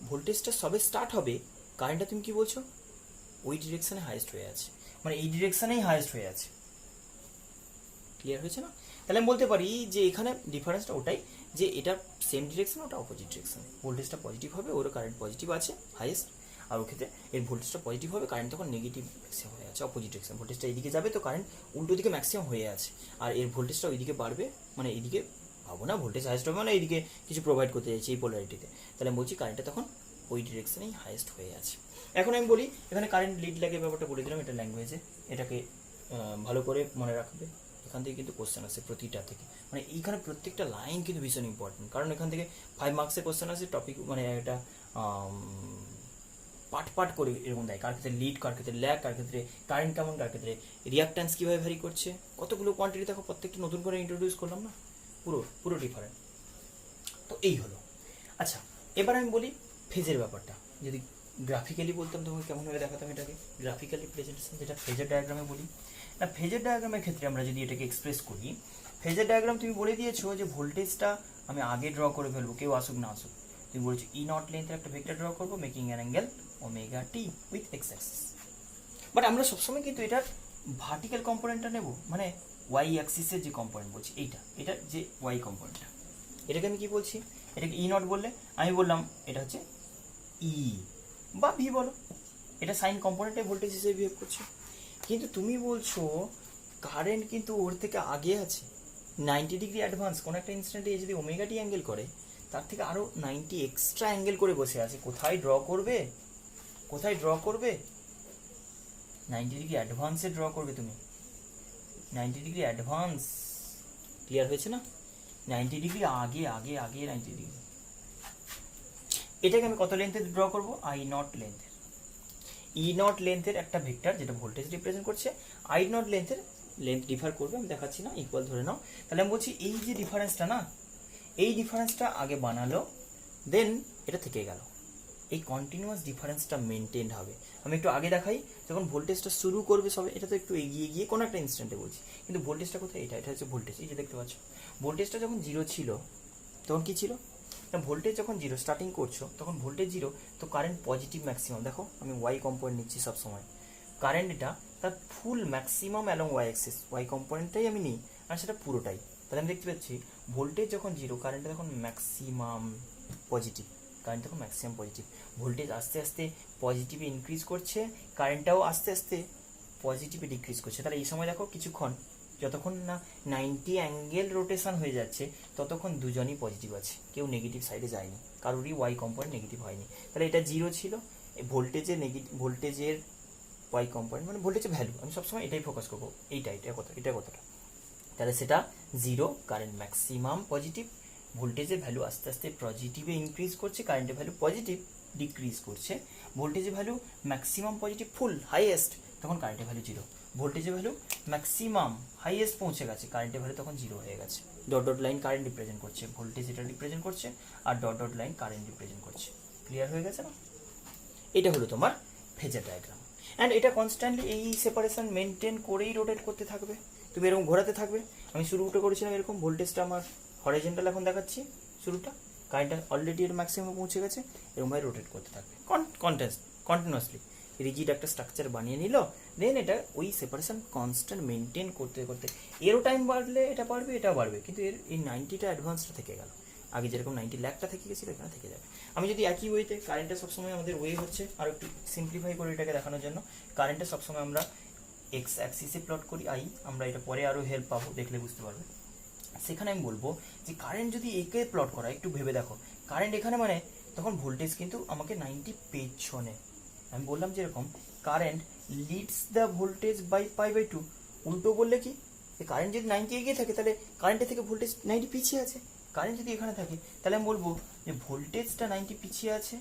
ভোল্টেজটা সবে স্টার্ট হবে কারেন্টটা তুমি কি বলছো ওই ডিরেকশনে হাইয়েস্ট হয়ে আছে, মানে এই ডিরেকশনেই হাইয়েস্ট হয়ে আছে। ক্লিয়ার হয়েছে না? তাহলে আমি বলতে পারি যে এখানে ডিফারেন্সটা ওটাই যে এটা সেম ডিরেকশন ওটা অপোজিট ডিরেকশন, ভোল্টেজটা পজিটিভ হবে ওরও কারেন্ট পজিটিভ আছে হাইয়েস্ট, আর ওর ক্ষেত্রে এর ভোল্টেজটা পজিটিভ হবে কারেন্ট তখন নেগেটিভ ম্যাক্সিমাম হয়ে আছে অপোজিট ডিরেকশন, ভোল্টেজটা এইদিকে যাবে তো কারেন্ট উল্টো দিকে ম্যাক্সিমাম হয়ে আছে, আর এর ভোল্টেজটা ওইদিকে বাড়বে মানে এইদিকে ভাবো না ভোল্টেজ হাইয়েস্ট হবে মানে এইদিকে কিছু প্রোভাইড করতে চাইছে এই পোলারিটিতে, তাহলে আমি বলছি কারেন্টটা তখন ওই ডিরেকশনেই হাইয়েস্ট হয়ে আছে। এখন আমি বলি এখানে কারেন্ট লিড লাগে ব্যাপারটা বলে দিলাম, এটা ল্যাঙ্গুয়েজে, এটাকে ভালো করে মনে রাখবে, এখান থেকে কিন্তু কোশ্চেন আসে প্রতিটা থেকে, মানে এইখানে প্রত্যেকটা লাইন কিন্তু ভীষণ ইম্পর্টেন্ট, কারণ এখান থেকে 5 মার্কসের কোশ্চেন আসে টপিক মানে এটা পাট করে এরকম দেয়, কার ক্ষেত্রে লিড, কার ক্ষেত্রে ল্যাগ, কার ক্ষেত্রে কারেন্ট কেমন, কার ক্ষেত্রে রিয়াক্ট্যান্স কীভাবে ভ্যারি করছে, কতগুলো কোয়ান্টিটি দেখো প্রত্যেকটা নতুন করে ইন্ট্রোডিউস করলাম না, পুরো ডিফারেন্ট। তো এই হলো। আচ্ছা এবার আমি বলি ফেজের ব্যাপারটা, যদি গ্রাফিক্যালি বলতাম তোমাকে কেমনভাবে দেখাতাম এটাকে, গ্রাফিক্যালি প্রেজেন্টেশন যেটা ফেজের ডায়াগ্রামে বলি না, ফেজের ডায়াগ্রামের ক্ষেত্রে আমরা যদি এটাকে এক্সপ্রেস করি, ফেজের ডায়াগ্রাম তুমি বলে দিয়েছো যে ভোল্টেজটা আমি আগে ড্র করে ফেলবো কেউ আসুক না আসুক, তুমি বলেছো ই নট লেন্থের একটা ভেক্টর ড্র করবো making an angle omega t with ex Axis, but আমরা সবসময় কিন্তু এটার ভার্টিক্যাল কম্পোনেন্টটা নেব, মানে ওয়াই অ্যাক্সিসের যে কম্পোনেন্ট বলছি এটা যে ওয়াই কম্পোনেন্টটা, এটাকে আমি কি বলছি, এটাকে ই নট বললে আমি বললাম এটা হচ্ছে ই বা ভি বলো, এটা সাইন কম্পোনেন্টে ভোল্টেজ হিসেবে বিহেভ করছে, কিন্তু তুমি বলছো কারেন্ট কিন্তু ওর থেকে আগে আছে 90 ডিগ্রি অ্যাডভান্স, কোনো একটা ইনস্ট্যান্টে যদি ওমেগা টি অ্যাঙ্গেল করে তার থেকে আরও 90 এক্সট্রা অ্যাঙ্গেল করে বসে আছে, কোথায় ড্র করবে 90 ডিগ্রি অ্যাডভান্সে ড্র করবে তুমি, 90 ডিগ্রি অ্যাডভান্স। ক্লিয়ার হয়েছে না? 90 ডিগ্রি আগে 90 ডিগ্রি, এটাকে আমি কত লেন্থে ড্র করবো, আই নট লেন্থের, ই নট লেন্থের একটা ভেক্টর যেটা ভোল্টেজ রিপ্রেজেন্ট করছে, আই নট লেন্থের লেন্থ ডিফার করবে, আমি দেখাচ্ছি না, ইকুয়াল ধরে নাও। তাহলে আমি বলছি এই যে ডিফারেন্সটা না, এই ডিফারেন্সটা আগে বানালো দেন এটা থেকে গেল, এই কন্টিনিউয়াস ডিফারেন্সটা মেনটেন হবে। আমি একটু আগে দেখাই, যখন ভোল্টেজটা শুরু করবে সবে এটা তো একটু এগিয়ে গিয়ে কোনো একটা ইনস্ট্যান্টে বলছি, কিন্তু ভোল্টেজটা কোথায়, এটা হচ্ছে ভোল্টেজ, এই যে দেখতে পাচ্ছ ভোল্টেজটা যখন জিরো ছিল তখন কি ছিল, ভোল্টেজ যখন জিরো স্টার্টিং করছো তখন ভোল্টেজ জিরো, তো কারেন্ট পজিটিভ ম্যাক্সিমাম, দেখো আমি ওয়াই কম্পোনেন্ট নিচ্ছি সবসময়, কারেন্ট এটা তার full maximum along Y axis, Y কম্পোনেন্টটাই আমি নিই আর সেটা পুরোটাই, তাহলে আমি দেখতে পাচ্ছি ভোল্টেজ যখন জিরো কারেন্টটা তখন ম্যাক্সিমাম পজিটিভ, কারেন্ট তখন ম্যাক্সিমাম পজিটিভ, ভোল্টেজ আস্তে আস্তে পজিটিভে ইনক্রিজ করছে, কারেন্টটাও আস্তে আস্তে পজিটিভে ডিক্রিজ করছে, তাহলে এই সময় দেখো কিছুক্ষণ যতক্ষণ না 90 অ্যাঙ্গেল রোটেশন হয়ে যাচ্ছে ততক্ষণ দুজনই পজিটিভ আছে, কেউ নেগেটিভ সাইডে যায়নি, কারোরই ওয়াই কম্পোনেন্ট নেগেটিভ হয়নি, তাহলে এটা জিরো ছিল, ভোল্টেজের ওয়াই কম্পোনেন্ট মানে ভোল্টেজের ভ্যালু, আমি সবসময় এটাই ফোকাস করবো, এটা কতটা, তাহলে সেটা 0, কারেন্ট ম্যাক্সিমাম পজিটিভ, ভোল্টেজের ভ্যালু আস্তে আস্তে পজিটিভে ইনক্রিজ করছে, কারেন্টের ভ্যালু পজিটিভ ডিক্রিজ করছে, ভোল্টেজের ভ্যালু ম্যাক্সিমাম পজিটিভ ফুল হাইয়েস্ট, তখন কারেন্টের ভ্যালু 0, ভোল্টেজের ভ্যালু ম্যাক্সিমাম হাইয়েস্ট পৌঁছে গেছে, কারেন্টের ভ্যালু তখন 0 হয়ে গেছে। Dot dot line current represent করছে, ভোল্টেজ এটা রিপ্রেজেন্ট করছে, আর dot dot line current represent করছে। ক্লিয়ার হয়ে গেছে না? এটা হলো তোমার ফেজার ডায়াগ্রাম। অ্যান্ড এটা কনস্ট্যান্টলি এই সেপারেশন মেনটেন করেই রোটেট করতে থাকবে, তুমি এরকম ঘোরাতে থাকবে। আমি শুরুটা করেছিলাম এরকম, ভোল্টেজটা আমার হরিজন্টাল এখন দেখাচ্ছি শুরুটা, কারেন্টটা অলরেডি এর ম্যাক্সিমাম পৌঁছে গেছে, এরকমভাবে রোটেট করতে থাকবে কন্টিনিউয়াসলি। রিজিড একটা স্ট্রাকচার বানিয়ে নিল, দেন এটা ওই সেপারেশন কনস্ট্যান্ট মেনটেন করতে করতে এরও টাইম বাড়লে এটা বাড়বে, এটাও বাড়বে, কিন্তু এর এই 90টা অ্যাডভান্সটা থেকে গেল, আগে যেরকম 90 লাখটা থেকে গেছিলো এখানে থেকে যাবে। আমি যদি একই ওয়েতে, কারেন্টটা সবসময় আমাদের ওয়ে হচ্ছে, আর একটু সিম্পলিফাই করে এটাকে দেখানোর জন্য, কারেন্টটা সবসময় আমরা এক্স অ্যাক্সিসে প্লট করি আমরা এটা পরে আরও হেল্প পাবো, দেখলে বুঝতে পারবে। সেখানে আমি বলবো যে কারেন্ট যদি একে প্লট করা, একটু ভেবে দেখো, কারেন্ট এখানে মানে তখন ভোল্টেজ কিন্তু আমাকে 90 পেছনে, আমি বললাম যেরকম current leads the voltage by π/2, উল্টো বললে কি, কারেন্ট যদি 90 এগিয়ে থাকে তাহলে কারেন্টের থেকে ভোল্টেজ 90 পিছিয়ে আছে, কারেন্ট যদি এখানে থাকে তাহলে আমি বলবো যে ভোল্টেজটা 90 পিছিয়ে আছে,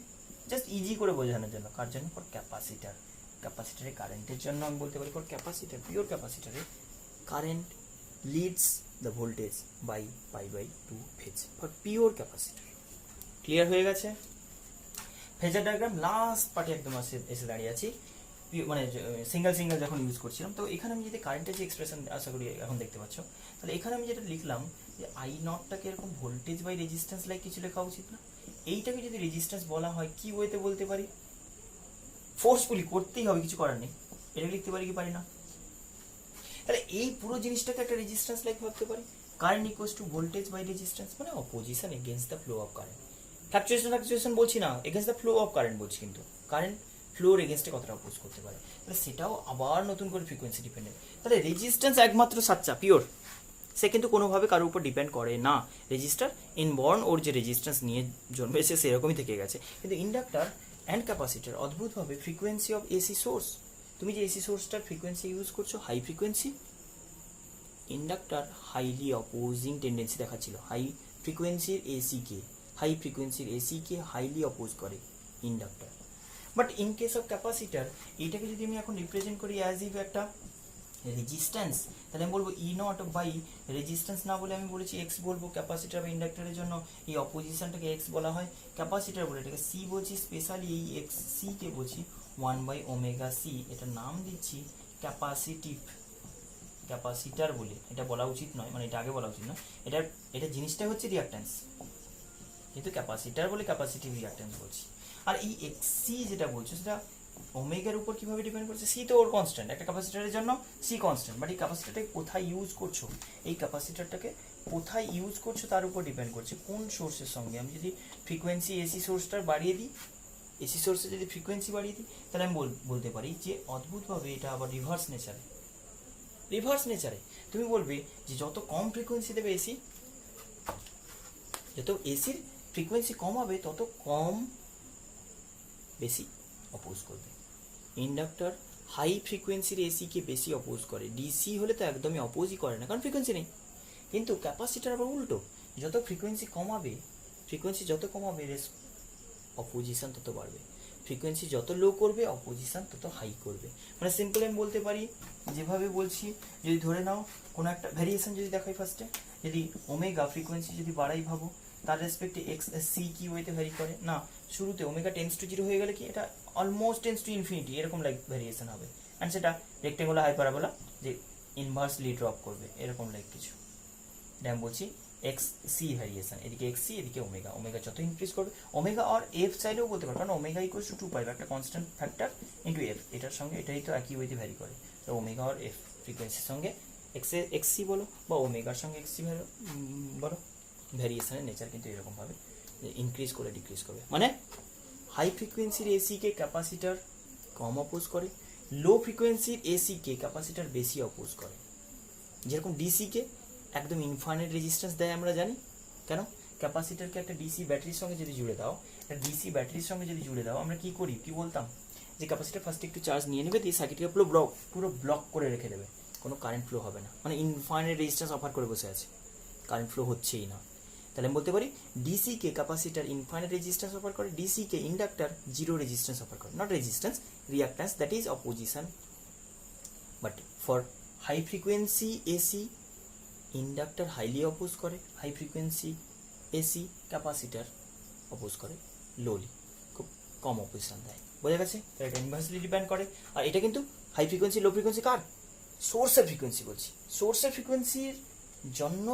জাস্ট ইজি করে বোঝানোর জন্য। কার জন্য? ফর ক্যাপাসিটার, ক্যাপাসিটারে কারেন্টের জন্য আমি বলতে পারি ফর ক্যাপাসিটার, পিওর ক্যাপাসিটারে current leads the voltage by π/2 phase for pure capacitor. Clear হয়ে গেছে? ফেজার ডায়াগ্রাম লাস্ট পার্টে একদম এসে দাঁড়িয়ে আছি, মানে সিঙ্গেল যখন ইউজ করছিলাম। তো এখানে আমি যদি কারেন্টের যে এক্সপ্রেশন আশা করি এখন দেখতে পাচ্ছ, তাহলে এখানে আমি যেটা লিখলাম যে আই নটটাকে এরকম ভোল্টেজ বাই রেজিস্ট্যান্স লাইক কিছু লেখা উচিত না? এইটাকে যদি রেজিস্ট্যান্স বলা হয়, কি ওয়েতে বলতে পারি? ফোর্সফুলি করতেই হবে, কিছু করার নেই, এটা লিখতে পারি কি পারি না? তাহলে এই পুরো জিনিসটাকে একটা রেজিস্ট্যান্স লাইক ভাবতে পারি, current equals to voltage by resistance, মানে opposition against the flow of current. Fluctuation বলছি না, against the flow of current বলছি, কিন্তু কারেন্ট ফ্লোর এগেনস্টে কতটা অপোজ করতে পারে, তাহলে সেটাও আবার নতুন করে ফ্রিকোয়েন্সি ডিপেন্ডেন্ট। তাহলে রেজিস্ট্যান্স একমাত্র সাচ্চা পিওর, সে কিন্তু কোনোভাবে কারোর উপর ডিপেন্ড করে না। রেজিস্টার ইনবর্ন, ওর যে রেজিস্ট্যান্স নিয়ে জন্মেছে সেরকমই থেকে গেছে। কিন্তু ইন্ডাক্টর অ্যান্ড ক্যাপাসিটার অদ্ভুতভাবে ফ্রিকোয়েন্সি অফ এসি সোর্স, তুমি যে এসি সোর্সটার ফ্রিকোয়েন্সি ইউজ করছো high frequency, inductor highly opposing tendency দেখাচ্ছিল, হাই ফ্রিকোয়েন্সির এসিকে হাইলি অপোজ করে inductor. But in case of capacitor, এইটাকে যদি আমি এখন রিপ্রেজেন্ট করি অ্যাজ ইফ একটা রেজিস্ট্যান্স, তাহলে আমি বলবো ই নট বাই রেজিস্ট্যান্স না বলে আমি বলেছি এক্স বলবো। ক্যাপাসিটার বা ইন্ডাক্টরের জন্য এই অপোজিশনটাকে এক্স বলা হয়, ক্যাপাসিটার বলে এটাকে সি বলছি, স্পেশালি এই এক্স সি কে বলছি 1/ωc, এটা নাম দিচ্ছি ক্যাপাসিটার বলে। এটা বলা উচিত নয়, মানে এটা আগে বলা উচিত নয়, এটা জিনিসটাই হচ্ছে রিঅ্যাক্ট্যান্স, কিন্তু ক্যাপাসিটার বলে ক্যাপাসিটিভ রিঅ্যাক্ট্যান্স বলছি। আর এই এক্সসি যেটা বলছো সেটা ওমেগার উপর কিভাবে ডিপেন্ড করছে? সি তো ওর কনস্ট্যান্ট, একটা ক্যাপাসিটারের জন্য সি কনস্ট্যান্ট, বাট এই ক্যাপাসিটারটাকে কোথায় ইউজ করছো, এই ক্যাপাসিটারটাকে কোথায় ইউজ করছো তার উপর ডিপেন্ড করছে, কোন সোর্সের সঙ্গে। আমি যদি ফ্রিকোয়েন্সি এসি সোর্সটার বাড়িয়ে দিই, এসি সোর্সে যদি ফ্রিকোয়েন্সি বাড়িয়ে দিই, তাহলে আমি বলতে পারি যে অদ্ভুতভাবে এটা আবার রিভার্স নেচারে তুমি বলবে যে যত কম ফ্রিকোয়েন্সি দেবে এসি, যত এসির ফ্রিকোয়েন্সি কম হবে তত কম বেশি অপোজ করবে। ইন্ডাক্টর হাই ফ্রিকোয়েন্সির এসিকে বেশি অপোজ করে, ডিসি হলে তো একদমই অপোজই করে না, কারণ ফ্রিকোয়েন্সি নেই। কিন্তু ক্যাপাসিটার আবার উল্টো, যত ফ্রিকোয়েন্সি কমাবে অপোজিশন তত বাড়বে, ফ্রিকোয়েন্সি যত লো করবে অপোজিশন তত হাই করবে। মানে সিম্পল আমি বলতে পারি, যেভাবে বলছি, যদি ধরে নাও কোনো একটা ভ্যারিয়েশন যদি দেখাই ফার্স্টে, যদি ওমেগা ফ্রিকোয়েন্সি যদি বাড়াই ভাবো, তার রেসপেক্টে এক্স সি কি ওয়েতে ভ্যারি করে না, শুরুতে ওমেগা টেন্স টু 0 হয়ে গেলে কি এটা অলমোস্ট টেন্স টু ইনফিনিটি এরকম লাইক ভ্যারিয়েশন হবে, অ্যান্ড সেটা রেক্টেঙ্গুলার হাইপারবোলা যে ইনভার্সলি ড্রপ করবে এরকম লাইক কিছু। এটা আমি বলছি এক্স সি ভ্যারিয়েশন, এদিকে এক্স সি, এদিকে ওমেগা যত ইনক্রিজ করবে, ওমেগা আর এফ চাইলেও বলতে পারো, কারণ ওমেগা ইকুয়ালস টু 2π, একটা কনস্ট্যান্ট ফ্যাক্টর ইন্টু এফ, এটার সঙ্গে এটাই তো একই ওয়েতে ভ্যারি করে। তো ওমেগা আর এফ ফ্রিকোয়েন্সির সঙ্গে এক্স সি বলো বা ওমেগার সঙ্গে এক্স সি বলো, ভ্যারিয়েশনের নেচার কিন্তু এরকমভাবে ইনক্রিজ করে ডিক্রিজ করবে। মানে হাই ফ্রিকোয়েন্সির এসিকে ক্যাপাসিটার কম অপোজ করে, লো ফ্রিকোয়েন্সির এসিকে ক্যাপাসিটার বেশি অপোজ করে। যেরকম ডিসিকে একদম ইনফাইনাইট রেজিস্ট্যান্স দেয় আমরা জানি, কেন? ক্যাপাসিটারকে একটা ডিসি ব্যাটারির সঙ্গে যদি জুড়ে দাও, আমরা কি করি, কি বলতাম যে ক্যাপাসিটার ফার্স্টে একটু চার্জ নিয়ে নেবে, দিয়ে সার্কিটকে পুরো ব্লক করে রেখে দেবে, কোনো কারেন্ট ফ্লো হবে না, মানে ইনফাইনাইট রেজিস্ট্যান্স অফার করে বসে আছে, কারেন্ট ফ্লো হচ্ছেই না। তাহলে আমি বলতে পারি ডিসি কে ক্যাপাসিটার ইনফাইনাইট রেজিস্ট্যান্স অফার করে, ডিসি কে ইন্ডাক্টর জিরো রেজিস্ট্যান্স অফার করে, naught resistance, reactance, that is opposition. But for high frequency AC inductor highly oppose করে, high frequency AC capacitor oppose করে লোলি, খুব কম অপোজিশন দেয়। বোঝা গেছে? এটা ইনভার্সলি ডিপেন্ড করে। আর এটা কিন্তু হাই ফ্রিকোয়েন্সি লো ফ্রিকোয়েন্সি কার? সোর্সের ফ্রিকোয়েন্সি বলছি, সোর্সের ফ্রিকোয়েন্সির জন্য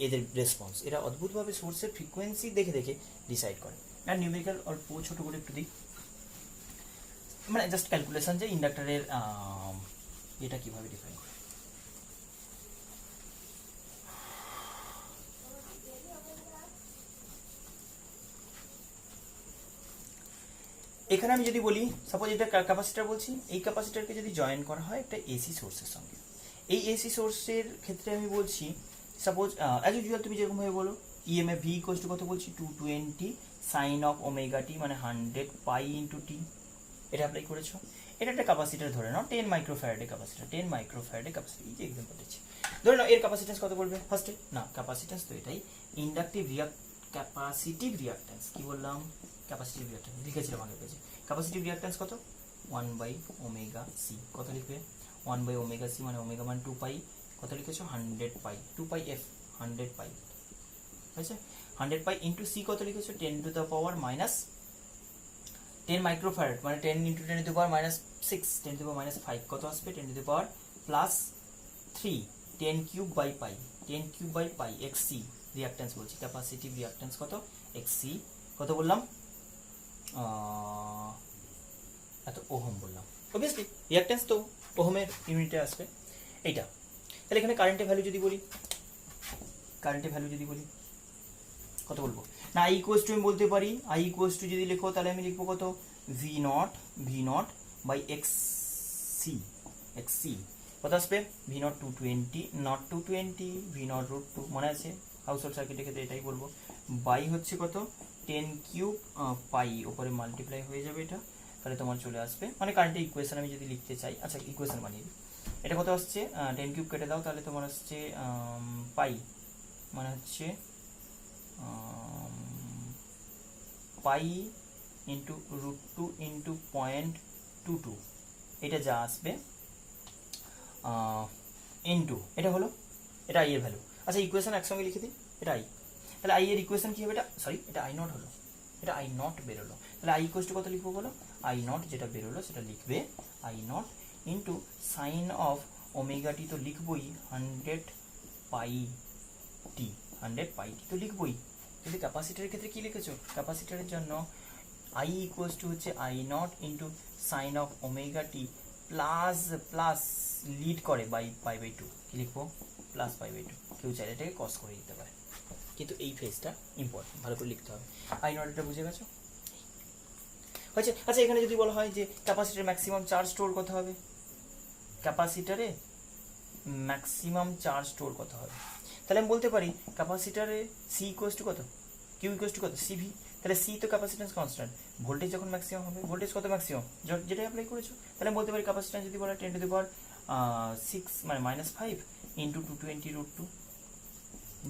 এদের রেসপন্স, এরা অদ্ভুতভাবে সোর্সের ফ্রিকোয়েন্সি দেখে দেখে ডিসাইড করে। আর নিউমেরিক্যাল অল্প ছোটো করে একটু দিই, মানে জাস্ট ক্যালকুলেশন যে ইন্ডাক্টরের এটা কীভাবে ডিফাইন করে। এখানে আমি যদি বলি সাপোজ এটা ক্যাপাসিটার বলছি, এই ক্যাপাসিটারকে যদি জয়েন করা হয় একটা এসি সোর্সের সঙ্গে, এই এসি সোর্সের ক্ষেত্রে আমি বলছি সাপোজ অ্যাজ ইউজুয়াল তুমি যেরকমভাবে বলো ইএমএফ ভি ইকুয়ালস টু কত বলছি 220 সাইন অফ ওমেগা টি, মানে 100 পাই ইন্টু টি, এটা অ্যাপ্লাই করেছো। এটা একটা ক্যাপাসিটার ধরে নাও 10 মাইক্রোফ্যারাডে ক্যাপাসিটার, 10 মাইক্রোফ্যারাডে ক্যাপাসিটার, এই যে এক্সাম্পল দিচ্ছি, ধরে নাও এর ক্যাপাসিটেন্স কত বলবে ফার্স্টে, না ক্যাপাসিটেন্স তো এটাই, ইন্ডাকটিভ ক্যাপাসিটিভ রিঅ্যাক্ট্যান্স, কি বললাম ক্যাপাসিটিভ রিঅ্যাক্ট্যান্স লিখেছিলাম আগের পেজে, ক্যাপাসিটিভ রিঅ্যাক্ট্যান্স কত 1/ωc, কত লিখবে 1/ωc, মানে ওমেগা মান 2 পাই, কত লিখেছো 100 পাই, 2 পাই এফ 100 পাই, আচ্ছা 100 পাই ইন্টু সি কত লিখেছো 10 to the power minus 10 microfarad, মানে 10 into 10 to the power minus 6, 10 to the power minus 5, কত আসবে 10 to the power plus 3, 10 cube by pi, 10 cube by pi XC reactance বলছি, ক্যাপাসিটিভ রিঅ্যাক্ট্যান্স কত XC, কত বললাম এত ওহম বললাম, অবভিয়াসলি রিঅ্যাক্ট্যান্স তো ওহমের ইউনিটে আসবে এইটা। তাহলে এখানে কারেন্টের ভ্যালু যদি বলি, কারেন্টের ভ্যালু যদি বলি কত বলবো, না আই ইকুয়ালস টু আমি বলতে পারি, আই ইকুয়ালস টু যদি লেখো তাহলে আমি লিখবো কত V not by XC, XC কত আসবে V not 220, not 220 V not root 2, মনে আছে হাউস হোল্ড সার্কিটের ক্ষেত্রে এটাই বলবো, বাই হচ্ছে কত 10 কিউব পাই, ওপরে মাল্টিপ্লাই হয়ে যাবে এটা, তাহলে তোমার চলে আসবে, মানে কারেন্টের ইকুয়েশন আমি যদি লিখতে চাই, আচ্ছা ইকুয়েশন বানিয়ে দিই, এটা কত আসছে 10 কিউব কেটে দাও, তাহলে তোমার আসছে পাই, মানে হচ্ছে পাই ইন্টু রুট 2 ইন্টু 0.22, এটা যা আসবে ইন্টু এটা হলো, এটা আই এর ভ্যালু। আচ্ছা ইকুয়েশন একসঙ্গে লিখে দিই, এটা আই, তাহলে আই এর ইকুয়েশন কি হবে, এটা সরি এটা আই নট হলো, এটা আই নট বেরোলো, তাহলে আই ইকুয়ালস টু কত লিখবো বলো, আই নট যেটা বেরোলো সেটা লিখবে I not into sine of omega টি, তো লিখবই 100 পাই টি, 100 পাই টি তো লিখবই, কিন্তু ক্যাপাসিটারের ক্ষেত্রে কি লিখেছো, ক্যাপাসিটারের জন্য আই ইকুয়ালস টু হচ্ছে I not into sine of omega T plus plus lead করে বাই পাই বাই 2, কি লিখবো প্লাস পাই বাই 2, কেউ চাইলে এটাকে কস করে দিতে পারে, কিন্তু এই ফেজটা ইম্পর্টেন্ট, ভালো করে লিখতে হবে। আই নট এটা বুঝে গেছো হয়েছে। আচ্ছা এখানে যদি বলা হয় যে ক্যাপাসিটার ম্যাক্সিমাম চার্জ স্টোর কত হবে, ক্যাপাসিটারে ম্যাক্সিমাম চার্জ স্টোর কত হবে, তাহলে আমি বলতে পারি ক্যাপাসিটারে সি ইকুয়ালস টু কত, কিউ ইকুয়ালস টু কত সিভি, তাহলে সি তো ক্যাপাসিটেন্স কনস্ট্যান্ট, ভোল্টেজ যখন ম্যাক্সিমাম হবে, ভোল্টেজ কত ম্যাক্সিমাম যেটা অ্যাপ্লাই করেছো, তাহলে আমি বলতে পারি ক্যাপাসিটেন্স যদি বলা 10 টু দি পাওয়ার 6 মানে মাইনাস 5 ইন্টু 220 রুট 2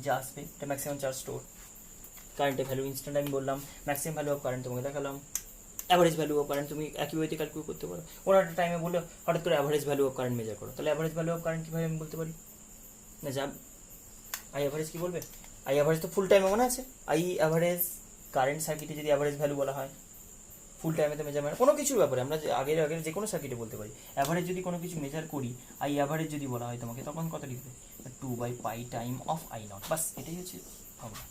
যা আসবে, এটা ম্যাক্সিমাম চার্জ স্টোর। কারেন্টের ভ্যালু ইনস্ট্যান্ট আমি বললাম, ম্যাক্সিমাম ভ্যালু অফ কারেন্ট তোমাকে দেখালাম, অ্যাভারেজ ভ্যালু অফ কারেন্ট তুমি একই ওয়েতে ক্যালকুলেট করতে পারো, কোনো একটা টাইমে বলে হঠাৎ করে average value of current measure করো, তাহলে অ্যাভারেজ ভ্যালু অফ কারেন্ট কীভাবে আমি বলতে পারি, না যা আই অ্যাভারেজ কি বলবে, আই অ্যাভারেজ তো ফুল টাইমে মনে আছে, আই অ্যাভারেজ কারেন্ট সার্কিটে যদি অ্যাভারেজ ভ্যালু বলা হয় ফুল টাইমে তো মেজারমেন্ট কোনো কিছুর ব্যাপারে আমরা আগের যে কোনো সার্কিটে বলতে পারি, অ্যাভারেজ যদি কোনো কিছু মেজার করি আই অ্যাভারেজ যদি বলা হয় তোমাকে, তখন কত লিখবে 2/পাই টাইম অফ আই নট, বাস এটাই হচ্ছে ফর্মুলা।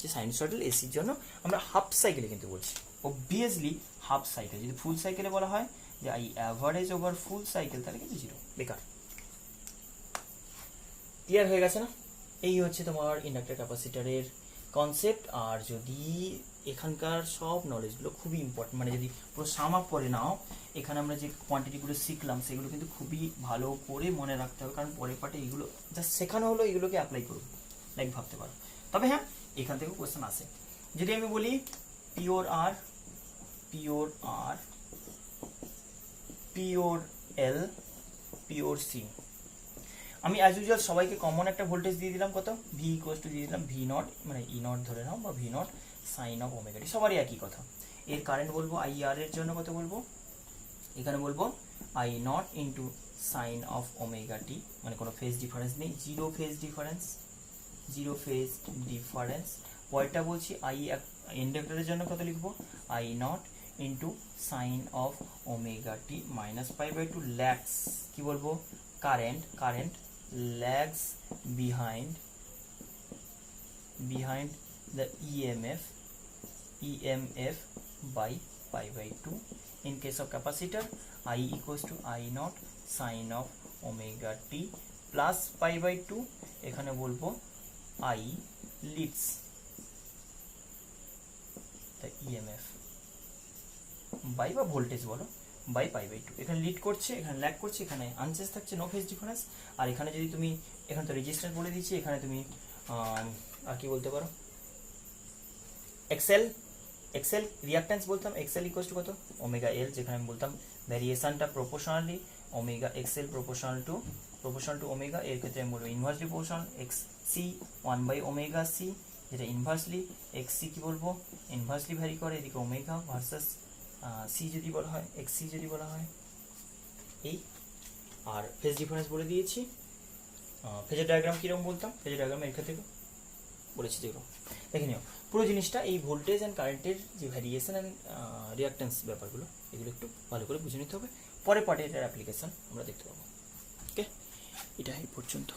যে সাইনোসয়েডাল এসির জন্য আমরা হাফ সাইকেলে কিন্তু বলছি, অবভিয়াসলি হাফ সাইকেল, যদি ফুল সাইকেলে বলা হয় যে I average over full cycle, তাহলে কিন্তু 0 বেকার। ক্লিয়ার হয়ে গেছে না? এই হচ্ছে তোমার ইন্ডাক্টর ক্যাপাসিটারের কনসেপ্ট। আর যদি এখানকার সব নলেজগুলো খুবই ইম্পর্টেন্ট, মানে যদি পুরো সাম আপ করে নাও, এখানে আমরা যে কোয়ান্টিটিগুলো শিখলাম সেগুলো কিন্তু খুবই ভালো করে মনে রাখতে হবে, কারণ পরের পার্টে এগুলো জাস্ট শেখানো হলো, এগুলোকে অ্যাপ্লাই করবো লাইক ভাবতে পারো। তবে হ্যাঁ এখান থেকেও কোয়েশ্চেন আসে, যদি আমি বলি পিওর আর পিওর এল, পিওর সি। আমি অ্যাজ ইউজুয়াল সবাইকে কমন একটা ভোল্টেজ দিয়ে দিলাম, কত, ভি ইকুয়াল টু দিয়ে দিলাম ভি নট, মানে ই নট ধরে নাও, বা V not sine of omega t, সবারই একই কথা। এর কারেন্ট বলবো আই আর এর জন্য কত বলবো, এখানে বলবো I not into sine of omega t, মানে কোনো ফেজ ডিফারেন্স নেই, zero phase difference, zero phase difference. পরেরটা বলছি আই, ইন্ডাক্টরের জন্য কত লিখবো, I not into sine of omega T minus pi by two lags, কি বলবো, current, current lags behind, behind the EMF, EMF by pi by 2. In case of capacitor, I equals to I naught sin of omega t plus pi by 2. এখানে বলবো I leads the EMF by বা voltage বলো by pi by 2। এখানে lead করছে, এখানে lag করছে, এখানে unchange থাকছে, নো ফেজ ডিফারেন্স। আর এখানে যদি তুমি, এখানে তো রেজিস্ট্যান্স বলে দিচ্ছি, এখানে তুমি আর কি বলতে পারো, এক্সেল, এক্সেল রিয়াক্ট্যান্স বলতাম, এক্সেল ইকুয়াল টু কত, ওমেগা এল, যেখানে আমি বলতাম ভ্যারিয়েশনটা proportionally omega XL proportional to omega, এর ক্ষেত্রে আমি বলবো ইনভার্সলি প্রপোর্শনাল এক্স সি 1/ওমেগা সি, যেটা ইনভার্সলি এক্স সি কি বলবো, ইনভার্সলি ভ্যারি করে, এদিকে ওমেগা ভার্সাস সি যদি বলা হয়, এক্স সি যদি বলা হয়, এই। আর ফেজ ডিফারেন্স বলে দিয়েছি। ফেজের ডায়াগ্রাম কীরকম বলতাম, ফেজের ডায়াগ্রাম এর ক্ষেত্রে বলেছি, যেগুলো দেখে নিও পুরো জিনিসটা, এই ভোল্টেজ অ্যান্ড কারেন্টের যে ভ্যারিয়েশন অ্যান্ড রিয়াক্টেন্স ব্যাপারগুলো, এগুলো একটু ভালো করে বুঝে নিতে হবে। পরে পার্টে এটার অ্যাপ্লিকেশন আমরা দেখতে পাবো। ওকে, এটা এই পর্যন্ত।